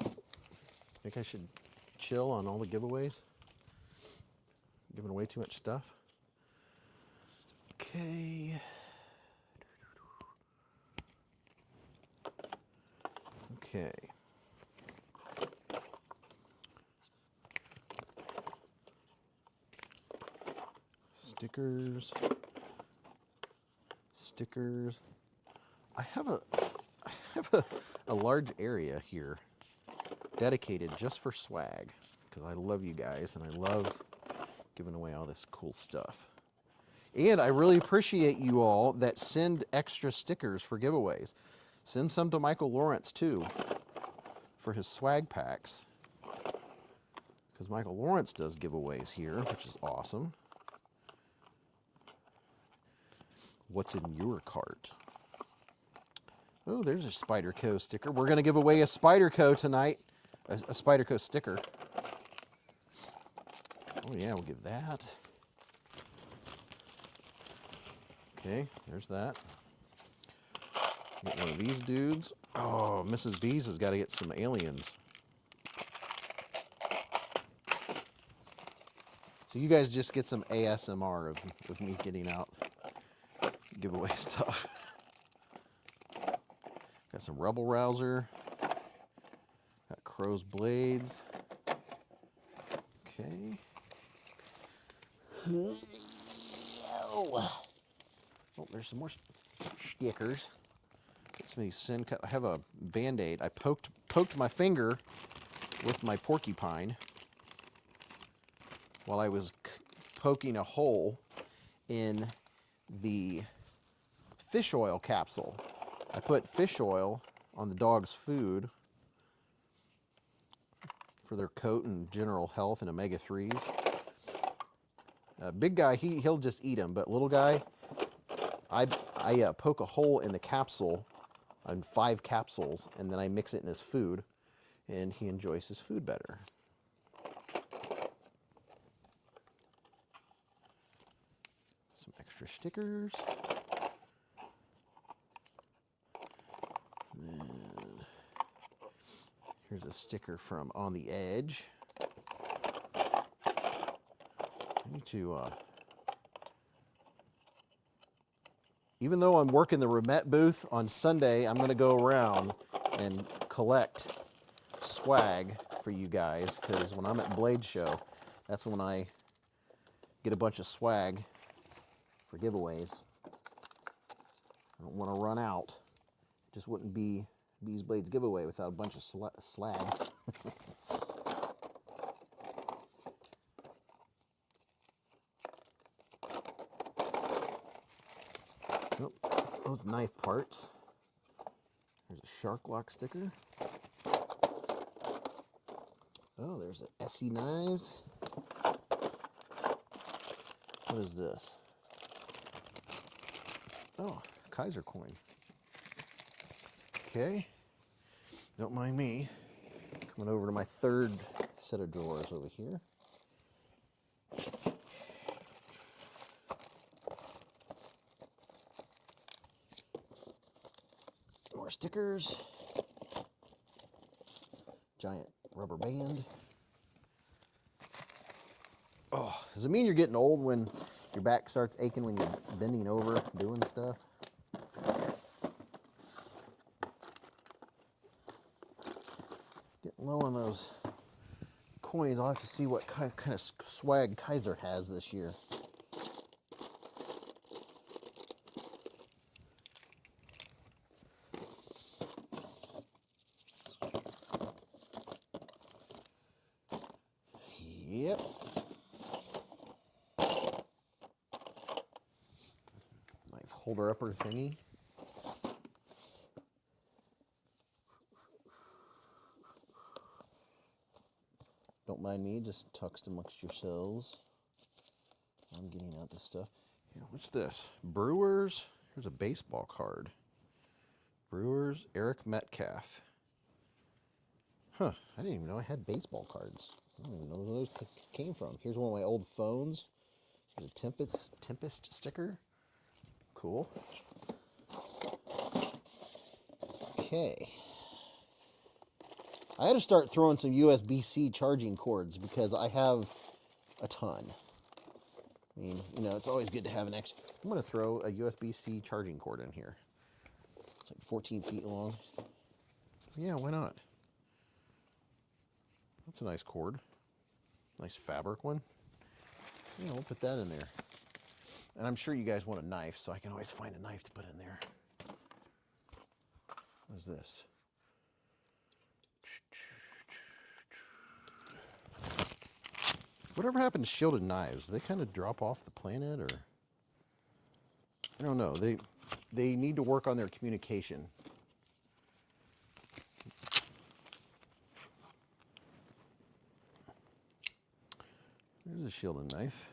Think I should chill on all the giveaways? Giving away too much stuff? Okay. Okay. Stickers. I have a large area here dedicated just for swag because I love you guys and I love giving away all this cool stuff. And I really appreciate you all that send extra stickers for giveaways. Send some to Michael Lawrence too for his swag packs because Michael Lawrence does giveaways here, which is awesome. What's in your cart? Oh, there's a Spyderco sticker. We're going to give away a Spyderco tonight. A Spyderco sticker. Oh, yeah, we'll give that. Okay, there's that. Get one of these dudes. Oh, Mrs. Beez has got to get some aliens. So you guys just get some ASMR of me getting out giveaway stuff. Got some Rebel Rouser. Got Crow's Blades. Okay. Oh, there's some more stickers. Get some of these sin cut. I have a Band-Aid. I poked my finger with my porcupine while I was poking a hole in the fish oil capsule. I put fish oil on the dog's food for their coat and general health and omega-3s. Big guy, he'll just eat them, but little guy, I poke a hole in the capsule, on 5 capsules, and then I mix it in his food, and he enjoys his food better. Some extra stickers. And then here's a sticker from On the Edge. I need to, even though I'm working the Remet booth on Sunday, I'm going to go around and collect swag for you guys, because when I'm at Blade Show, that's when I get a bunch of swag for giveaways. don't want to run out. Just wouldn't be Beez Blades giveaway without a bunch of slag. Oh, those knife parts. There's a shark lock sticker. Oh, there's an SE knives. What is this? Oh, Kaiser coin. Okay. Don't mind me. Coming over to my third set of drawers over here. More stickers. Giant rubber band. Oh, does it mean you're getting old when your back starts aching when you're bending over doing stuff? Getting low on those coins. I'll have to see what kind of swag Kaiser has this year. Yep. Knife holder upper thingy. Don't mind me, just tucked amongst yourselves. I'm getting out this stuff. Here, what's this? Brewers. Here's a baseball card. Brewers, Eric Metcalf. Huh, I didn't even know I had baseball cards. I don't even know where those came from. Here's one of my old phones. There's a Tempest sticker. Cool. Okay. I had to start throwing some USB-C charging cords because I have a ton. I mean, you know, it's always good to have an extra. I'm going to throw a USB-C charging cord in here. It's like 14 feet long. Yeah, why not? That's a nice cord. Nice fabric one. Yeah, we'll put that in there. And I'm sure you guys want a knife, so I can always find a knife to put in there. What is this? Whatever happened to shielded knives? Do they kind of drop off the planet, or? I don't know. They need to work on their communication. There's a shielded knife.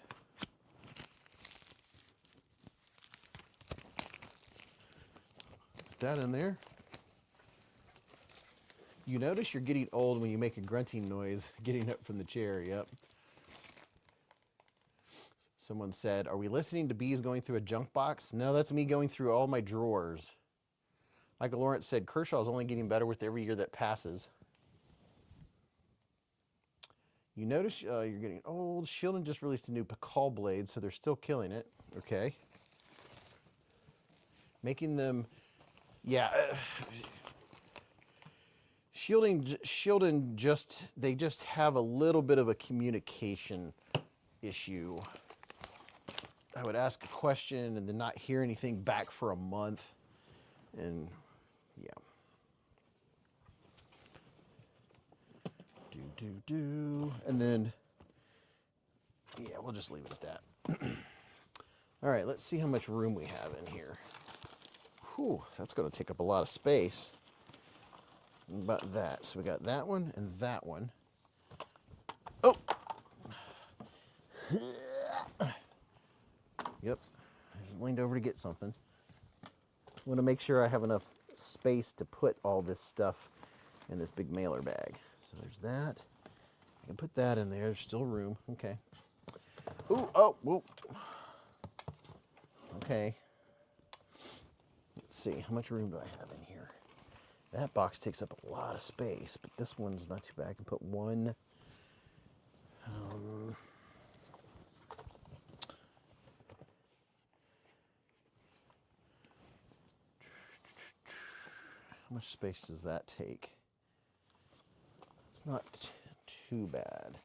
Put that in there. You notice you're getting old when you make a grunting noise getting up from the chair. Yep. Someone said, are we listening to Beez going through a junk box? No, that's me going through all my drawers. Michael Lawrence said, Kershaw's only getting better with every year that passes. You notice you're getting old. Shieldon just released a new Pakal blade, so they're still killing it. Okay. Making them, yeah. Shieldon they just have a little bit of a communication issue. I would ask a question and then not hear anything back for a month. And yeah. And then, yeah, we'll just leave it at that. All right, let's see how much room we have in here. Whew, that's going to take up a lot of space. About that. So we got that one and that one. Oh! Yep. I just leaned over to get something. I want to make sure I have enough space to put all this stuff in this big mailer bag. So there's that. I can put that in there. There's still room. Okay. Ooh, oh, whoa. Okay. Let's see. How much room do I have in here? That box takes up a lot of space, but this one's not too bad. I can put one. How much space does that take? It's not too bad.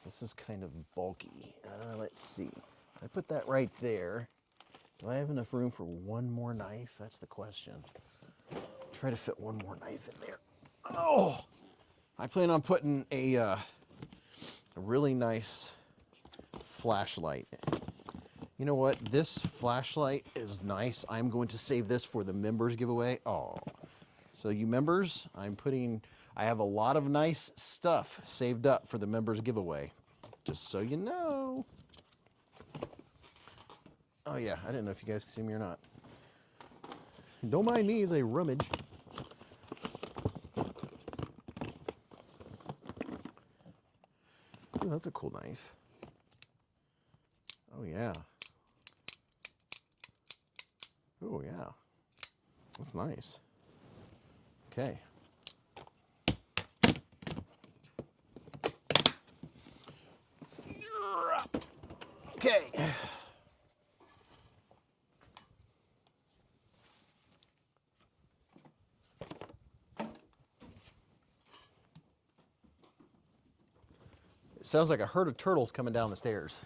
This is kind of bulky. Let's see. I put that right there. Do I have enough room for one more knife? That's the question. Try to fit one more knife in there. Oh! I plan on putting a really nice flashlight. You know what? This flashlight is nice. I'm going to save this for the members giveaway. Oh. So you members, I have a lot of nice stuff saved up for the members giveaway. Just so you know. Oh yeah, I didn't know if you guys can see me or not. Don't mind me as I rummage. Ooh, that's a cool knife. Oh yeah. Oh yeah. That's nice. Okay. Okay. It sounds like a herd of turtles coming down the stairs.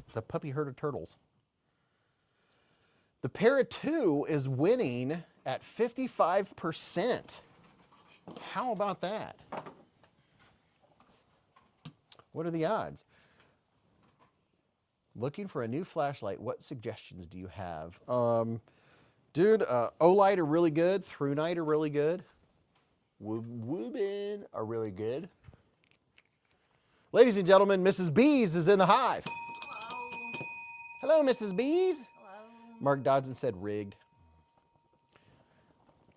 It's a puppy herd of turtles. The Para-2 is winning at 55%. How about that? What are the odds? Looking for a new flashlight. What suggestions do you have? Dude, O-Light are really good. Through Night are really good. Woobin are really good. Ladies and gentlemen, Mrs. Beez is in the hive. Hello, Mrs. Beez. Hello. Mark Dodson said rigged.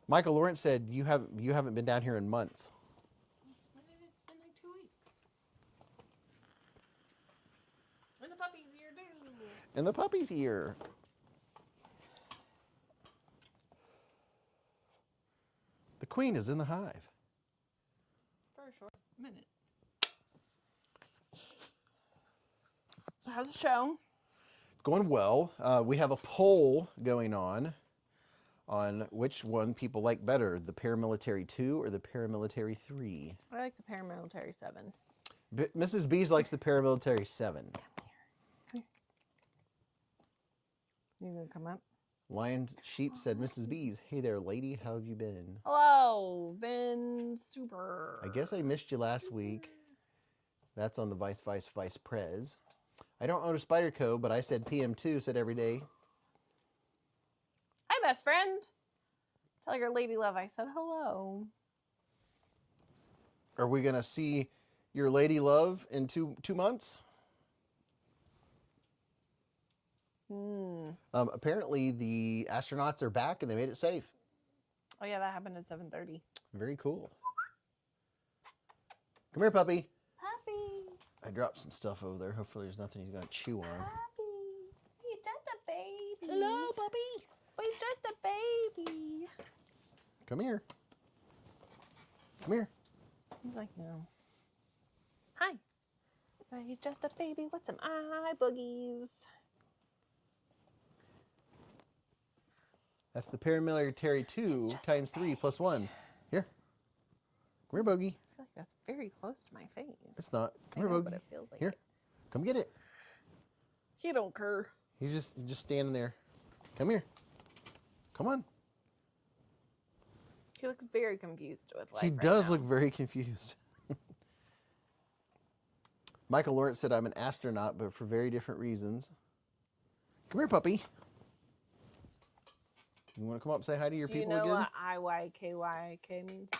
Michael Lawrence said you haven't been down here in months. It's been like 2 weeks. And the puppy's here too. And the puppy's here. The queen is in the hive. For a short minute. How's the show? It's going well. We have a poll going on which one people like better, the Paramilitary 2 or the Paramilitary 3. I like the Paramilitary 7. Mrs. Beez likes the Paramilitary 7. Come here. You gonna come up? Lion Sheep said, Mrs. Beez, hey there, lady, how have you been? Hello, been super. I guess I missed you last week. That's on the Vice Prez. I don't own a Spyderco, but I said PM2, said every day. Hi, best friend. Tell your lady love I said hello. Are we going to see your lady love in two months? Apparently, the astronauts are back and they made it safe. Oh, yeah, that happened at 7:30. Very cool. Come here, puppy. Puppy. I dropped some stuff over there. Hopefully there's nothing he's going to chew on. Puppy. You just a baby. Hello, puppy. He's just a baby. Come here. Come here. He's like, no. Hi. He's just a baby with some eye boogies. That's the Paramilitary 2 times 3 plus 1. Here. Come here, Bogey. I feel like that's very close to my face. It's not. Come here, know, Bogey. but it feels like Here. it. Come get it. He don't care. He's just standing there. Come here. Come on. He looks very confused with life. He right does now. look very confused. Michael Lawrence said, I'm an astronaut, but for very different reasons. Come here, puppy. You want to come up and say hi to your people again? Do you know what IYKYK means?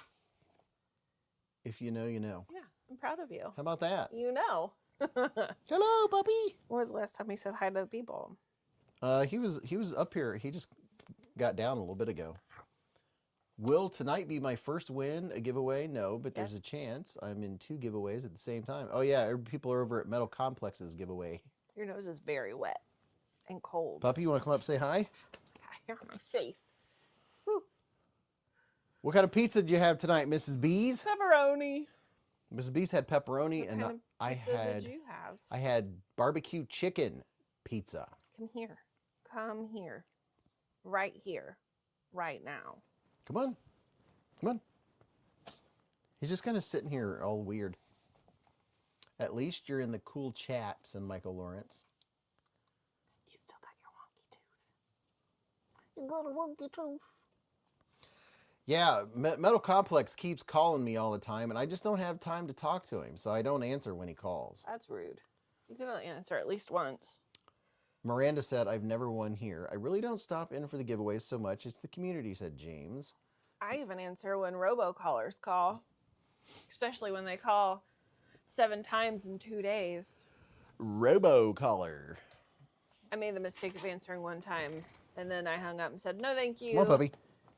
If you know, you know. Yeah, I'm proud of you. How about that? You know. Hello, puppy. When was the last time he said hi to the people? He was up here. He just got down a little bit ago. Will tonight be my first win, a giveaway? No, but there's a chance. I'm in 2 giveaways at the same time. Oh, yeah, people are over at Metal Complex's giveaway. Your nose is very wet and cold. Puppy, you want to come up and say hi? Hair on my face. Whew. What kind of pizza did you have tonight, Mrs. Beez? Pepperoni. Mrs. Beez had pepperoni, and I did you have? I had barbecue chicken pizza. Come here. Come here. Right here. Right now. Come on. Come on. He's just kind of sitting here all weird. At least you're in the cool chat, said Michael Lawrence. You still got your wonky tooth. You got a wonky tooth. Yeah, Metal Complex keeps calling me all the time, and I just don't have time to talk to him, so I don't answer when he calls. That's rude. You can only answer at least once. Miranda said, I've never won here. I really don't stop in for the giveaways so much. It's the community, said James. I even answer when robocallers call, especially when they call 7 times in 2 days. Robocaller. I made the mistake of answering one time, and then I hung up and said, no, thank you. Come on, puppy.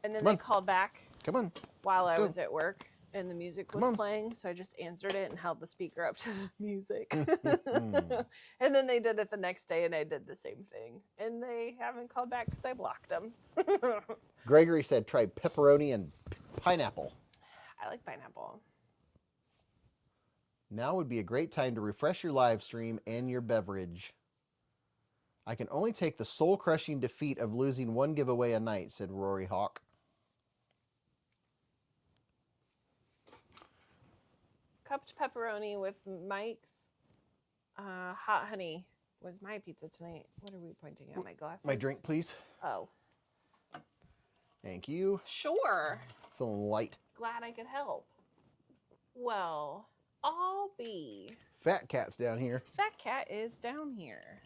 And then Come they on. called back Come on. while I go. was at work, and the music Come was on. playing, so I just answered it and held the speaker up to the music. And then they did it the next day, and I did the same thing. And they haven't called back because I blocked them. Gregory said, try pepperoni and pineapple. I like pineapple. Now would be a great time to refresh your live stream and your beverage. I can only take the soul-crushing defeat of losing one giveaway a night, said Rory Hawk. Cupped pepperoni with Mike's hot honey was my pizza tonight. What are we pointing at? My glasses? My drink, please. Oh. Thank you. Sure. Feeling light. Glad I could help. Well, I'll be. Fat Cat's down here. Fat Cat is down here.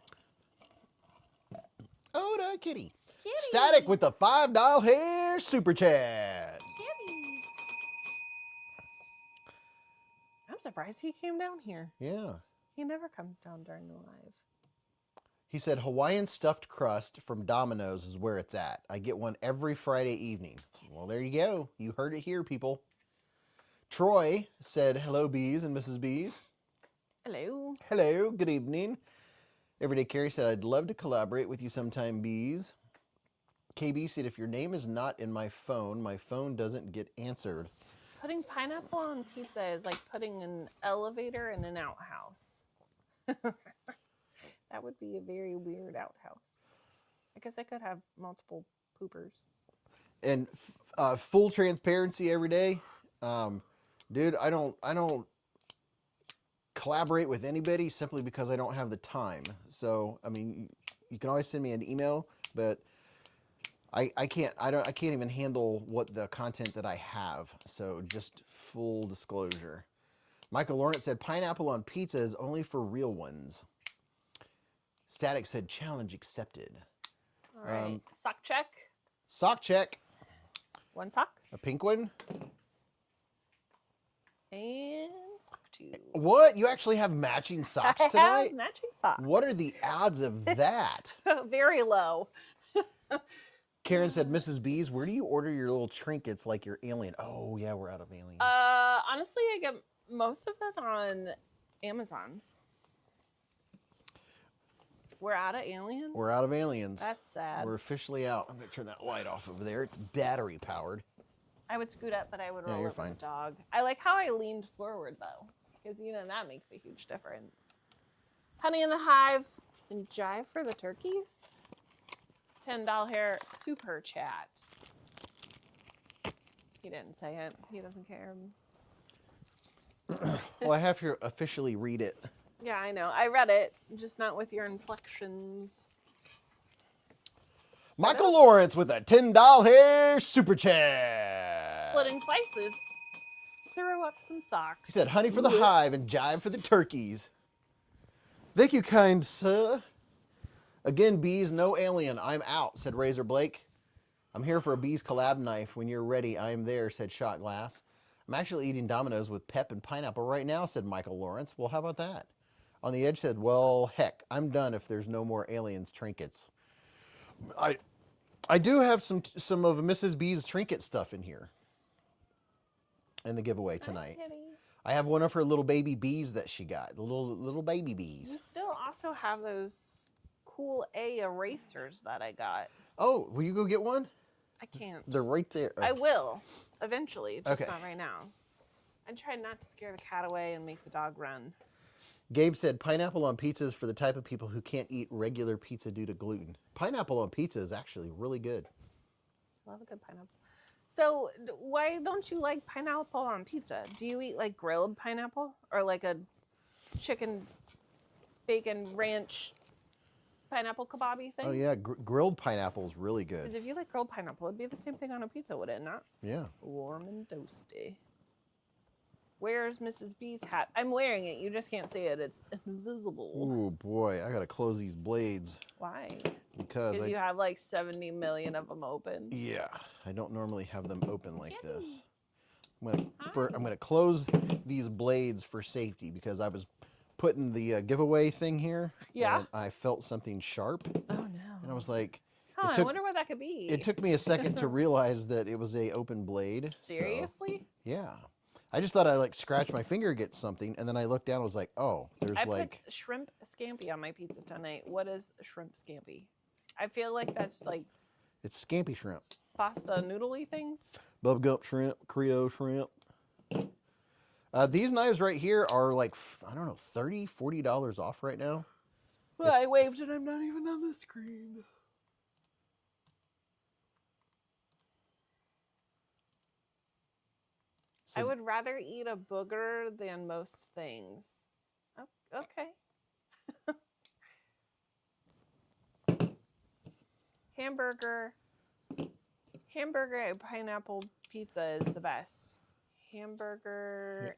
Oh, the kitty. Kitty. Static with the $5 hair super chat. Kitty. I'm surprised he came down here. Yeah. He never comes down during the live. He said Hawaiian stuffed crust from Domino's is where it's at. I get one every Friday evening. Well, there you go. You heard it here, people. Troy said, hello, Beez and Mrs. Beez. Hello. Hello, good evening. Everyday Carrie said, I'd love to collaborate with you sometime, Beez. KB said, if your name is not in my phone doesn't get answered. Putting pineapple on pizza is like putting an elevator in an outhouse. That would be a very weird outhouse. I guess I could have multiple poopers. And full transparency every day. Dude, I don't collaborate with anybody simply because I don't have the time. So, I mean, you can always send me an email, but I can't even handle what the content that I have. So just full disclosure. Michael Lawrence said pineapple on pizza is only for real ones. Static said challenge accepted. All right. Sock check. Sock check. One sock. A pink one. And sock two. What? You actually have matching socks I tonight? have matching socks. What are the odds of that? Very low. Karen said, Mrs. Beez, where do you order your little trinkets like your alien? Oh, yeah, we're out of aliens. Honestly, I get most of it on Amazon. We're out of aliens? We're out of aliens. That's sad. We're officially out. I'm going to turn that light off over there. It's battery powered. I would scoot up, but I would Yeah, roll you're up fine. with the dog. I like how I leaned forward, though, because, you know, that makes a huge difference. Honey in the Hive and Jive for the turkeys. $10 hair super chat. He didn't say it. He doesn't care. Well, I have to officially read it. Yeah, I know. I read it, just not with your inflections. Michael Lawrence with a $10 hair super chat. Splitting slices. Throw up some socks. He said, honey for the hive and jive for the turkeys. Thank you, kind sir. Again, Beez, no alien. I'm out, said Razor Blake. I'm here for a Beez collab knife. When you're ready, I am there, said Shot Glass. I'm actually eating Domino's with pep and pineapple right now, said Michael Lawrence. Well, how about that? On the Edge said, well, heck, I'm done if there's no more aliens trinkets. I do have some of Mrs. B's trinket stuff in here. In the giveaway tonight. Hi, Kitty. I have one of her little baby bees that she got. The little baby bees. You still also have those cool A erasers that I got. Oh, will you go get one? I can't. They're right there. I will, eventually, just Okay. not right now. I tried not to scare the cat away and make the dog run. Gabe said pineapple on pizza is for the type of people who can't eat regular pizza due to gluten. Pineapple on pizza is actually really good. Love a good pineapple. So why don't you like pineapple on pizza? Do you eat like grilled pineapple or like a chicken bacon ranch pineapple kebabby thing. Oh yeah, grilled pineapple is really good. Because if you like grilled pineapple, it'd be the same thing on a pizza, would it not? Yeah. Warm and toasty. Where's Mrs. B's hat? I'm wearing it. You just can't see it. It's invisible. Oh boy, I gotta close these blades. Why? Because you have like 70 million of them open. Yeah, I don't normally have them open like this. I'm gonna close these blades for safety because I was putting the giveaway thing here. Yeah. And I felt something sharp. Oh no. And I was like, huh, I wonder what that could be. It took me a second to realize that it was a open blade. Seriously? So, yeah. I just thought I like scratched my finger, get something, and then I looked down and was like, oh, there's I like put shrimp scampi on my pizza tonight. What is shrimp scampi? I feel like that's like it's scampi shrimp. pasta noodly things. Bubblegum shrimp, Creole shrimp. These knives right here are like, I don't know, $30, $40 off right now. Well, I waved and I'm not even on the screen. I would rather eat a booger than most things. Oh, okay. Hamburger and pineapple pizza is the best. Hamburger,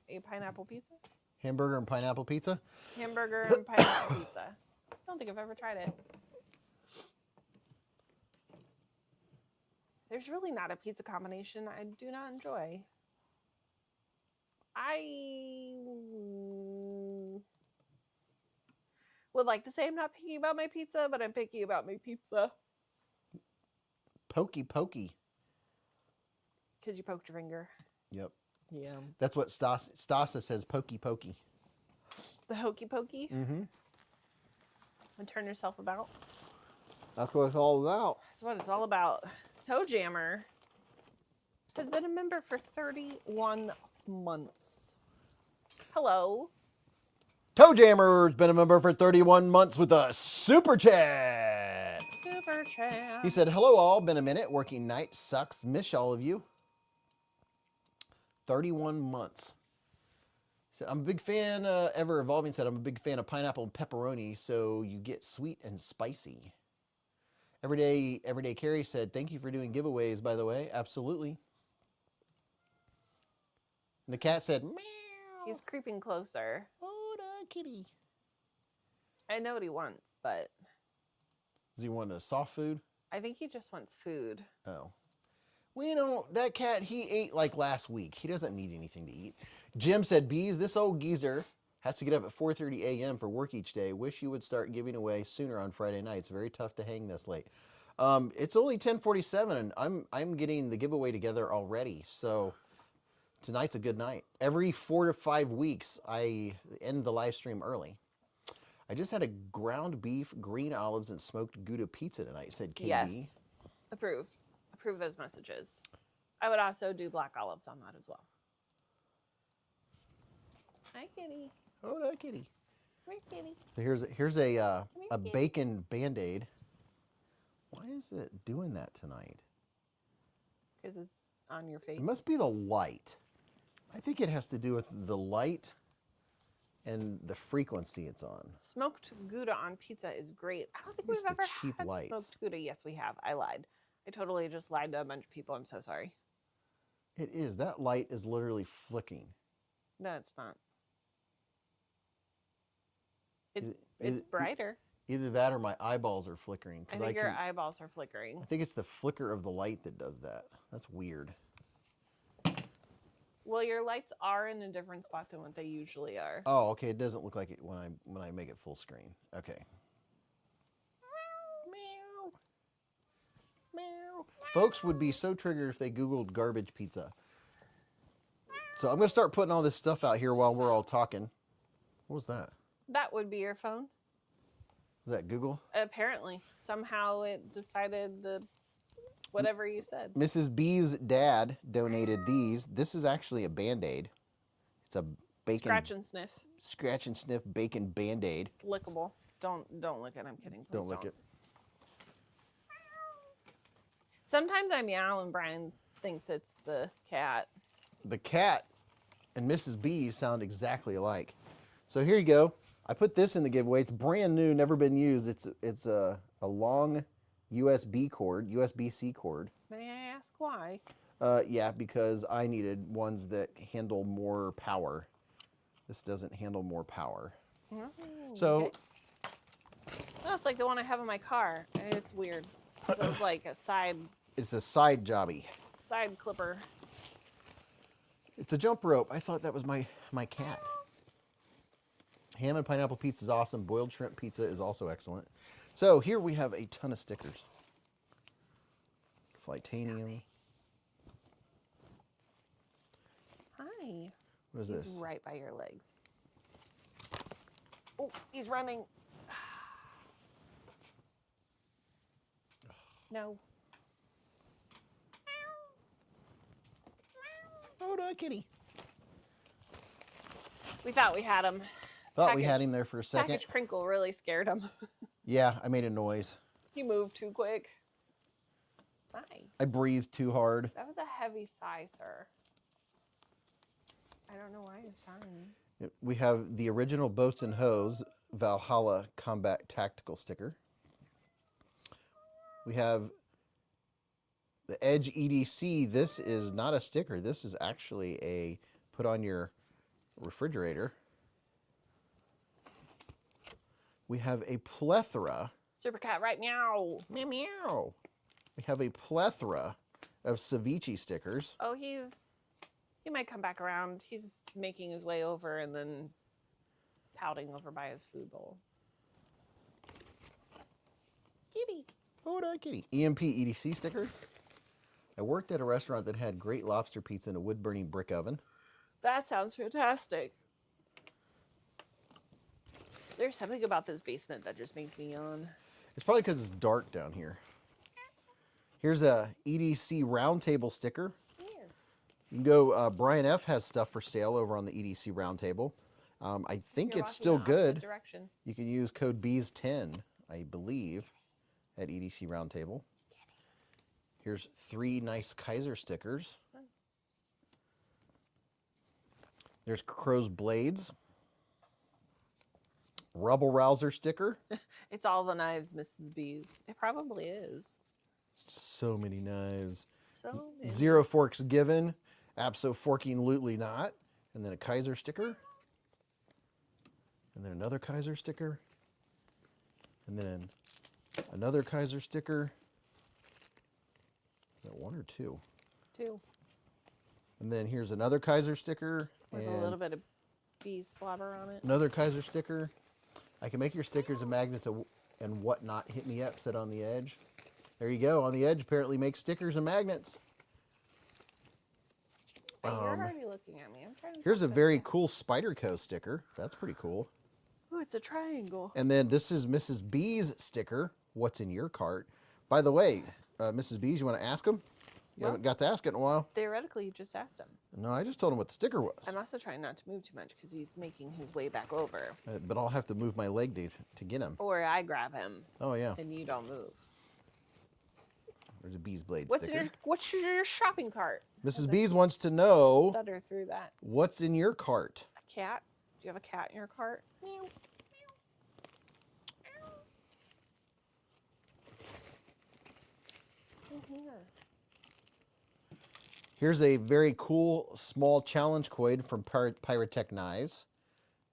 a pineapple pizza? Hamburger and pineapple pizza? Hamburger and pineapple pizza. I don't think I've ever tried it. There's really not a pizza combination I do not enjoy. I would like to say I'm not picky about my pizza, but I'm picky about my pizza. Pokey pokey. Because you poked your finger. Yep. Yeah. That's what Stasa says, pokey pokey. The hokey pokey? Mm-hmm. And turn yourself about. That's what it's all about. That's what it's all about. Toe Jammer has been a member for 31 months. Hello. Toe Jammer's been a member for 31 months with a super chat. Super chat. He said, hello all, been a minute, working night, sucks, miss all of you. 31 months. He said, I'm a big fan, Ever Evolving said, I'm a big fan of pineapple and pepperoni, so you get sweet and spicy. Everyday Carrie said, thank you for doing giveaways, by the way. Absolutely. And the cat said, meow. He's creeping closer. Oh, the kitty. I know what he wants, but... Does he want a soft food? I think he just wants food. Oh. We don't, that cat, he ate like last week. He doesn't need anything to eat. Jim said, Beez, this old geezer has to get up at 4:30 a.m. for work each day. Wish you would start giving away sooner on Friday nights. Very tough to hang this late. It's only 10:47 and I'm getting the giveaway together already. So tonight's a good night. Every 4 to 5 weeks, I end the live stream early. I just had a ground beef, green olives, and smoked Gouda pizza tonight, said KB. Yes. Approve. Approve those messages. I would also do black olives on that as well. Hi, kitty. Oh, that kitty. Come here, kitty. So here's a bacon Band-Aid. Why is it doing that tonight? Because it's on your face. It must be the light. I think it has to do with the light and the frequency it's on. Smoked Gouda on pizza is great. I don't think we've ever had smoked Gouda. Yes, we have. I lied. I totally just lied to a bunch of people. I'm so sorry. It is. That light is literally flicking. No, it's not. It's brighter. Either that or my eyeballs are flickering. I think your eyeballs are flickering. I think it's the flicker of the light that does that. That's weird. Well, your lights are in a different spot than what they usually are. Oh, okay. It doesn't look like it when I make it full screen. Okay. Meow. Meow. Folks would be so triggered if they Googled garbage pizza. So I'm going to start putting all this stuff out here while we're all talking. What was that? That would be your phone. Is that Google? Apparently. Somehow it decided to whatever you said. Mrs. B's dad donated these. This is actually a Band-Aid. It's a bacon... Scratch and sniff. Scratch and sniff bacon Band-Aid. It's lickable. Don't lick it. I'm kidding. Please don't lick it. Sometimes I meow and Brian thinks it's the cat. The cat and Mrs. B sound exactly alike. So here you go. I put this in the giveaway. It's brand new, never been used. It's a long USB cord, USB-C cord. May I ask why? Yeah, because I needed ones that handle more power. This doesn't handle more power. Oh, So, okay. Oh, it's like the one I have in my car. It's weird. So it's like a side it's a side jobby. clipper. It's a jump rope. I thought that was my cat. Ham and pineapple pizza is awesome. Boiled shrimp pizza is also excellent. So here we have a ton of stickers. Flightanium. Hi. What is He's this? right by your legs. Oh, he's running. No. Oh, no, kitty. We thought we had him. Thought we had him there for a second. Package crinkle really scared him. Yeah, I made a noise. He moved too quick. Hi. I breathed too hard. That was a heavy sigh, sir. I don't know why you're sighing. We have the original Boats and Hose Valhalla Combat Tactical sticker. We have the Edge EDC. This is not a sticker. This is actually a put on your refrigerator. We have a plethora. Super cat, right? Meow. Meow meow. We have a plethora of ceviche stickers. Oh, he might come back around. He's making his way over and then pouting over by his food bowl. Kitty. Oh, no, kitty. EMP EDC sticker. I worked at a restaurant that had great lobster pizza in a wood-burning brick oven. That sounds fantastic. There's something about this basement that just makes me yawn. It's probably because it's dark down here. Here's a EDC roundtable sticker. Here. You can go, Brian F. has stuff for sale over on the EDC roundtable. I think You're it's walking still the opposite good. direction. You can use code Beez10, I believe, at EDC roundtable. Here's 3 nice Kaiser stickers. There's Crow's Blades. Rubble Rouser sticker. It's all the knives, Mrs. Beez. It probably is. So many knives. So many. 0 forks given. Abso-forking-lutely not. And then a Kaiser sticker. And then another Kaiser sticker. And then another Kaiser sticker. Is that 1 or 2? 2. And then here's another Kaiser sticker. With a and little bit of bee slobber on it. another Kaiser sticker. I can make your stickers and magnets and whatnot. Hit me up, sit on the edge. There you go. On the edge apparently makes stickers and magnets. You're already looking at me. I'm trying to. Here's a focus. very cool Spyderco sticker. That's pretty cool. Ooh, it's a triangle. And then this is Mrs. B's sticker. What's in your cart? By the way, Mrs. B's, you want to ask him? You haven't got to ask it in a while. Theoretically, you just asked him. No, I just told him what the sticker was. I'm also trying not to move too much because he's making his way back over. But I'll have to move my leg to get him. Or I grab him Oh, yeah. and you don't move. There's a Beez Blade What's sticker. what's your shopping cart? Mrs. B's wants to know Stutter through that. what's in your cart. A cat? Do you have a cat in your cart? Meow. In here. Here's a very cool small challenge coin from Pyrotech Knives.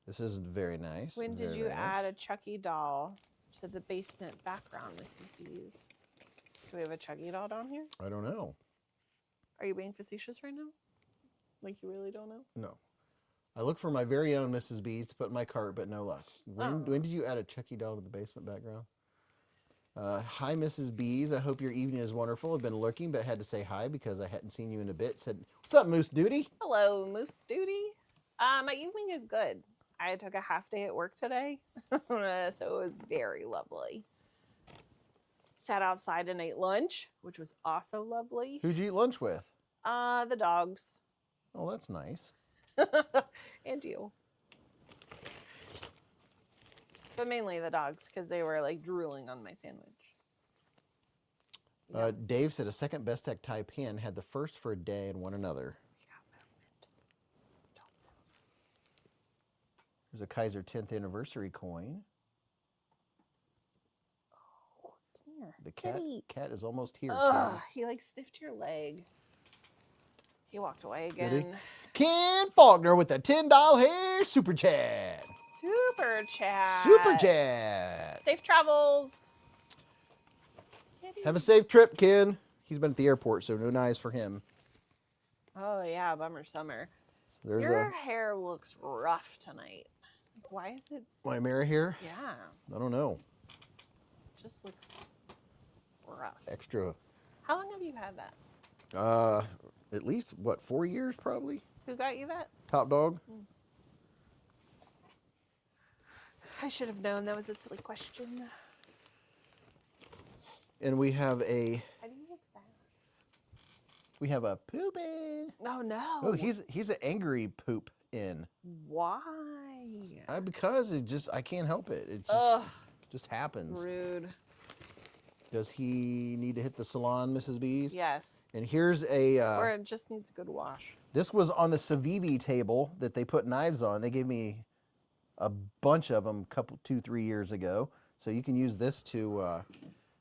This is very nice. When did very you nice. add a Chucky doll to the basement background, Mrs. Beez? Do we have a Chucky doll down here? I don't know. Are you being facetious right now? Like you really don't know? No. I look for my very own Mrs. B's to put in my cart, but no luck. When did you add a Chucky doll to the basement background? Hi, Mrs. B's. I hope your evening is wonderful. I've been lurking, but had to say hi because I hadn't seen you in a bit. Said, what's up, Moose Duty? Hello, Moose Duty. My evening is good. I took a half day at work today, so it was very lovely. Sat outside and ate lunch, which was also lovely. Who'd you eat lunch with? The dogs. Oh, that's nice. And you. But mainly the dogs, because they were like drooling on my sandwich. Dave said a second Best Tech Taipan had the first for a day and won another. Here's a Kaiser 10th anniversary coin. Oh, dear. The Kitty. cat is almost here. Ugh, he like stiffed your leg. He walked away Did he? again. Ken Faulkner with a $10 hair super chat. Super chat. Super chat. Safe travels. Kitty. Have a safe trip, Ken. He's been at the airport, so no knives for him. Oh yeah, bummer summer. There's Your hair looks rough tonight. Like, why is it? my mirror here. Yeah, I don't know. just looks rough. Extra. How long have you had that? At least what, 4 years probably. Who got you that? Top dog. I should have known that was a silly question. And we have a How do you look sad? poopin'. Oh no. Oh, he's an angry poop in. Why? Because I can't help it. It Ugh, just happens. rude. Does he need to hit the salon, Mrs. Beez? Yes. And here's a. Or it just needs a good wash. This was on the Civivi table that they put knives on. They gave me a bunch of them 2-3 years ago. So you can use this to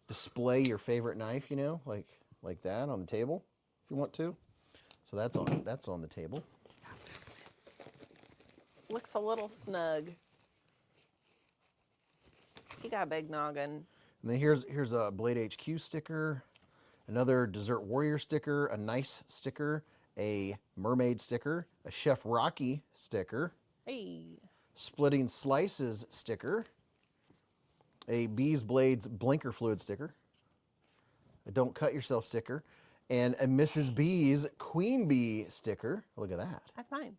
display your favorite knife, you know, like that on the table if you want to. So that's on the table. Looks a little snug. He got a big noggin. And then here's a Blade HQ sticker, another Desert Warrior sticker, a nice sticker, a Mermaid sticker, a Chef Rocky sticker, Hey. Splitting Slices sticker, a Beez Blades blinker fluid sticker, a Don't Cut Yourself sticker, and a Mrs. Beez Queen Bee sticker. Look at that. That's mine.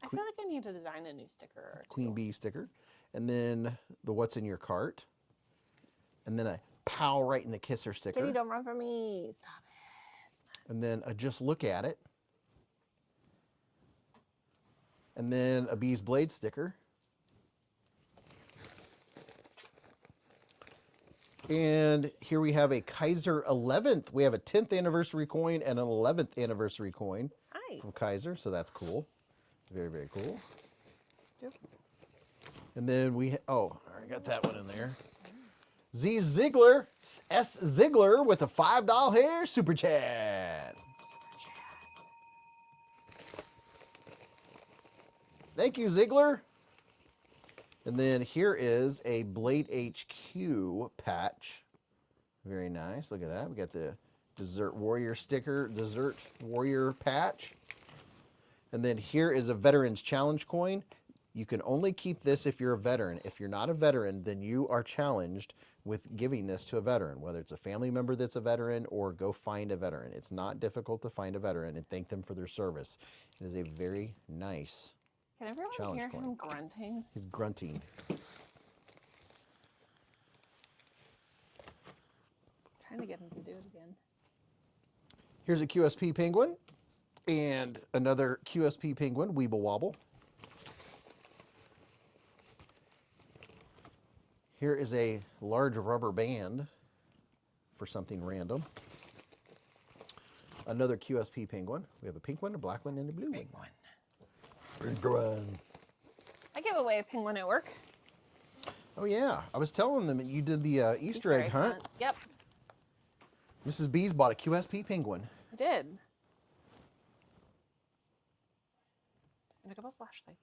I feel like I need to design a new sticker or two. Queen Bee sticker. And then the What's in Your Cart. And then a pow right in the kisser sticker. Kitty, don't run from me. Stop it. And then a Just Look at It. And then a Beez Blade sticker. And here we have a Kaiser 11th. We have a 10th anniversary coin and an 11th anniversary coin Hi. from Kaiser, so that's cool. Very, very cool. Yep. And then I got that one in there. Z Ziegler, S Ziegler with a $5 hair super chat. Thank you, Ziegler. And then here is a Blade HQ patch. Very nice. Look at that. We got the Desert Warrior sticker, Desert Warrior patch. And then here is a Veterans Challenge coin. You can only keep this if you're a veteran. If you're not a veteran, then you are challenged with giving this to a veteran, whether it's a family member that's a veteran or go find a veteran. It's not difficult to find a veteran and thank them for their service. It is a very nice Can everyone challenge hear coin. him grunting? He's grunting. Trying to get him to do it again. Here's a QSP penguin and another QSP penguin, Weeble Wobble. Here is a large rubber band for something random. Another QSP penguin. We have a pink one, a black one, and a blue one. Big one. I give away a penguin at work. Oh yeah, I was telling them that you did the Easter egg hunt. Yep, Mrs. Beez bought a QSP penguin. I did. And a couple flashlights.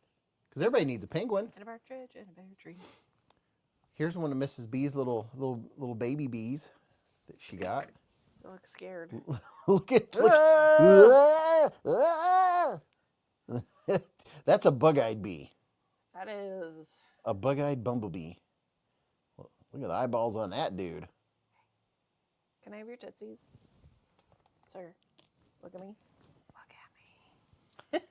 Because everybody needs a penguin. And a partridge and a bear tree. Here's one of Mrs. Beez' little baby bees that she got. They look scared. look. That's a bug-eyed bee. That is. A bug-eyed bumblebee. Well, look at the eyeballs on that dude. Can I have your tootsies? Sir, look at me. Look at me.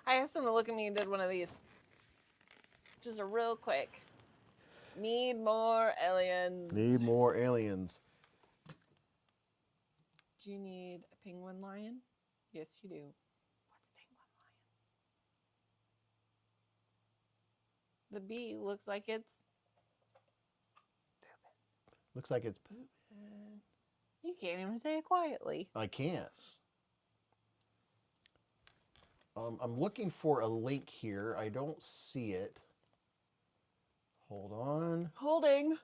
I asked him to look at me and did one of these. Just a real quick. Need more aliens. Need more aliens. Do you need a penguin lion? Yes, you do. What's a penguin lion? The bee looks like it's pooping. Looks like it's pooping. You can't even say it quietly. I can't. I'm looking for a link here. I don't see it. Hold on. Holding.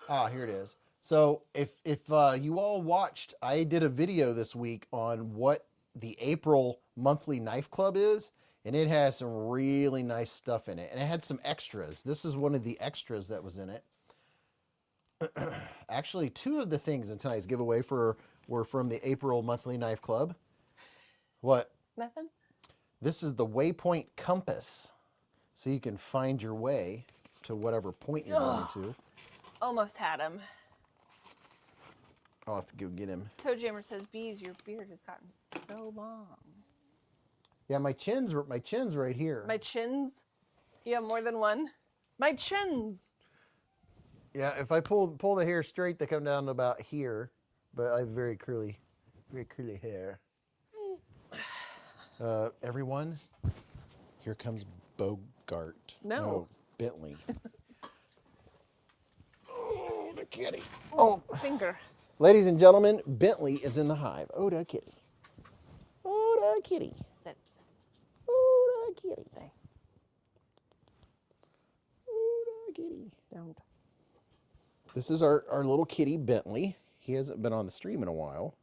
Ah, here it is. So if you all watched, I did a video this week on what the April monthly knife club is, and it has some really nice stuff in it, and it had some extras. This is one of the extras that was in it. Actually, 2 of the things in tonight's giveaway were from the April monthly knife club. What? Nothing? This is the waypoint compass, so you can find your way to whatever point you're going to. Almost had him. I'll have to go get him. Toe Jammer says, Beez, your beard has gotten so long. Yeah, my chin's right here. My chins? You have more than one? My chins! Yeah, if I pull the hair straight, they come down to about here, but I have very curly hair. Everyone, here comes Bogart. No. Bentley. Oh, the kitty. Oh, finger. Ladies and gentlemen, Bentley is in the hive. Oh, the kitty. Oh, the kitty. Sit. Oh, the kitty. Stay. Oh, the kitty. Don't. This is our little kitty, Bentley. He hasn't been on the stream in a while.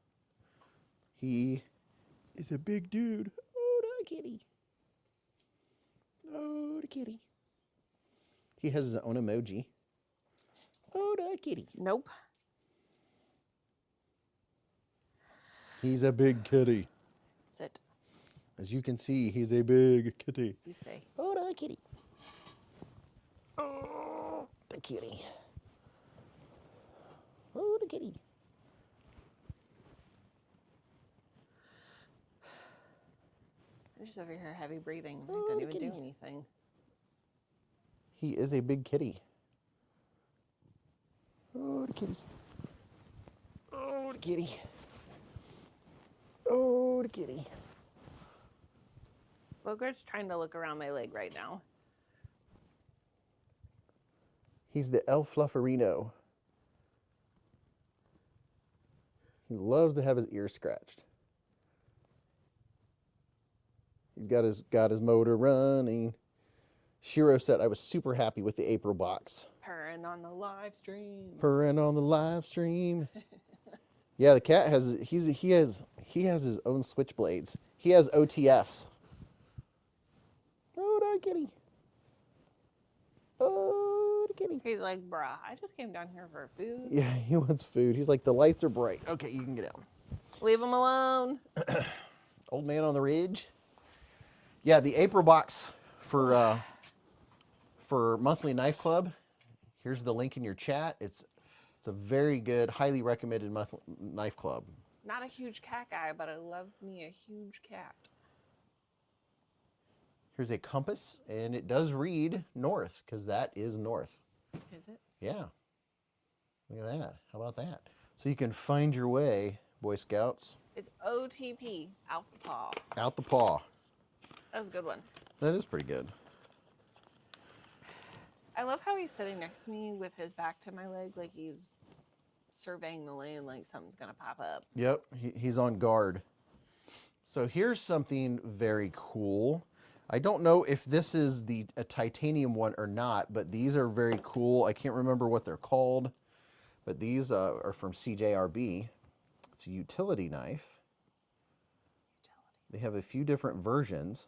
He is a big dude. Oh, the kitty. Oh, the kitty. He has his own emoji. Oh, the kitty. Nope. He's a big kitty. Sit. As you can see, he's a big kitty. You stay. Oh, the kitty. Oh, the kitty. Oh, the kitty. I'm just over here heavy breathing. I Oh, don't the even kitty. do anything. He is a big kitty. Oh, the kitty. Oh, the kitty. Oh, the kitty. Bogart's trying to look around my leg right now. He's the El Flufferino. He loves to have his ears scratched. He's got his motor running. Shiro said, I was super happy with the April box. Purring on the live stream. Purring on the live stream. Yeah, the cat has he has his own switchblades. He has OTFs. Oh, the kitty. Oh, the kitty. He's like, bruh, I just came down here for food. Yeah, he wants food. He's like, the lights are bright. Okay, you can get down. Leave him alone. Old man on the ridge. Yeah, the April box for monthly knife club. Here's the link in your chat. It's a very good, highly recommended monthly knife club. Not a huge cat guy, but I love me a huge cat. Here's a compass, and it does read north, because that is north. Is it? Yeah. Look at that. How about that? So you can find your way, Boy Scouts. It's OTP, out the paw. Out the paw. That was a good one. That is pretty good. I love how he's sitting next to me with his back to my leg, like he's surveying the lane, like something's gonna pop up. Yep, he's on guard. So here's something very cool. I don't know if this is a titanium one or not, but these are very cool. I can't remember what they're called, but these are from CJRB. It's a utility knife. They have a few different versions.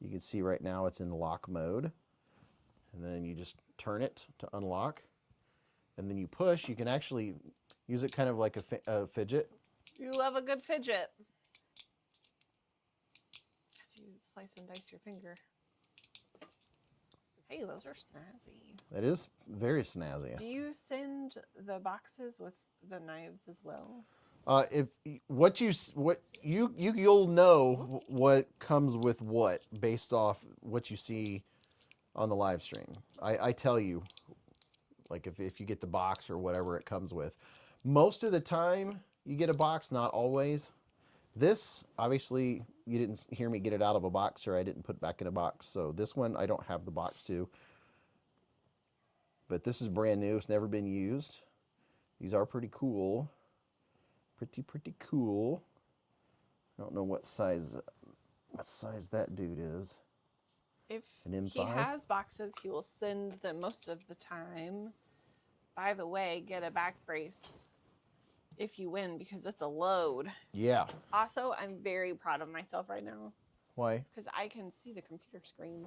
You can see right now it's in lock mode. And then you just turn it to unlock. And then you push. You can actually use it kind of like a fidget. You love a good fidget. As you slice and dice your finger. Hey, those are snazzy. That is very snazzy. Do you send the boxes with the knives as well? You'll know what comes with what based off what you see on the live stream. I tell you, like if you get the box or whatever it comes with. Most of the time you get a box, not always. This, obviously, you didn't hear me get it out of a box, or I didn't put it back in a box. So this one I don't have the box to. But this is brand new. It's never been used. These are pretty cool. Pretty cool. I don't know what size that dude is. If An M5? he has boxes, he will send them most of the time. By the way, get a back brace if you win because it's a load. Yeah. Also, I'm very proud of myself right now Why? because I can see the computer screen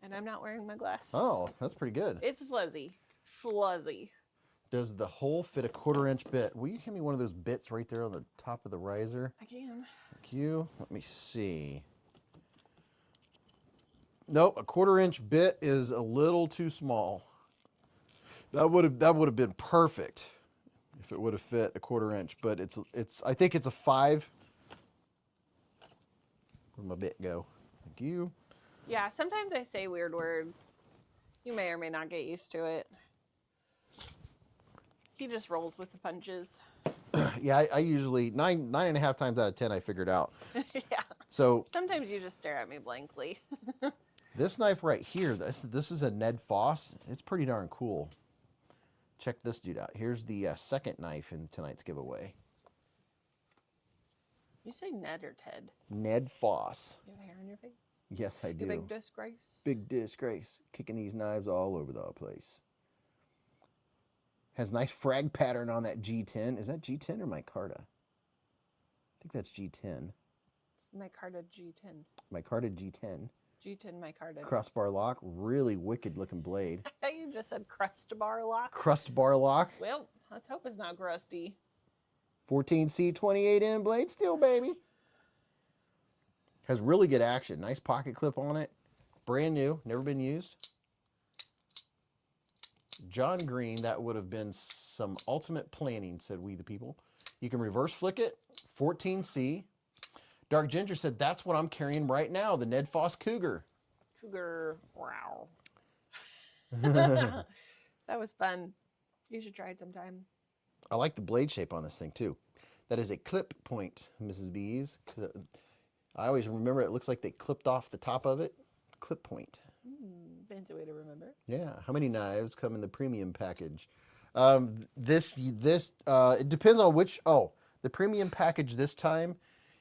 and I'm not wearing my glasses. Oh, that's pretty good. It's fuzzy. Fuzzy. Does the hole fit a 1/4 inch bit? Will you give me one of those bits right there on the top of the riser? I can. Thank you. Let me see. Nope, a 1/4 inch bit is a little too small. That would have been perfect if it would have fit a 1/4 inch, but it's I think it's a 5. Where'd my bit go? Thank you. Yeah, sometimes I say weird words. You may or may not get used to it. He just rolls with the punches. Yeah, I usually 9.5 times out of 10 I figured out. Yeah. So Sometimes you just stare at me blankly. this knife right here, this is a Ned Foss. It's pretty darn cool. Check this dude out. Here's the second knife in tonight's giveaway. You say Ned or Ted? Ned Foss. You have hair on your face? Yes, I do. You big disgrace. Big disgrace. Kicking these knives all over the place. Has nice frag pattern on that G10. Is that G10 or micarta? I think that's G10. It's micarta G10. Micarta G10. G10 micarta. Crossbar lock. Really wicked looking blade. I thought you just said crust bar lock. Crust bar lock. Well, let's hope it's not crusty. 14C 28M blade steel, baby. Has really good action. Nice pocket clip on it. Brand new. Never been used. John Green, that would have been some ultimate planning, said we the people. You can reverse flick it. 14C. Dark Ginger said, that's what I'm carrying right now, the Ned Foss Cougar. Cougar. Wow. That was fun. You should try it sometime. I like the blade shape on this thing, too. That is a clip point, Mrs. Beez. I always remember it looks like they clipped off the top of it. Clip point. Fancy way to remember. Yeah. How many knives come in the premium package? It depends on which. Oh, the premium package this time,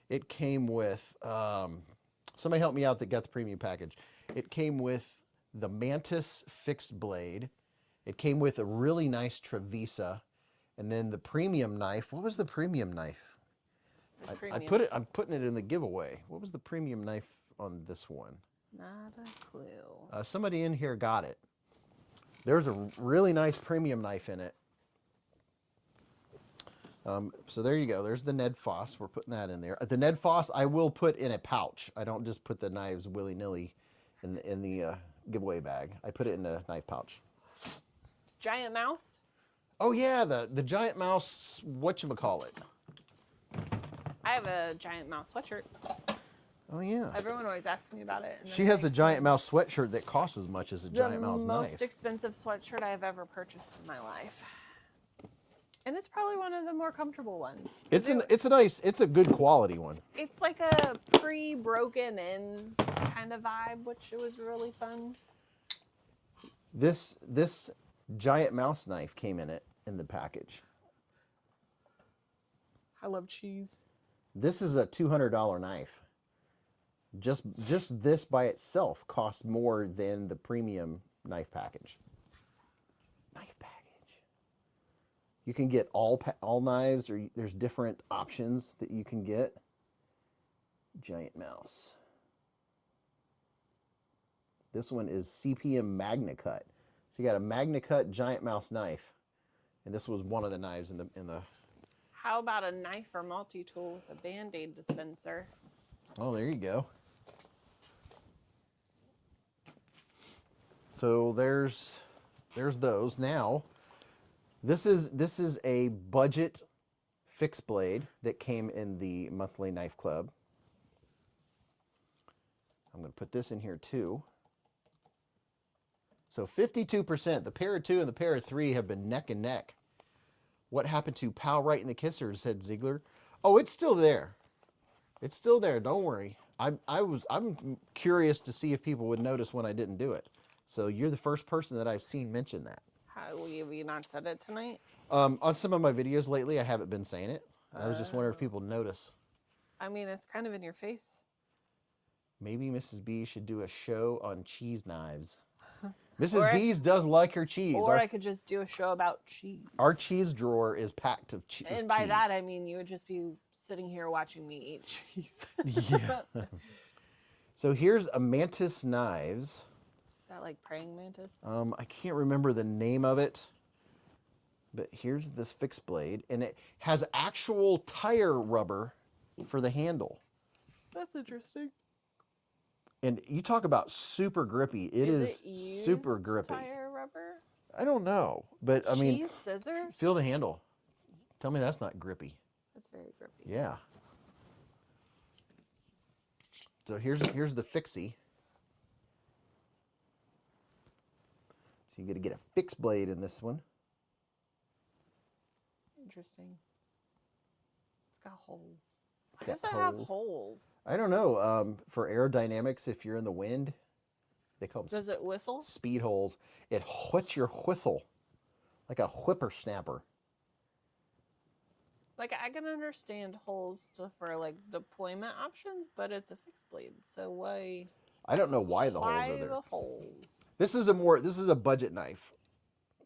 it came with. Somebody help me out that got the premium package. It came with the Mantis fixed blade. It came with a really nice Trevisa, and then the premium knife. What was the premium knife? I'm putting it in the giveaway. What was the premium knife on this one? Not a clue. Somebody in here got it. There's a really nice premium knife in it. So there you go. There's the Ned Foss. We're putting that in there. The Ned Foss I will put in a pouch. I don't just put the knives willy-nilly in the giveaway bag. I put it in a knife pouch. Giant mouse? Oh yeah, the giant mouse, whatchamacallit. I have a giant mouse sweatshirt. Oh yeah. Everyone always asks me about it. And She has a giant mouse sweatshirt that costs as much as a giant mouse the knife. most expensive sweatshirt I have ever purchased in my life. And it's probably one of the more comfortable ones. It's a good quality one. It's like a pre-broken in kind of vibe, which it was really fun. This giant mouse knife came in the package. I love cheese. This is a $200 knife. Just this by itself costs more than the premium knife package. Knife package. You can get all knives, or there's different options that you can get. Giant mouse. This one is CPM Magna Cut. So you got a Magna Cut giant mouse knife, and this was one of the knives in the. How about a knife or multi-tool with a Band-Aid dispenser? Oh, there you go. So there's those. Now, this is a budget fixed blade that came in the monthly knife club. I'm going to put this in here too. So 52%. The pair of 2 and the pair of 3 have been neck and neck. What happened to Pal Right and the Kissers, said Ziegler. Oh, it's still there. It's still there. Don't worry. I'm curious to see if people would notice when I didn't do it. So you're the first person that I've seen mention that. How have you not said it tonight? On some of my videos lately, I haven't been saying it. I was just wondering if people notice. I mean, it's kind of in your face. Maybe Mrs. B should do a show on cheese knives. Mrs. Or- Beez does like her cheese. Or I could just do a show about cheese. Our cheese drawer is packed of cheese. And by that, I mean you would just be sitting here watching me eat cheese. Yeah. So here's a Mantis Knives. Is that like praying mantis? I can't remember the name of it. But here's this fixed blade. And it has actual tire rubber for the handle. That's interesting. And you talk about super grippy. It is super grippy. Tire rubber? I don't know. But I mean, Cheese scissors? feel the handle. Tell me that's not grippy. That's very grippy. Yeah. So here's the fixie. So you got to get a fixed blade in this one. Interesting. It's got holes. It's Why does got it have holes? I don't know. For aerodynamics, if you're in the wind, they call them Does it whistle? speed holes. It whets your whistle like a whippersnapper. Like, I can understand holes for, like, deployment options, but it's a fixed blade, so why... I don't know why the holes are Why there. the holes? This is a budget knife.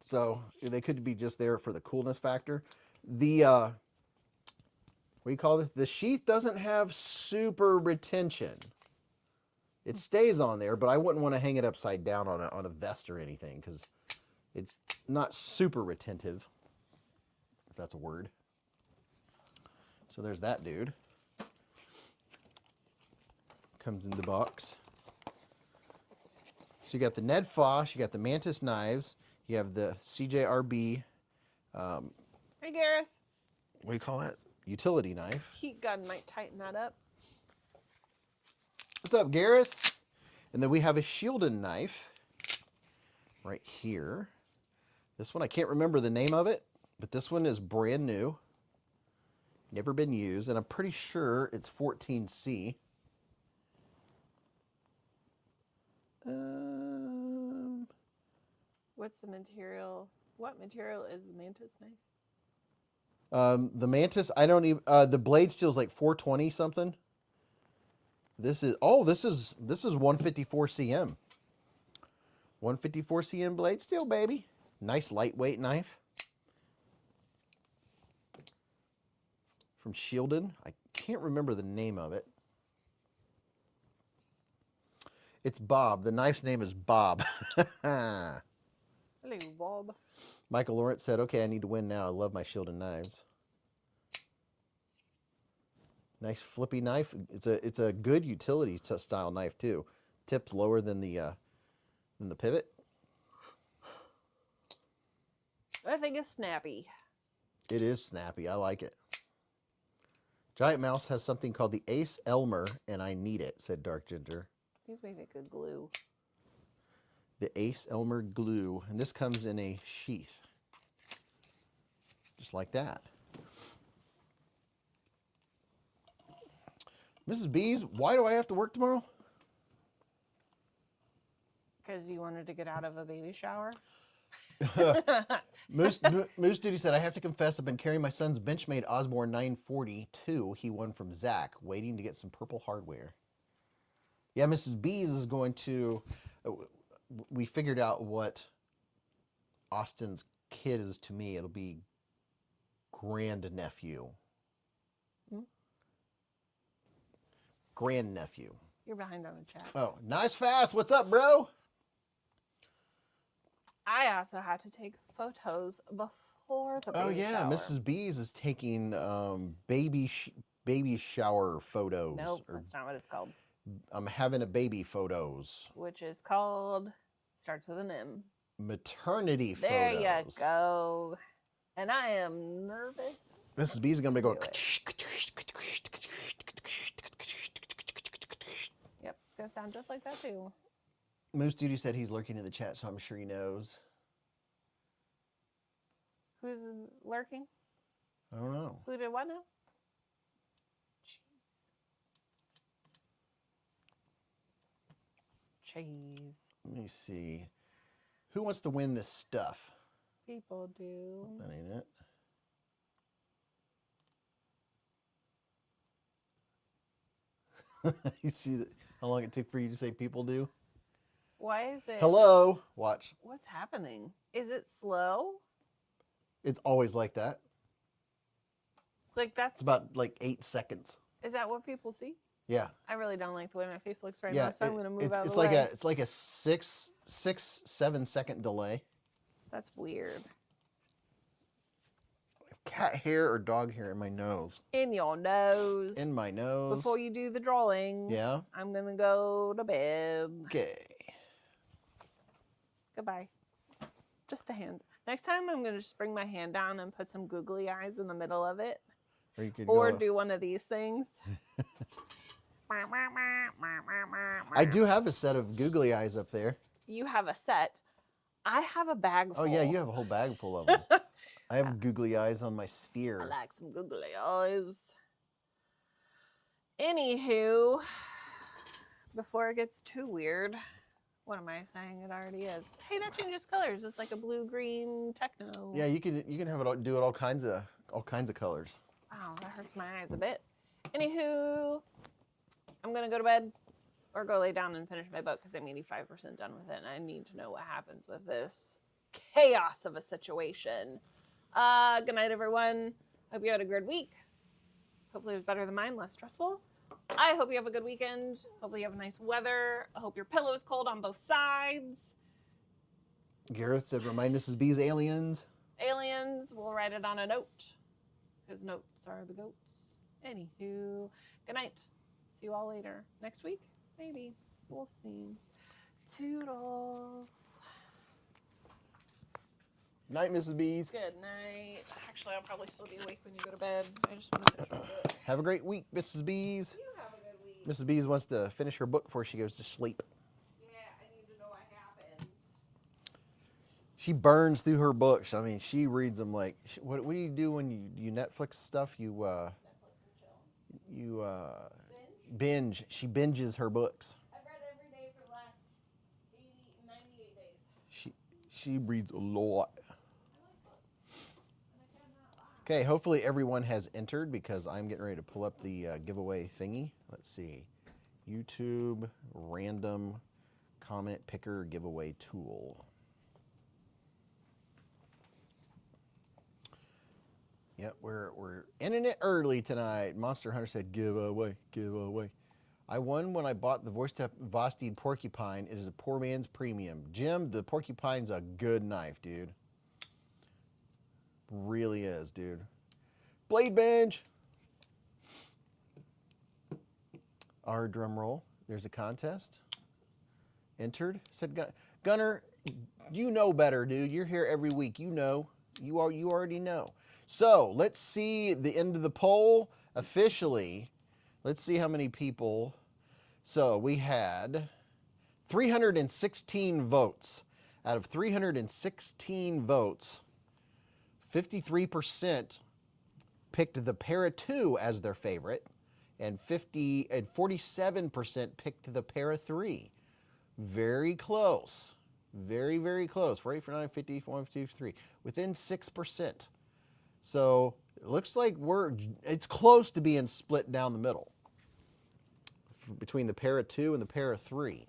So they could be just there for the coolness factor. The what do you call this? The sheath doesn't have super retention. It stays on there, but I wouldn't want to hang it upside down on a vest or anything because it's not super retentive, if that's a word. So there's that dude. Comes in the box. So you got the Ned Fosh, you got the Mantis Knives, you have the CJRB. Hey, Gareth. What do you call that? Utility knife. Heat gun might tighten that up. What's up, Gareth? And then we have a Shieldon knife right here. This one, I can't remember the name of it, but this one is brand new. Never been used, and I'm pretty sure it's 14C. What's the material? What material is the Mantis knife? The Mantis, I don't even, the blade steel is like 420 something. This is 154 cm. 154 cm blade steel, baby. Nice lightweight knife. From Shieldon. I can't remember the name of it. It's Bob. The knife's name is Bob. Hello, Bob. Michael Lawrence said, okay, I need to win now. I love my Shieldon knives. Nice flippy knife. It's a good utility style knife too. Tips lower than the pivot. I think it's snappy. It is snappy. I like it. Giant Mouse has something called the Ace Elmer, and I need it, said Dark Ginger. These make a good glue. The Ace Elmer glue, and this comes in a sheath. Just like that. Mrs. Beez, why do I have to work tomorrow? Because you wanted to get out of a baby shower? Moose Duty said, I have to confess I've been carrying my son's Benchmade Osborne 942 he won from Zach, waiting to get some purple hardware. Yeah, Mrs. Beez is going to, we figured out what Austin's kid is to me. It'll be grandnephew. Grandnephew. You're behind on the chat. Oh, nice fast. What's up, bro? I also had to take photos before the baby Oh yeah, shower. Mrs. Beez is taking baby shower photos. Nope, that's not what it's called. I'm having a baby photos. Which is called, starts with an M. Maternity There photos. you go. And I am nervous. Mrs. Beez is gonna be going. Yep, it's gonna sound just like that too. Moose Duty said he's lurking in the chat, so I'm sure he knows. Who's lurking? I don't know. Who did what now? Cheese. Let me see. Who wants to win this stuff? People do. That ain't it. You see how long it took for you to say people do? Why is it? Hello. Watch. What's happening? Is it slow? It's always like that. Like that's It's about like 8 seconds. Is that what people see? Yeah. I really don't like the way my face looks right Yeah. now, so I'm gonna move out of It's the like way. it's like a 7 second delay. That's weird. Cat hair or dog hair in my nose? In your nose. In my nose. Before you do the drawing, Yeah. I'm gonna go to bed. Okay. Goodbye. Just a hand. Next time, I'm gonna just bring my hand down and put some googly eyes in the middle of it, Or you could or go. do one of these things. I do have a set of googly eyes up there. You have a set. I have a bag full. Oh yeah, you have a whole bag full of them. I have googly eyes on my sphere. I like some googly eyes. Anywho, before it gets too weird, what am I saying? It already is. Hey, that changes colors. It's like a blue-green techno. Yeah, you can have it do it all kinds of colors. Wow, that hurts my eyes a bit. Anywho, I'm gonna go to bed or go lay down and finish my book because I'm 85% done with it, and I need to know what happens with this chaos of a situation. Good night, everyone. Hope you had a good week. Hopefully it was better than mine, less stressful. I hope you have a good weekend. Hopefully you have nice weather. I hope your pillow is cold on both sides. Gareth said, "Remind Mrs. B's aliens." Aliens, we'll write it on a note, because notes are the goats. Anywho, good night. See you all later. Next week? Maybe. We'll see. Toodles. Night, Mrs. B's. Good night. Actually, I'll probably still be awake when you go to bed. I just want to finish my book. Have a great week, Mrs. B's. You have a good week. Mrs. B's wants to finish her book before she goes to sleep. Yeah, I need to know what happens. She burns through her books. I mean, she reads them like. What do you do when you Netflix stuff? You Netflix and chill. binge. She binges her books. I've read every day for the last 98 days. She reads a lot. I like books. And I cannot lie. Okay, hopefully everyone has entered because I'm getting ready to pull up the giveaway thingy. Let's see. YouTube random comment picker giveaway tool. Yep, we're ending it early tonight. Monster Hunter said giveaway. I won when I bought the Vosteed Porcupine. It is a poor man's premium. Jim, the Porcupine's a good knife, dude. Really is, dude. Blade Binge. Our drum roll. There's a contest. Entered. Said Gunner, you know better, dude. You're here every week. You know. You already know. So let's see the end of the poll officially. Let's see how many people. So we had 316 votes. Out of 316 votes, 53% picked the Para 2 as their favorite, and 47% picked the Para 3. Very close. Very, very close. 48 for 9, 50 for 1, 53. Within 6%. So it looks like it's close to being split down the middle between the Para 2 and the Para 3.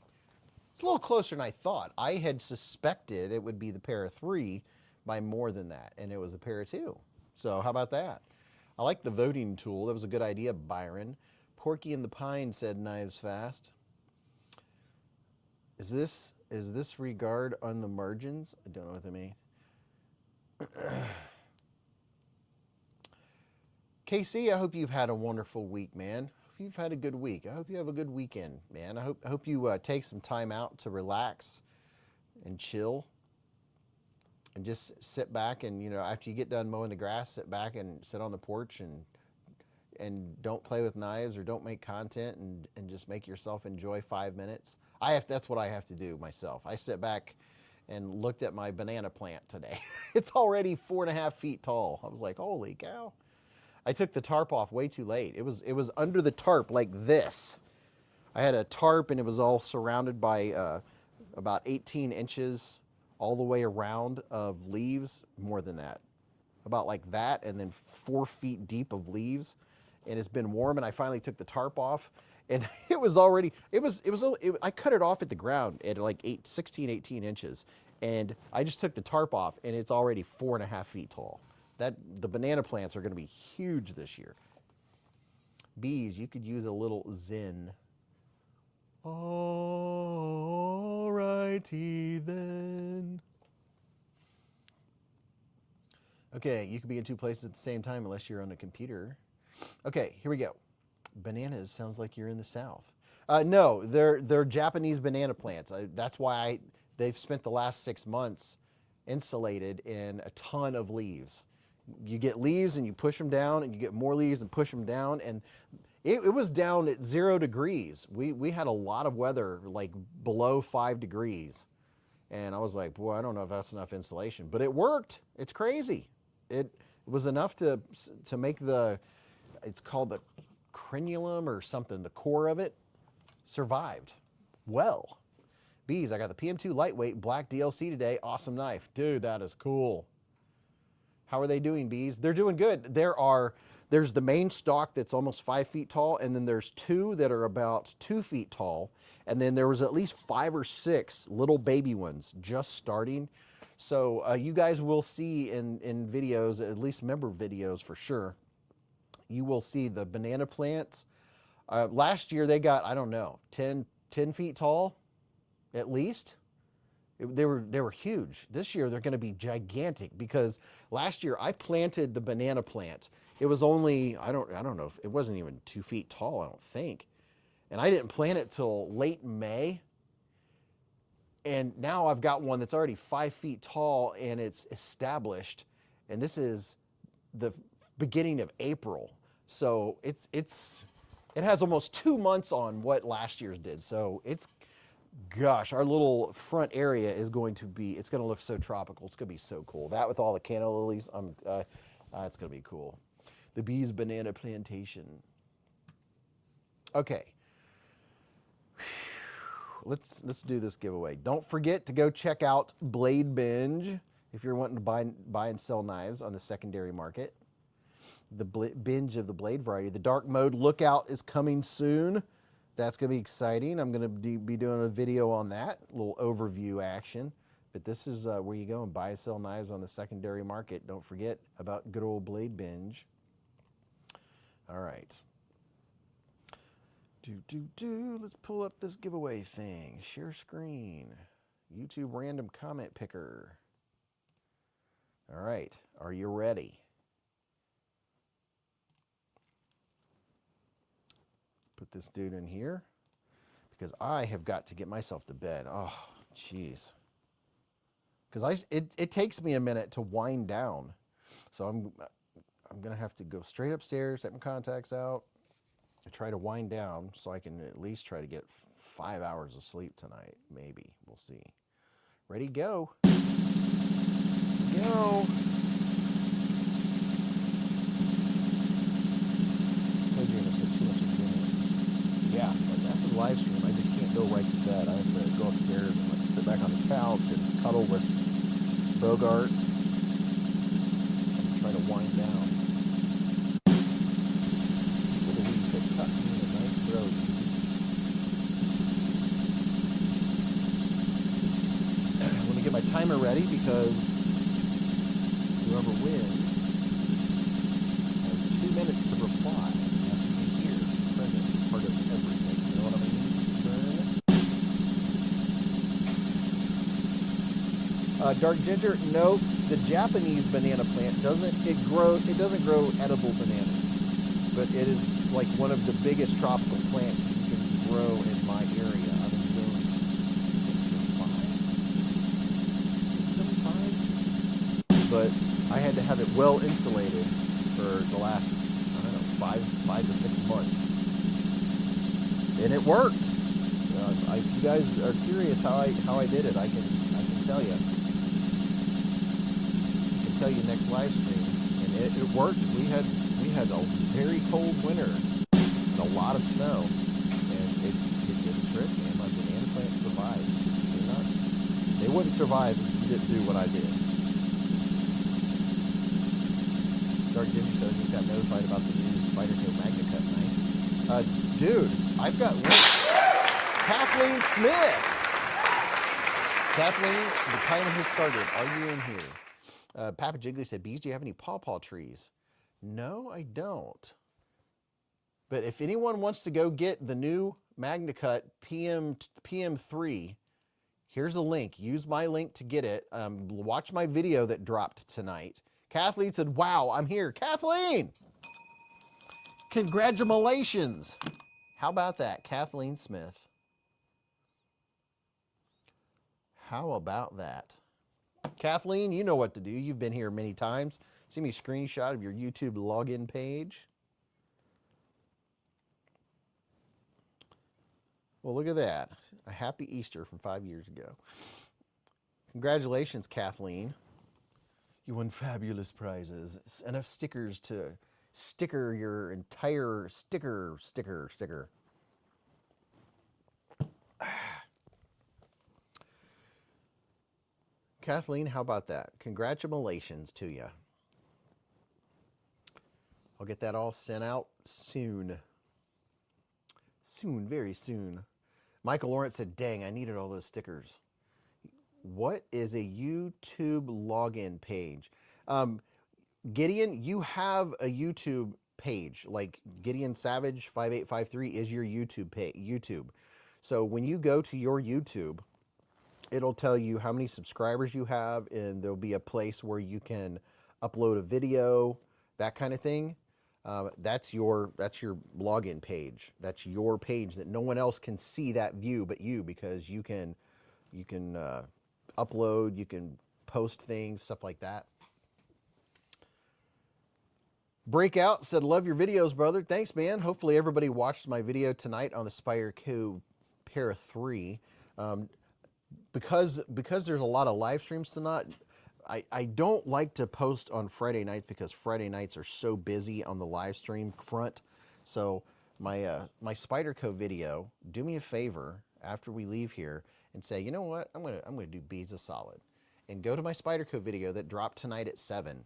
It's a little closer than I thought. I had suspected it would be the Para 3 by more than that, and it was the Para 2. So how about that? I like the voting tool. That was a good idea, Byron. Porky and the Pine said knives fast. Is this regard on the margins? I don't know what they mean. KC, I hope you've had a wonderful week, man. I hope you've had a good week. I hope you have a good weekend, man. I hope you take some time out to relax and chill and just sit back and, after you get done mowing the grass, sit back and sit on the porch and don't play with knives or don't make content and just make yourself enjoy 5 minutes. That's what I have to do myself. I sit back and looked at my banana plant today. It's already 4.5 feet tall. I was like, holy cow. I took the tarp off way too late. It was under the tarp like this. I had a tarp and it was all surrounded by about 18 inches all the way around of leaves, more than that. About like that, and then 4 feet deep of leaves. And it's been warm, and I finally took the tarp off. And I cut it off at the ground at like 16, 18 inches. And I just took the tarp off and it's already 4.5 feet tall. The banana plants are going to be huge this year. Bees, you could use a little zen. All righty then. Okay, you could be in two places at the same time unless you're on a computer. Okay, here we go. Bananas sounds like you're in the South. No, they're Japanese banana plants. That's why they've spent the last 6 months insulated in a ton of leaves. You get leaves and you push them down, and you get more leaves and push them down, and it was down at 0 degrees. We had a lot of weather, like below 5 degrees, and I was like, boy, I don't know if that's enough insulation, but it worked. It's crazy. It was enough to make it's called the crenulum or something, the core of it survived well. Bees, I got the PM2 lightweight black DLC today. Awesome knife. Dude, that is cool. How are they doing, Bees? They're doing good. There's the main stock that's almost 5 feet tall, and then there's two that are about 2 feet tall, and then there was at least 5 or 6 little baby ones just starting. So you guys will see in videos, at least member videos for sure, you will see the banana plants. Last year they got, I don't know, 10 feet tall at least. They were huge. This year they're going to be gigantic because last year I planted the banana plant. It was only, I don't know, it wasn't even 2 feet tall, I don't think. And I didn't plant it till late May. And now I've got one that's already 5 feet tall and it's established. And this is the beginning of April. So it has almost 2 months on what last year's did. So gosh, our little front area is going to look so tropical. It's going to be so cool. That with all the canna lilies, it's going to be cool. The Beez banana plantation. Okay. Let's do this giveaway. Don't forget to go check out Blade Binge if you're wanting to buy and sell knives on the secondary market. The Binge of the blade variety. The dark mode lookout is coming soon. That's going to be exciting. I'm going to be doing a video on that, a little overview action. But this is where you go and buy and sell knives on the secondary market. Don't forget about good old Blade Binge. All right. Let's pull up this giveaway thing. Share screen. YouTube random comment picker. All right. Are you ready? Put this dude in here because I have got to get myself to bed. Oh, jeez. Because it takes me a minute to wind down. So I'm going to have to go straight upstairs, set my contacts out, and try to wind down so I can at least try to get 5 hours of sleep tonight. Maybe. We'll see. Ready, go. Go. Yeah, but after the live stream, I just can't go right to bed. I have to go upstairs and sit back on the couch and cuddle with Bogart and try to wind down. People the weeds have cut me in a nice throat. Let me get my timer ready because whoever wins has 2 minutes to reply. Part of everything, you know what I mean? Dark ginger, no, the Japanese banana plant doesn't grow edible bananas, but it is like one of the biggest tropical plants you can grow in my area. I'm in zone 6 or 5, but I had to have it well insulated for the last, I don't know, 5 to 6 months. And it worked. If you guys are curious how I did it, I can tell you. I can tell you next live stream. And it worked. We had a very cold winter and a lot of snow, and it did the trick. And my banana plants survived. They wouldn't survive if you didn't do what I did. Dark Ginger says just got notified about the new Spyderco Magna Cut knife. Dude, I've got links. Kathleen Smith. Kathleen, the timer has started. Are you in here? Papa Jiggly said, Beez, do you have any pawpaw trees? No, I don't. But if anyone wants to go get the new MagnaCut PM3, here's a link. Use my link to get it. Watch my video that dropped tonight. Kathleen said, wow, I'm here. Kathleen! Congratulations. How about that, Kathleen Smith? How about that? Kathleen, you know what to do. You've been here many times. See me screenshot of your YouTube login page. Well, look at that. A happy Easter from 5 years ago. Congratulations, Kathleen. You won fabulous prizes. Enough stickers to sticker your entire sticker. Kathleen, how about that? Congratulations to you. I'll get that all sent out soon. Soon, very soon. Michael Lawrence said, dang, I needed all those stickers. What is a YouTube login page? Gideon, you have a YouTube page. Like Gideon Savage 5853 is your YouTube. So when you go to your YouTube, it'll tell you how many subscribers you have, and there'll be a place where you can upload a video, that kind of thing. That's your login page. That's your page that no one else can see that view but you, because you can upload, you can post things, stuff like that. Breakout said, love your videos, brother. Thanks, man. Hopefully everybody watched my video tonight on the Spyderco PM2. Because there's a lot of live streams tonight, I don't like to post on Friday nights because Friday nights are so busy on the live stream front. So my Spyderco video, do me a favor after we leave here and say, you know what, I'm gonna do Beez a solid, and go to my Spyderco video that dropped tonight at 7,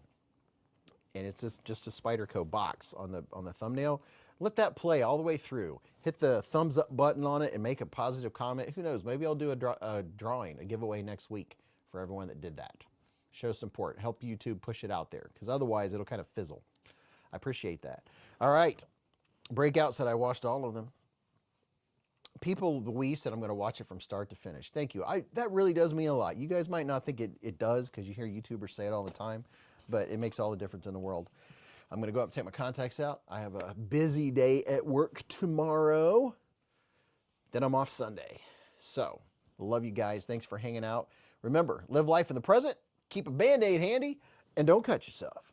and it's just a Spyderco box on the thumbnail. Let that play all the way through. Hit the thumbs up button on it and make a positive comment. Who knows? Maybe I'll do a drawing, a giveaway next week for everyone that did that. Show support. Help YouTube push it out there, because otherwise it'll kind of fizzle. I appreciate that. All right. Breakout said I watched all of them. People, we said I'm going to watch it from start to finish. Thank you. That really does mean a lot. You guys might not think it does because you hear YouTubers say it all the time, but it makes all the difference in the world. I'm going to go up and take my contacts out. I have a busy day at work tomorrow. Then I'm off Sunday. So, love you guys. Thanks for hanging out. Remember, live life in the present, keep a Band-Aid handy, and don't cut yourself.